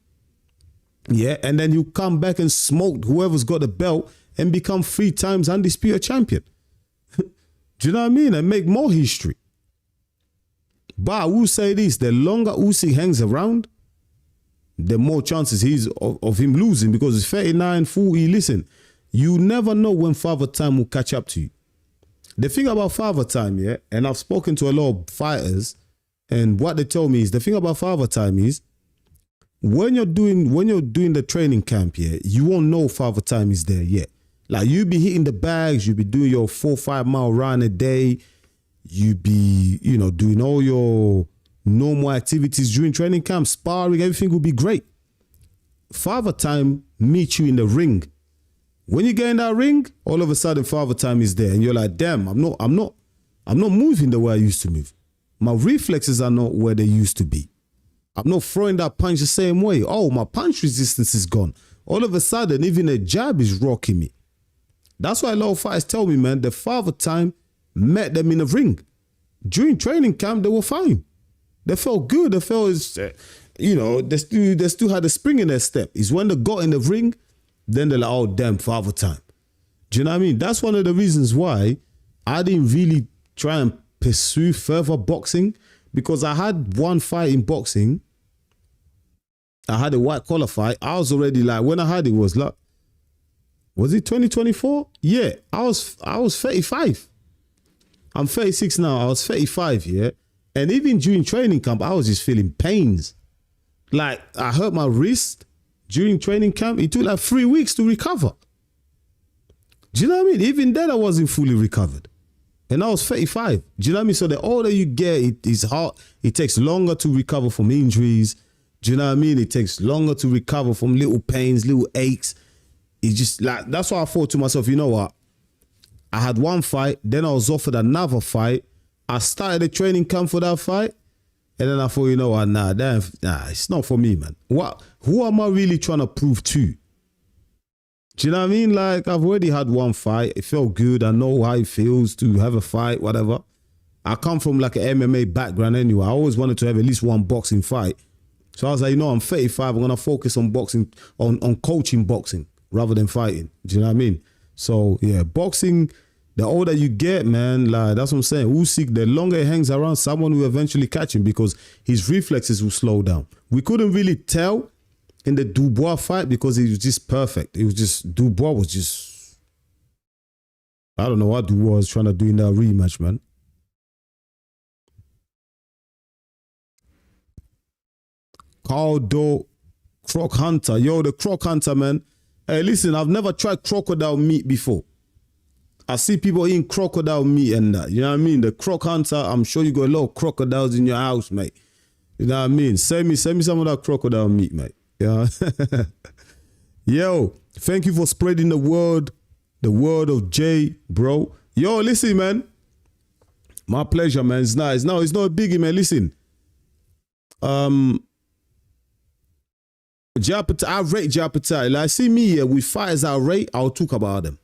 Yeah, and then you come back and smoke whoever's got the belt and become 3 times undisputed champion. Do you know what I mean? And make more history. But I will say this, the longer Usyk hangs around, the more chances he's of him losing, because it's 39, 40. Listen, you never know when Father Time will catch up to you. The thing about Father Time, yeah, and I've spoken to a lot of fighters, and what they tell me is, the thing about Father Time is, when you're doing the training camp, yeah, you won't know Father Time is there yet. Like, you be hitting the bags, you be doing your 4-5 mile run a day, you be, you know, doing all your normal activities during training camp, sparring, everything will be great. Father Time meets you in the ring When you get in that ring, all of a sudden Father Time is there, and you're like, damn, I'm not moving the way I used to move. My reflexes are not where they used to be. I'm not throwing that punch the same way. Oh, my punch resistance is gone. All of a sudden, even a jab is rocking me. That's why a lot of fighters tell me, man, the Father Time met them in the ring. During training camp, they were fine. They felt good. They felt, you know, they still had a spring in their step. It's when they got in the ring, then they're like, oh, damn, Father Time. Do you know what I mean? That's one of the reasons why I didn't really try and pursue further boxing, because I had one fight in boxing. I had a white collar fight. I was already like, when I had it was like, was it 2024? Yeah, I was 35. I'm 36 now. I was 35, yeah. And even during training camp, I was just feeling pains. Like, I hurt my wrist during training camp. It took like 3 weeks to recover. Do you know what I mean? Even then, I wasn't fully recovered. And I was 35. Do you know what I mean? So the older you get, it is hard. It takes longer to recover from injuries. Do you know what I mean? It takes longer to recover from little pains, little aches. It's just like, that's why I thought to myself, you know what? I had one fight, then I was offered another fight. I started the training camp for that fight. And then I thought, you know what? Nah, it's not for me, man. Who am I really trying to prove to? Do you know what I mean? Like, I've already had one fight. It felt good. I know how it feels to have a fight, whatever. I come from like an MMA background anyway. I always wanted to have at least one boxing fight. So I was like, you know, I'm 35. I'm going to focus on boxing, on coaching boxing rather than fighting. Do you know what I mean? So, yeah, boxing, the older you get, man, like, that's what I'm saying. Usyk, the longer he hangs around, someone will eventually catch him because his reflexes will slow down. We couldn't really tell in the Dubois fight because he was just perfect. It was just, Dubois was just, I don't know what Dubois was trying to do in that rematch, man. Caldo, Croc Hunter. Yo, the Croc Hunter, man. Hey, listen, I've never tried crocodile meat before. I see people eating crocodile meat and that. You know what I mean? The Croc Hunter, I'm sure you got a lot of crocodiles in your house, mate. You know what I mean? Send me some of that crocodile meat, mate. Yeah. Yo, thank you for spreading the word of Jay, bro. Yo, listen, man. My pleasure, man. It's nice. No, it's not a biggie, man. Listen. I rate Japetaya. Like, see me here with fighters I rate, I'll talk about them.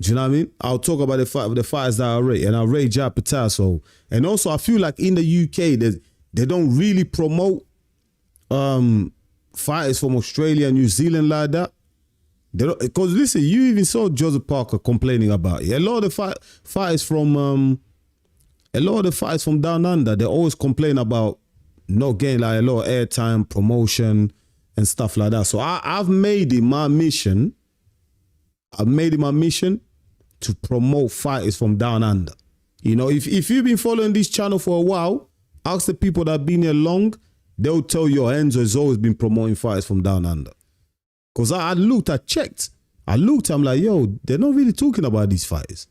Do you know what I mean? I'll talk about the fighters that I rate, and I rate Japetaya. So, and also I feel like in the UK they don't really promote fighters from Australia and New Zealand like that. They don't, because listen, you even saw Joseph Parker complaining about it. A lot of the fighters from down under, they always complain about not getting like a lot of airtime, promotion, and stuff like that. So I've made it my mission. To promote fighters from down under. You know, if you've been following this channel for a while, ask the people that have been here long, they'll tell you Enzo has always been promoting fighters from down under. Because I checked. I'm like, yo, they're not really talking about these fighters.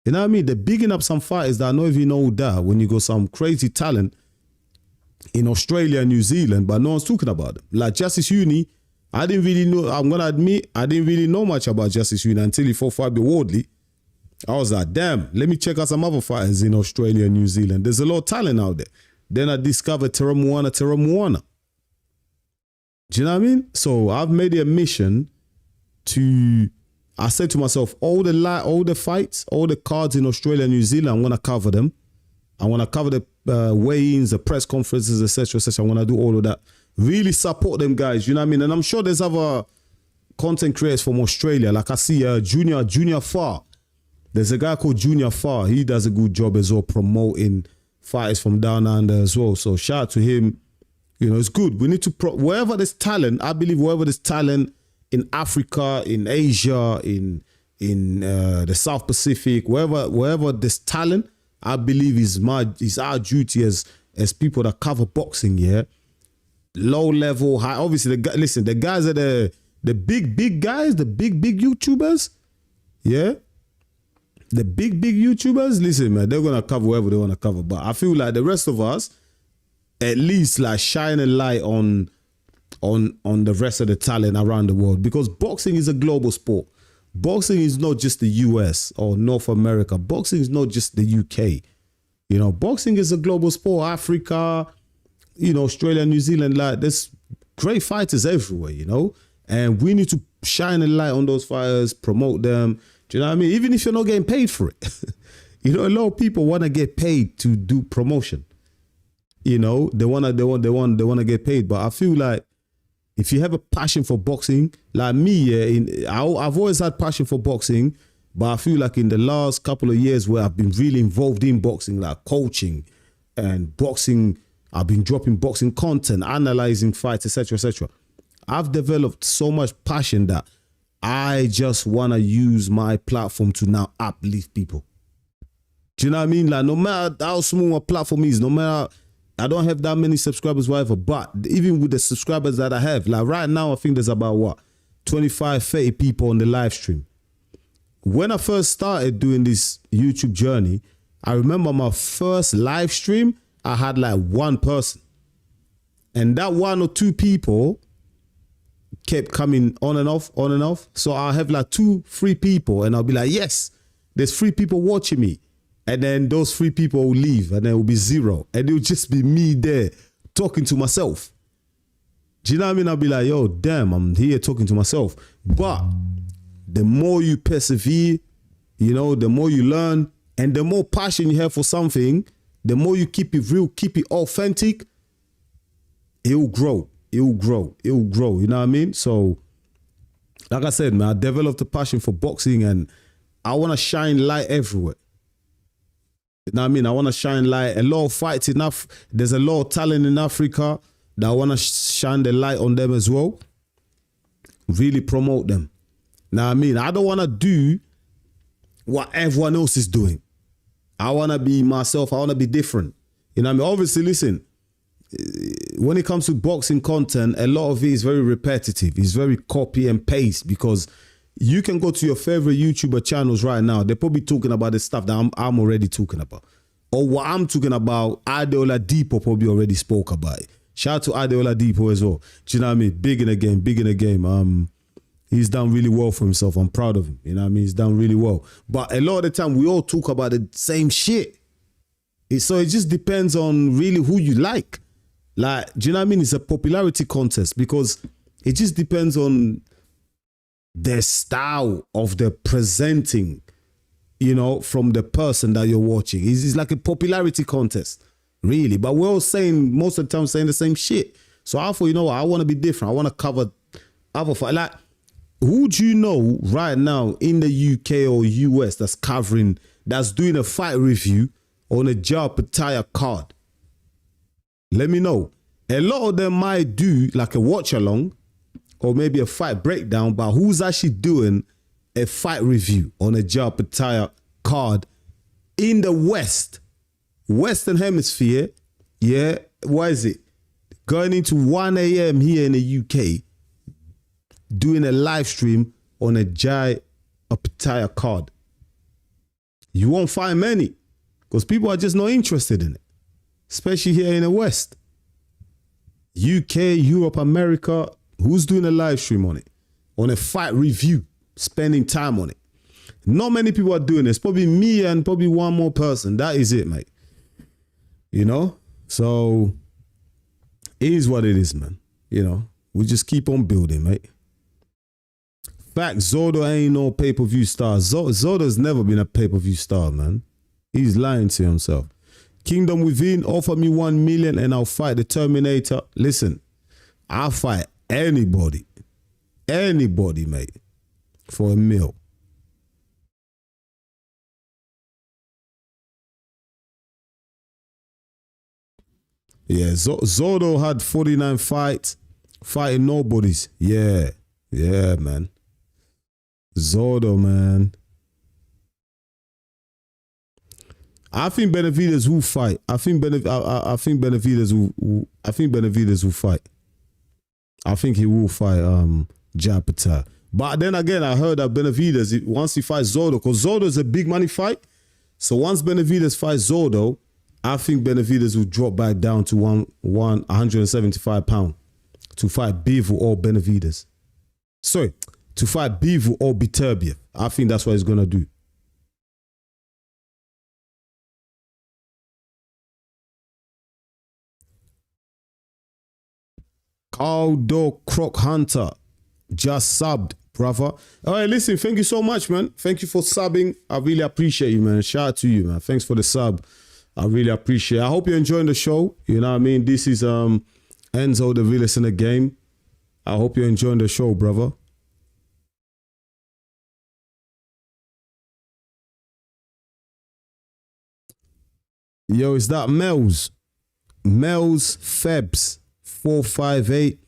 You know what I mean? They're bigging up some fighters that I don't even know that when you got some crazy talent in Australia and New Zealand, but no one's talking about them. Like Justice Huni, I didn't really know, I'm going to admit, I didn't really know much about Justice Huni until he fought Fabio Wardley. I was like, damn, let me check out some other fighters in Australia and New Zealand. There's a lot of talent out there. Then I discovered Teramuana. Do you know what I mean? So I've made it a mission to, I said to myself, all the fights, all the cards in Australia and New Zealand, I'm going to cover them. I want to cover the weigh-ins, the press conferences, etc., etc. I want to do all of that. Really support them guys, you know what I mean? And I'm sure there's other content creators from Australia. Like I see Junior Farr. There's a guy called Junior Farr. He does a good job as well promoting fighters from down under as well. So shout out to him. You know, it's good. We need to, wherever there's talent, I believe wherever there's talent in Africa, in Asia, in the South Pacific, wherever there's talent, I believe is our duty as people that cover boxing, yeah. Low level, high. Obviously, the guys are the big guys, the big YouTubers, yeah. The big YouTubers, listen, man, they're gonna cover whatever they want to cover. But I feel like the rest of us, at least, like shine a light on on the rest of the talent around the world, because boxing is a global sport. Boxing is not just the US or North America. Boxing is not just the UK. You know, boxing is a global sport. Africa, you know, Australia, New Zealand, like there's great fighters everywhere, you know, and we need to shine a light on those fighters, promote them. Do you know what I mean? Even if you're not getting paid for it. You know, a lot of people want to get paid to do promotion. You know, they want to get paid. But I feel like if you have a passion for boxing, like me, yeah, I've always had passion for boxing, but I feel like in the last couple of years where I've been really involved in boxing, like coaching and boxing, I've been dropping boxing content, analyzing fights, etc., etc. I've developed so much passion that I just want to use my platform to now uplift people. Do you know what I mean? Like, no matter how small my platform is, no matter, I don't have that many subscribers, whatever, but even with the subscribers that I have, like right now, I think there's about what, 25, 30 people on the live stream. When I first started doing this YouTube journey, I remember my first live stream, I had like one person. And that one or two people kept coming on and off, on and off. So I'll have like 2, 3 people and I'll be like, yes, there's 3 people watching me. And then those 3 people will leave and then it will be 0. And it will just be me there talking to myself. Do you know what I mean? I'll be like, yo, damn, I'm here talking to myself. But the more you persevere, you know, the more you learn and the more passion you have for something, the more you keep it real, keep it authentic, it will grow. It will grow. It will grow. You know what I mean? So, like I said, man, I developed a passion for boxing and I want to shine light everywhere. You know what I mean? I want to shine light. A lot of fights enough. There's a lot of talent in Africa that I want to shine the light on them as well. Really promote them. Now, I mean, I don't want to do what everyone else is doing. I want to be myself. I want to be different. You know what I mean? Obviously, listen, when it comes to boxing content, a lot of it is very repetitive. It's very copy and paste because you can go to your favorite YouTuber channels right now. They're probably talking about the stuff that I'm already talking about. Or what I'm talking about, Adeola Depot probably already spoke about it. Shout out to Adeola Depot as well. Do you know what I mean? Big in the game, big in the game. He's done really well for himself. I'm proud of him. You know what I mean? He's done really well. But a lot of the time, we all talk about the same shit. So it just depends on really who you like. Like, do you know what I mean? It's a popularity contest because it just depends on the style of the presenting, you know, from the person that you're watching. It's like a popularity contest, really. But we're all saying, most of the time, saying the same shit. So I thought, you know what? I want to be different. I want to cover other fight. Like, who do you know right now in the UK or US that's doing a fight review on a Japetaya card? Let me know. A lot of them might do like a watch along or maybe a fight breakdown, but who's actually doing a fight review on a Japetaya card in the Western Hemisphere? Yeah, what is it? Going into 1 a.m. here in the UK, doing a live stream on a Jai Opetaia card. You won't find many because people are just not interested in it, especially here in the West. UK, Europe, America, who's doing a live stream on it? On a fight review, spending time on it. Not many people are doing this. Probably me and probably one more person. That is it, mate. You know? So, it is what it is, man. You know? We just keep on building, mate. Fact, Zordo ain't no pay-per-view star. Zordo's never been a pay-per-view star, man. He's lying to himself. Kingdom Within, offer me 1 million and I'll fight the Terminator. Listen, I'll fight anybody, mate, for $1 million. Yeah, Zordo had 49 fights, fighting nobodies. Yeah, man. Zordo, man. I think Benavidez will fight. I think Benavidez will fight. I think he will fight Japetaya. But then again, I heard that Benavidez, once he fights Zordo, because Zordo is a big money fight. So once Benavidez fights Zordo, I think Benavidez will drop back down to 175 pounds to fight Bivol or Benavides. Sorry, to fight Bivol or Beterbiev. I think that's what he's going to do. Caldo Croc Hunter just subbed, brother. All right, listen, thank you so much, man. Thank you for subbing. I really appreciate you, man. Shout out to you, man. Thanks for the sub. I really appreciate it. I hope you're enjoying the show. You know what I mean? This is Enzo, the realest in the game. I hope you're enjoying the show, brother. Yo, is that Mel's Febs 458?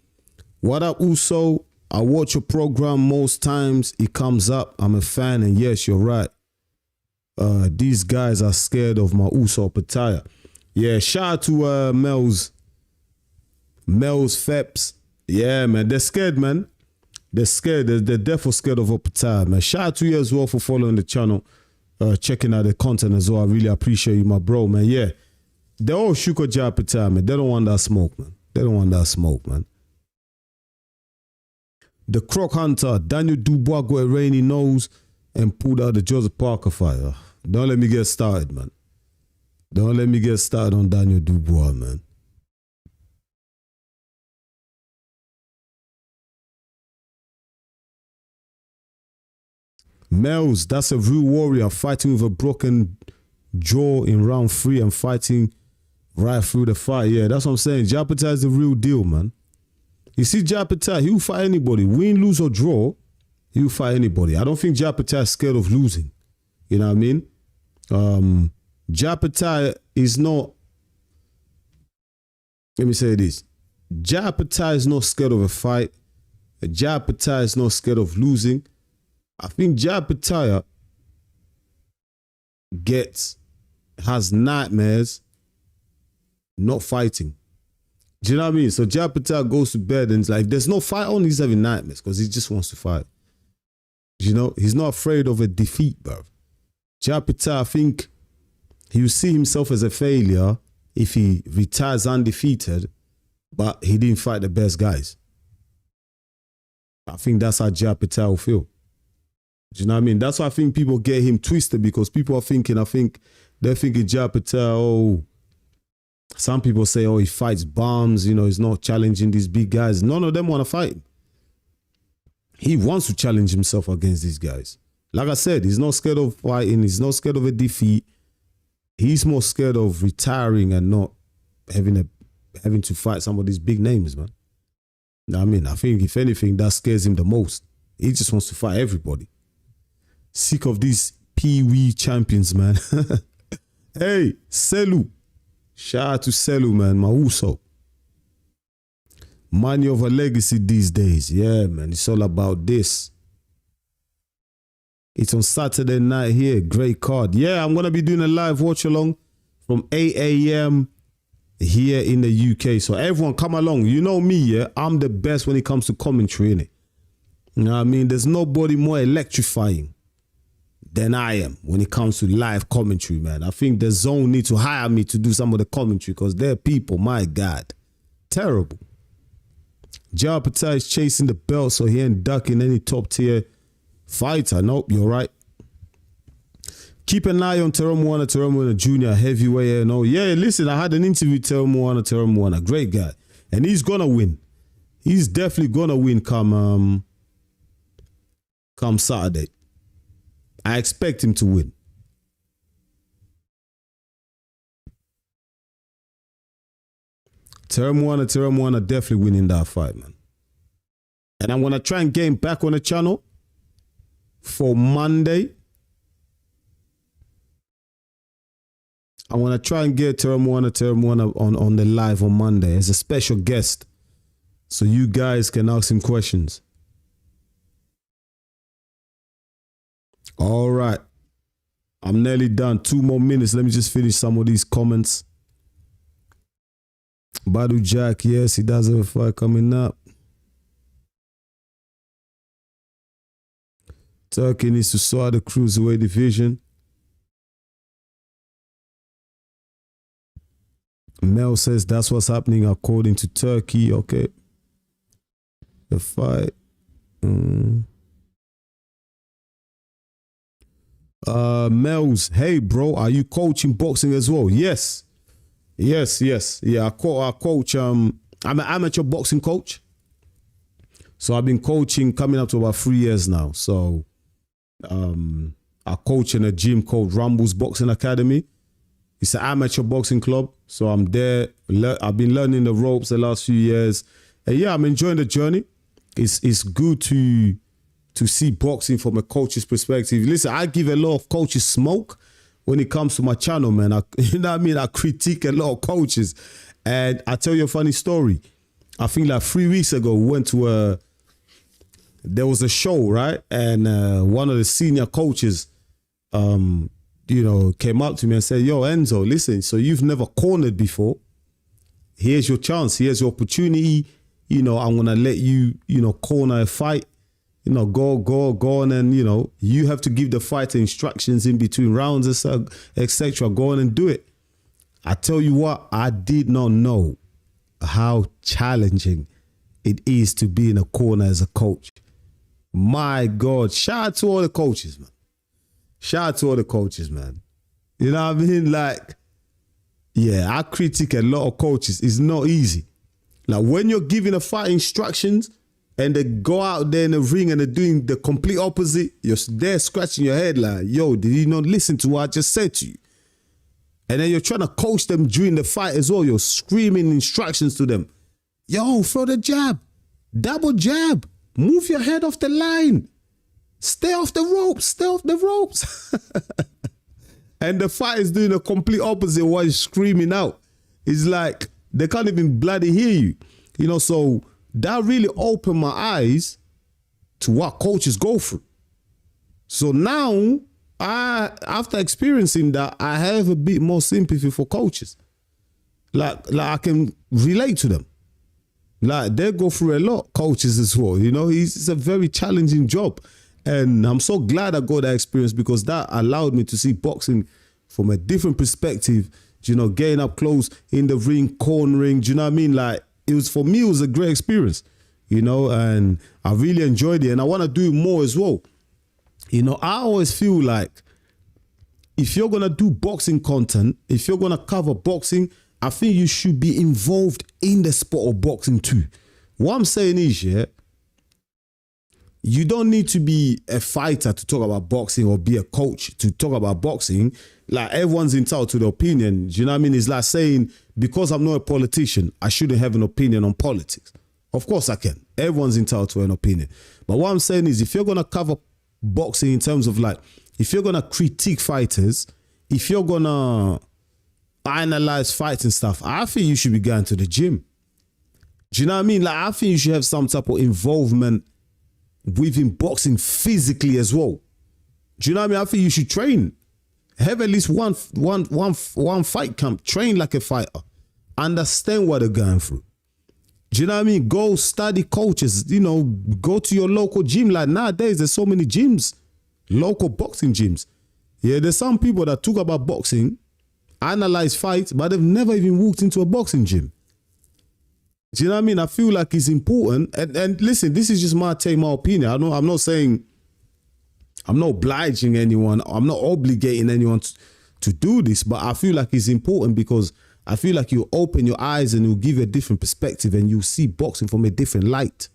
What up, Uso? I watch your program most times. It comes up. I'm a fan, and yes, you're right. These guys are scared of my Jai Opetaia. Yeah, shout out to Mel's Feps. Yeah, man, they're scared, man. They're scared. They're definitely scared of Opetaia, man. Shout out to you as well for following the channel, checking out the content as well. I really appreciate you, my bro, man. Yeah, they're all shook at Jai Opetaia, man. They don't want that smoke, man. They don't want that smoke, man. The Croc Hunter, Daniel Dubois got a rainy nose and pulled out the Joseph Parker fight. Don't let me get started, man. Don't let me get started on Daniel Dubois, man. Mel's, that's a real warrior fighting with a broken jaw in round 3 and fighting right through the fight. Yeah, that's what I'm saying. Japetaya is the real deal, man. You see Japetaya, he'll fight anybody. Win, lose, or draw, he'll fight anybody. I don't think Japetaya is scared of losing. You know what I mean? Japetaya is not, let me say this. Japetaya is not scared of a fight. Japetaya is not scared of losing. I think Japetaya has nightmares not fighting. Do you know what I mean? So Japetaya goes to bed and it's like, there's no fight on, he's having nightmares because he just wants to fight. You know, he's not afraid of a defeat, bro. Japetaya, I think he will see himself as a failure if he retires undefeated, but he didn't fight the best guys. I think that's how Japetaya will feel. Do you know what I mean? That's why I think people get him twisted, because people are thinking, they're thinking Japetaya, oh, some people say, oh, he fights bombs, you know, he's not challenging these big guys. None of them want to fight him. He wants to challenge himself against these guys. Like I said, he's not scared of fighting. He's not scared of a defeat. He's more scared of retiring and not having to fight some of these big names, man. You know what I mean? I think if anything, that scares him the most. He just wants to fight everybody. Sick of these Pee-wee champions, man. Hey, Selu. Shout out to Selu, man. Mauso. Money over legacy these days. Yeah, man. It's all about this. It's on Saturday night here. Great card. Yeah, I'm going to be doing a live watch along from 8 a.m. here in the UK. So everyone come along. You know me, yeah? I'm the best when it comes to commentary, innit? You know what I mean? There's nobody more electrifying than I am when it comes to live commentary, man. I think the Zone need to hire me to do some of the commentary because they're people, my God. Terrible. Japetaya is chasing the belt, so he ain't ducking any top tier fighter. Nope, you're right. Keep an eye on Terem Moana Jr. heavyweight. No, yeah, listen, I had an interview with Terem Moana. Great guy. And he's gonna win. He's definitely gonna win come Saturday. I expect him to win. Terem Moana definitely winning that fight, man. And I'm going to try and get him back on the channel for Monday. I'm going to try and get Terem Moana on the live on Monday as a special guest, so you guys can ask him questions. All right. I'm nearly done. 2 more minutes. Let me just finish some of these comments. Badu Jack, yes, he does have a fight coming up. Turkey needs to sort the cruiserweight division. Mel says that's what's happening according to Turkey. Okay. The fight. Mel's, hey bro, are you coaching boxing as well? Yes. Yeah, I coach. I'm an amateur boxing coach. So I've been coaching coming up to about 3 years now. So I coach in a gym called Rumble's Boxing Academy. It's an amateur boxing club. So I'm there. I've been learning the ropes the last few years. And yeah, I'm enjoying the journey. It's good to see boxing from a coach's perspective. Listen, I give a lot of coaches smoke when it comes to my channel, man. You know what I mean? I critique a lot of coaches. And I tell you a funny story. I think like 3 weeks ago, we went to there was a show, right? And one of the senior coaches, came up to me and said, yo, Enzo, listen, so you've never cornered before. Here's your chance. Here's your opportunity. I'm going to let you, corner a fight. Go on and, you have to give the fighter instructions in between rounds, etc. Go on and do it. I tell you what, I did not know how challenging it is to be in a corner as a coach. My God, shout out to all the coaches, man. Shout out to all the coaches, man. You know what I mean? Like, yeah, I critique a lot of coaches. It's not easy. Like when you're giving a fight instructions and they go out there in the ring and they're doing the complete opposite, you're there scratching your head like, yo, did you not listen to what I just said to you? And then you're trying to coach them during the fight as well. You're screaming instructions to them. Yo, throw the jab, double jab, move your head off the line, stay off the ropes, And the fight is doing the complete opposite of what he's screaming out. It's like they can't even bloody hear you. So that really opened my eyes to what coaches go through. So now, after experiencing that, I have a bit more sympathy for coaches. Like I can relate to them. Like they go through a lot, coaches as well. It's a very challenging job. And I'm so glad I got that experience because that allowed me to see boxing from a different perspective, getting up close in the ring, cornering, do you know what I mean? Like for me, it was a great experience, and I really enjoyed it and I want to do it more as well. I always feel like if you're going to do boxing content, if you're going to cover boxing, I think you should be involved in the sport of boxing too. What I'm saying is, yeah, you don't need to be a fighter to talk about boxing or be a coach to talk about boxing. Like everyone's entitled to their opinion. Do you know what I mean? It's like saying, because I'm not a politician, I shouldn't have an opinion on politics. Of course I can. Everyone's entitled to an opinion. But what I'm saying is if you're going to cover boxing in terms of like, if you're going to critique fighters, if you're going to analyze fights and stuff, I think you should be going to the gym. Do you know what I mean? Like I think you should have some type of involvement within boxing physically as well. Do you know what I mean? I think you should train. Have at least one fight camp. Train like a fighter. Understand what they're going through. Do you know what I mean? Go study coaches. Go to your local gym. Like nowadays, there's so many gyms, local boxing gyms. Yeah, there's some people that talk about boxing, analyze fights, but they've never even walked into a boxing gym. Do you know what I mean? I feel like it's important. And listen, this is just my opinion. I'm not saying, I'm not obliging anyone. I'm not obligating anyone to do this, but I feel like it's important because I feel like you open your eyes and it'll give you a different perspective and you'll see boxing from a different light.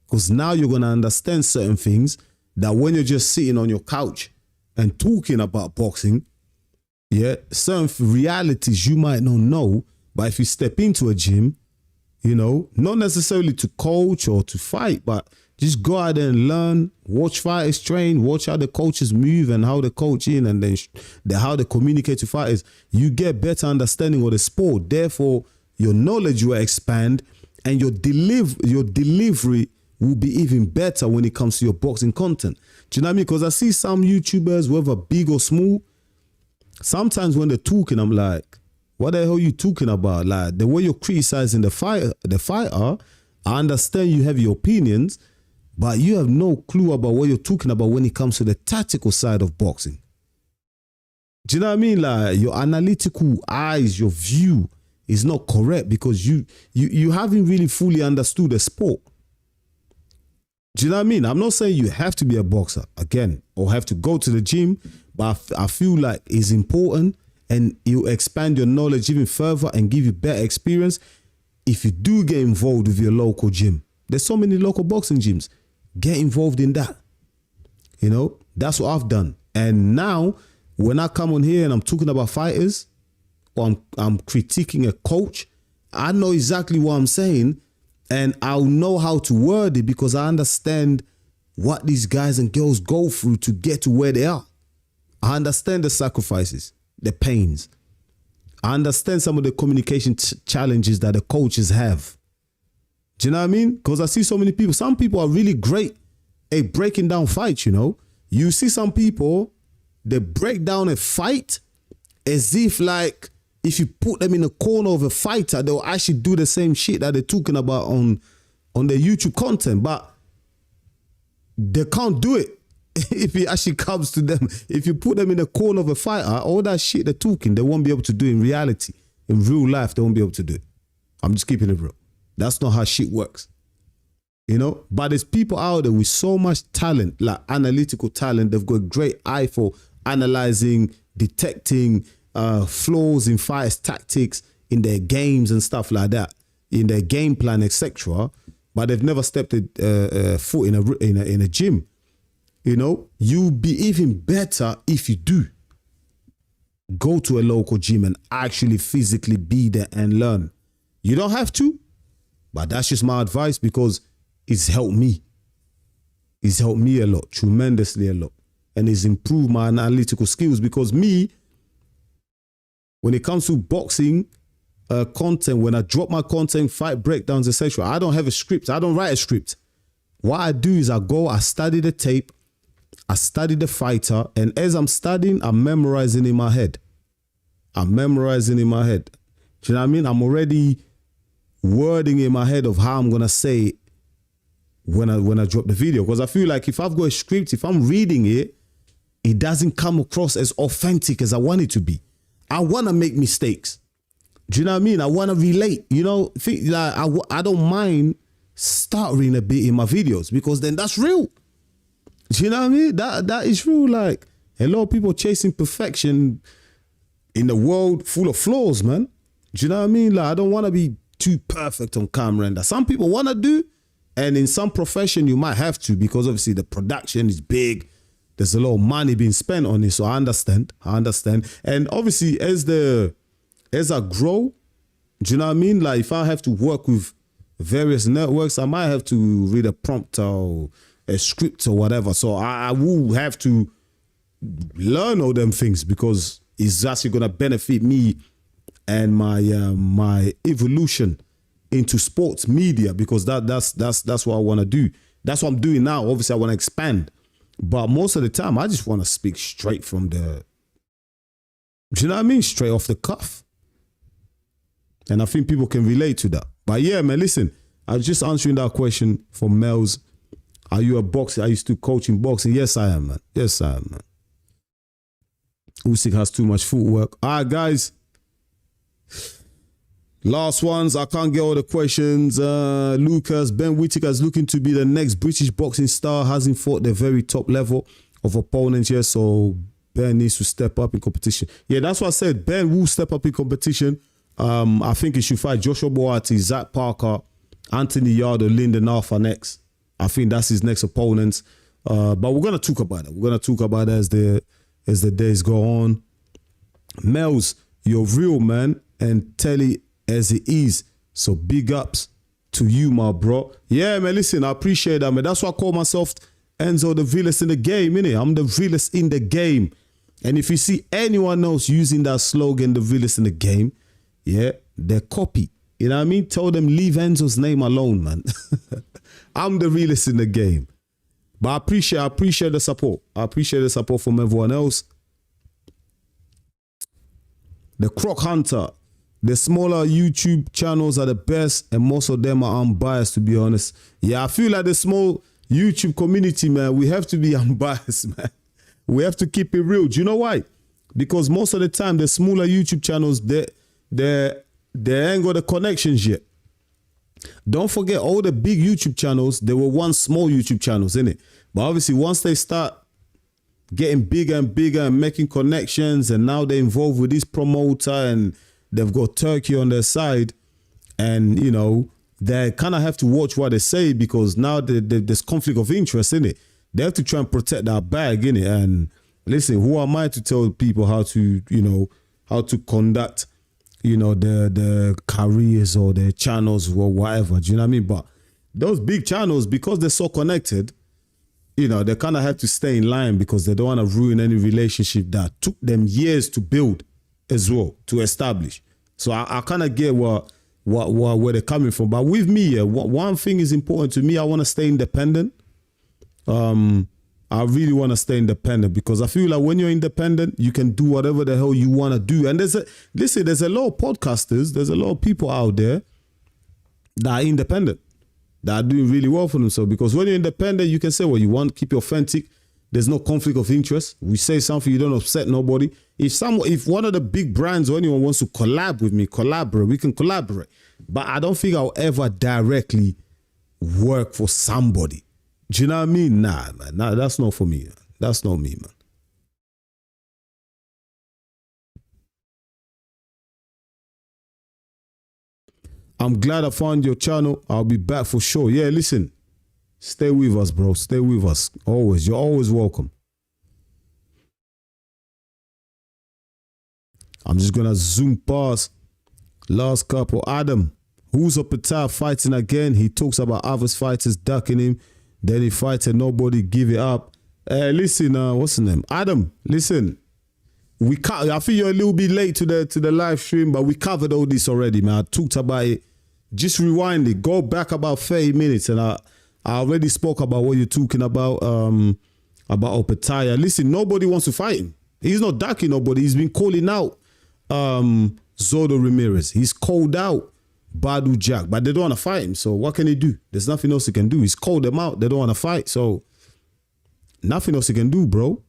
Because now you're going to understand certain things that when you're just sitting on your couch and talking about boxing, yeah, certain realities you might not know, but if you step into a gym, not necessarily to coach or to fight, but just go out there and learn, watch fighters train, watch how the coaches move and how they coach in and then how they communicate to fighters. You get better understanding of the sport. Therefore, your knowledge will expand and your delivery will be even better when it comes to your boxing content. Do you know what I mean? Because I see some YouTubers, whether big or small, sometimes when they're talking, I'm like, what the hell are you talking about? Like the way you're criticizing the fighter, I understand you have your opinions, but you have no clue about what you're talking about when it comes to the tactical side of boxing. Do you know what I mean? Like your analytical eyes, your view is not correct because you haven't really fully understood the sport. Do you know what I mean? I'm not saying you have to be a boxer, again, or have to go to the gym, but I feel like it's important and you expand your knowledge even further and give you better experience if you do get involved with your local gym. There's so many local boxing gyms. Get involved in that. You know, that's what I've done. And now, when I come on here and I'm talking about fighters, or I'm critiquing a coach, I know exactly what I'm saying, and I'll know how to word it because I understand what these guys and girls go through to get to where they are. I understand the sacrifices, the pains. I understand some of the communication challenges that the coaches have. Do you know what I mean? Because I see so many people. Some people are really great at breaking down fights, you know. You see some people, they break down a fight as if like, if you put them in a corner of a fighter, they'll actually do the same shit that they're talking about on their YouTube content, but they can't do it if it actually comes to them. If you put them in the corner of a fighter, all that shit they're talking, they won't be able to do in reality. In real life, they won't be able to do it. I'm just keeping it real. That's not how shit works. You know? But there's people out there with so much talent, like analytical talent. They've got a great eye for analyzing, detecting flaws in fighters' tactics, in their games and stuff like that, in their game plan, etc. But they've never stepped a foot in a gym. You know, you'll be even better if you do go to a local gym and actually physically be there and learn. You don't have to, but that's just my advice because it's helped me. It's helped me a lot, tremendously a lot. And it's improved my analytical skills because me, when it comes to boxing content, when I drop my content, fight breakdowns, etc., I don't have a script. I don't write a script. What I do is I study the tape, I study the fighter, and as I'm studying, I'm memorizing in my head. I'm memorizing in my head. Do you know what I mean? I'm already wording in my head of how I'm gonna say it when I drop the video. Because I feel like if I've got a script, if I'm reading it, it doesn't come across as authentic as I want it to be. I want to make mistakes. Do you know what I mean? I want to relate. You know, I don't mind stuttering a bit in my videos because then that's real. Do you know what I mean? That is real. Like, a lot of people chasing perfection in a world full of flaws, man. Do you know what I mean? Like, I don't want to be too perfect on camera, and that some people want to do, and in some profession you might have to because obviously the production is big. There's a lot of money being spent on it, so I understand. And obviously, as I grow, do you know what I mean? Like, if I have to work with various networks, I might have to read a prompt or a script or whatever. So I will have to learn all them things because it's actually gonna benefit me and my evolution into sports media because that's what I want to do. That's what I'm doing now. Obviously, I want to expand. But most of the time, I just want to speak straight from the, do you know what I mean? Straight off the cuff. And I think people can relate to that. But yeah, man, listen, I was just answering that question from Mel's. Are you a boxer? Are you still coaching boxing? Yes, I am, man. Yes, I am, man. Usyk has too much footwork. All right, guys. Last ones, I can't get all the questions. Lucas, Ben Whitaker is looking to be the next British boxing star. Hasn't fought the very top level of opponents yet, so Ben needs to step up in competition. Yeah, that's what I said. Ben will step up in competition. I think he should fight Joshua Boati, Zach Parker, Anthony Yarder, Lyndon Arthur next. I think that's his next opponents. But we're going to talk about it. We're going to talk about it as the days go on. Mels, you're real, man, and tell it as it is. So big ups to you, my bro. Yeah, man, listen, I appreciate that, man. That's why I call myself Enzo, the realest in the game, innit? I'm the realest in the game. And if you see anyone else using that slogan, the realest in the game, yeah, they're copy. You know what I mean? Tell them leave Enzo's name alone, man. I'm the realest in the game. But I appreciate the support. I appreciate the support from everyone else. The Croc Hunter. The smaller YouTube channels are the best, and most of them are unbiased, to be honest. Yeah, I feel like the small YouTube community, man, we have to be unbiased, man. We have to keep it real. Do you know why? Because most of the time, the smaller YouTube channels, they ain't got the connections yet. Don't forget all the big YouTube channels, they were once small YouTube channels, innit? But obviously once they start getting bigger and bigger and making connections, and now they're involved with this promoter and they've got Turkey on their side, and you know, they kind of have to watch what they say, because now there's conflict of interest in it. They have to try and protect that bag in it. And listen, who am I to tell people how to, you know, how to conduct, you know, the careers or their channels or whatever? Do you know what I mean? But those big channels, because they're so connected, you know, they kind of have to stay in line, because they don't want to ruin any relationship that took them years to build as well, to establish. So I kind of get where they're coming from. But with me, one thing is important to me. I want to stay independent. I really want to stay independent, because I feel like when you're independent, you can do whatever the hell you want to do. And there's a lot of podcasters, there's a lot of people out there that are independent, that are doing really well for themselves. Because when you're independent, you can say what you want, keep it authentic. There's no conflict of interest. We say something, you don't upset nobody. If one of the big brands or anyone wants to collab with me, we can collaborate. But I don't think I'll ever directly work for somebody. Do you know what I mean? Nah, man. Nah, that's not for me. That's not me, man. I'm glad I found your channel. I'll be back for sure. Yeah, listen. Stay with us, bro. Stay with us. Always. You're always welcome. I'm just going to zoom past last couple. Adam, who's Opetaia fighting again? He talks about other fighters ducking him. Then he fights and nobody give it up. Listen, what's his name? Adam, listen. I feel you're a little bit late to the live stream, but we covered all this already, man. I talked about it. Just rewind it. Go back about 30 minutes, and I already spoke about what you're talking about Opetaia. Listen, nobody wants to fight him. He's not ducking nobody. He's been calling out Zordo Ramirez. He's called out Badu Jack, but they don't want to fight him. So what can he do? There's nothing else he can do. He's called them out. They don't want to fight. So nothing else he can do, bro.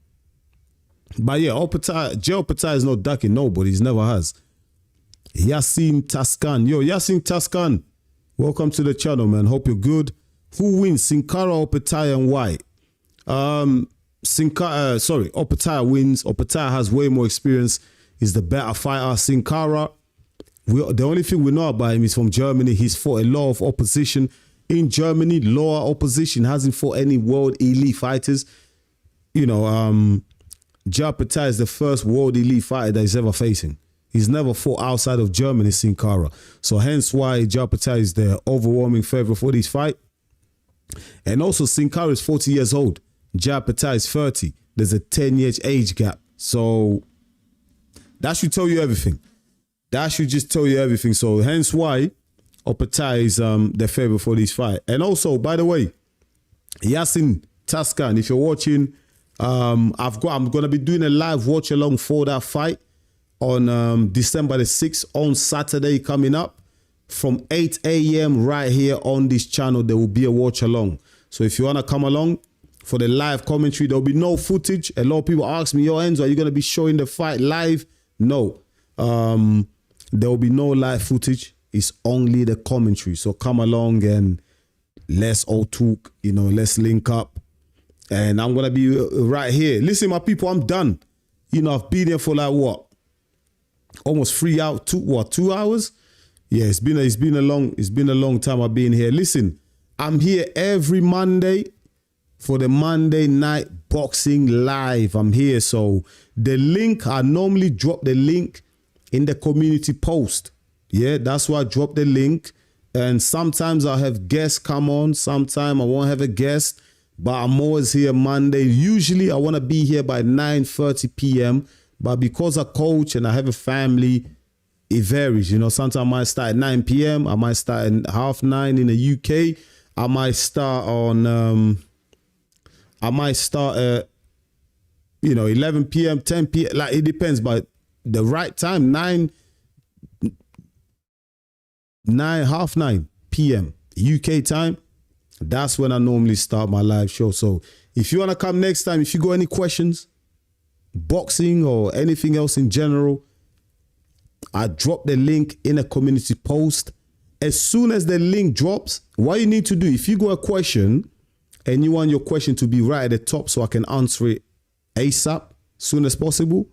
But yeah, Jai Opetaia is not ducking nobody. He never has. Yasin Taskan. Yo, Yasin Taskan. Welcome to the channel, man. Hope you're good. Who wins? Cinkara, Opetaia, and why? Opetaia wins. Opetaia has way more experience. He's the better fighter. Cinkara, the only thing we know about him is from Germany. He's fought a lot of opposition in Germany. Lower opposition. Hasn't fought any world elite fighters. You know, Japetaya is the first world elite fighter that he's ever facing. He's never fought outside of Germany, Cinkara. So hence why Japetaya is the overwhelming favorite for this fight. And also Cinkara is 40 years old. Japetaya is 30. There's a 10-year age gap. So that should tell you everything. That should just tell you everything. So hence why Opetaia is the favorite for this fight. And also, by the way, Yasin Taskan, if you're watching, I'm gonna be doing a live watch along for that fight on December the 6th on Saturday coming up from 8 a.m. right here on this channel. There will be a watch along. So if you wanna come along for the live commentary, there'll be no footage. A lot of people ask me, yo, Enzo, are you gonna be showing the fight live? No. There will be no live footage. It's only the commentary. So come along and let's all talk, you know, let's link up. And I'm going to be right here. Listen, my people, I'm done. You know, I've been here for like what? Almost 3 hours, 2 hours? Yeah, it's been a long time I've been here. Listen, I'm here every Monday for the Monday Night Boxing Live. I'm here. So the link, I normally drop the link in the community post. Yeah, that's why I drop the link. And sometimes I'll have guests come on. Sometimes I won't have a guest. But I'm always here Monday. Usually I want to be here by 9:30 p.m. But because I coach and I have a family, it varies. You know, sometimes I might start at 9 p.m. I might start at 9:30 in the UK. I might start at, you know, 11 p.m., 10 p.m. Like, it depends. But the right time, 9:30 p.m. UK time. That's when I normally start my live show. So if you want to come next time, if you got any questions, boxing or anything else in general, I drop the link in a community post as soon as the link drops, what you need to do, if you got a question and you want your question to be right at the top so I can answer it ASAP, soon as possible,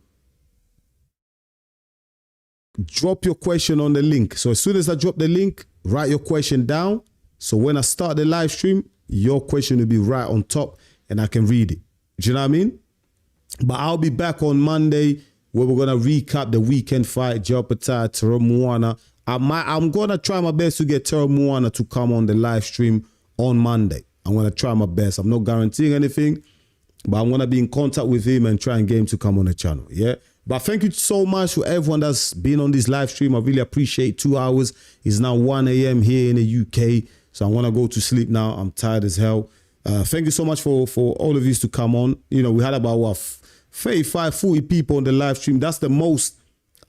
drop your question on the link. So as soon as I drop the link, write your question down. So when I start the live stream, your question will be right on top and I can read it. Do you know what I mean? But I'll be back on Monday where we're going to recap the weekend fight, Jai Opetaia, Moana. I'm going to try my best to get Moana to come on the live stream on Monday. I'm going to try my best. I'm not guaranteeing anything, but I'm going to be in contact with him and try and get him to come on the channel. Yeah. But thank you so much for everyone that's been on this live stream. I really appreciate 2 hours. It's now 1 a.m. here in the UK. So I want to go to sleep now. I'm tired as hell. Thank you so much for all of you to come on. You know, we had about, what, 35, 40 people on the live stream. That's the most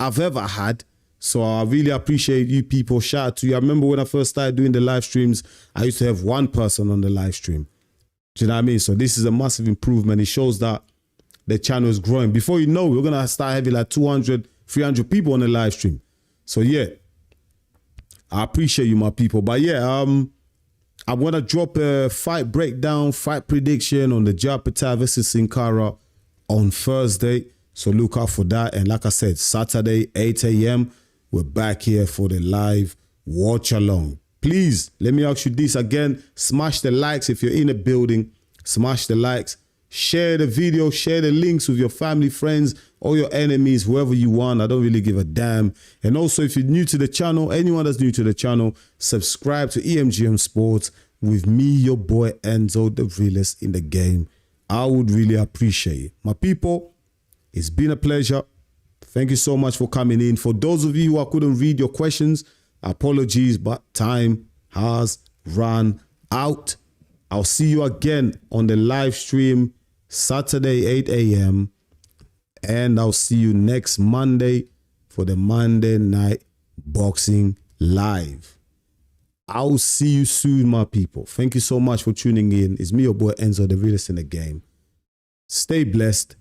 I've ever had. So I really appreciate you people. Shout out to you. I remember when I first started doing the live streams, I used to have one person on the live stream. Do you know what I mean? So this is a massive improvement. It shows that the channel is growing. Before you know, we're going to start having like 200, 300 people on the live stream. So yeah, I appreciate you, my people. But yeah, I'm going to drop a fight breakdown, fight prediction on the Japetaya versus Cinkara on Thursday. So look out for that. And like I said, Saturday, 8 a.m., we're back here for the live watch along. Please, let me ask you this again. Smash the likes if you're in the building. Smash the likes. Share the video. Share the links with your family, friends, or your enemies, whoever you want. I don't really give a damn. And also, if you're new to the channel, anyone that's new to the channel, subscribe to EMGM Sports with me, your boy Enzo, the realest in the game. I would really appreciate it. My people, it's been a pleasure. Thank you so much for coming in. For those of you who I couldn't read your questions, apologies, but time has run out. I'll see you again on the live stream Saturday, 8 a.m. And I'll see you next Monday for the Monday Night Boxing Live. I'll see you soon, my people. Thank you so much for tuning in. It's me, your boy Enzo, the realest in the game. Stay blessed.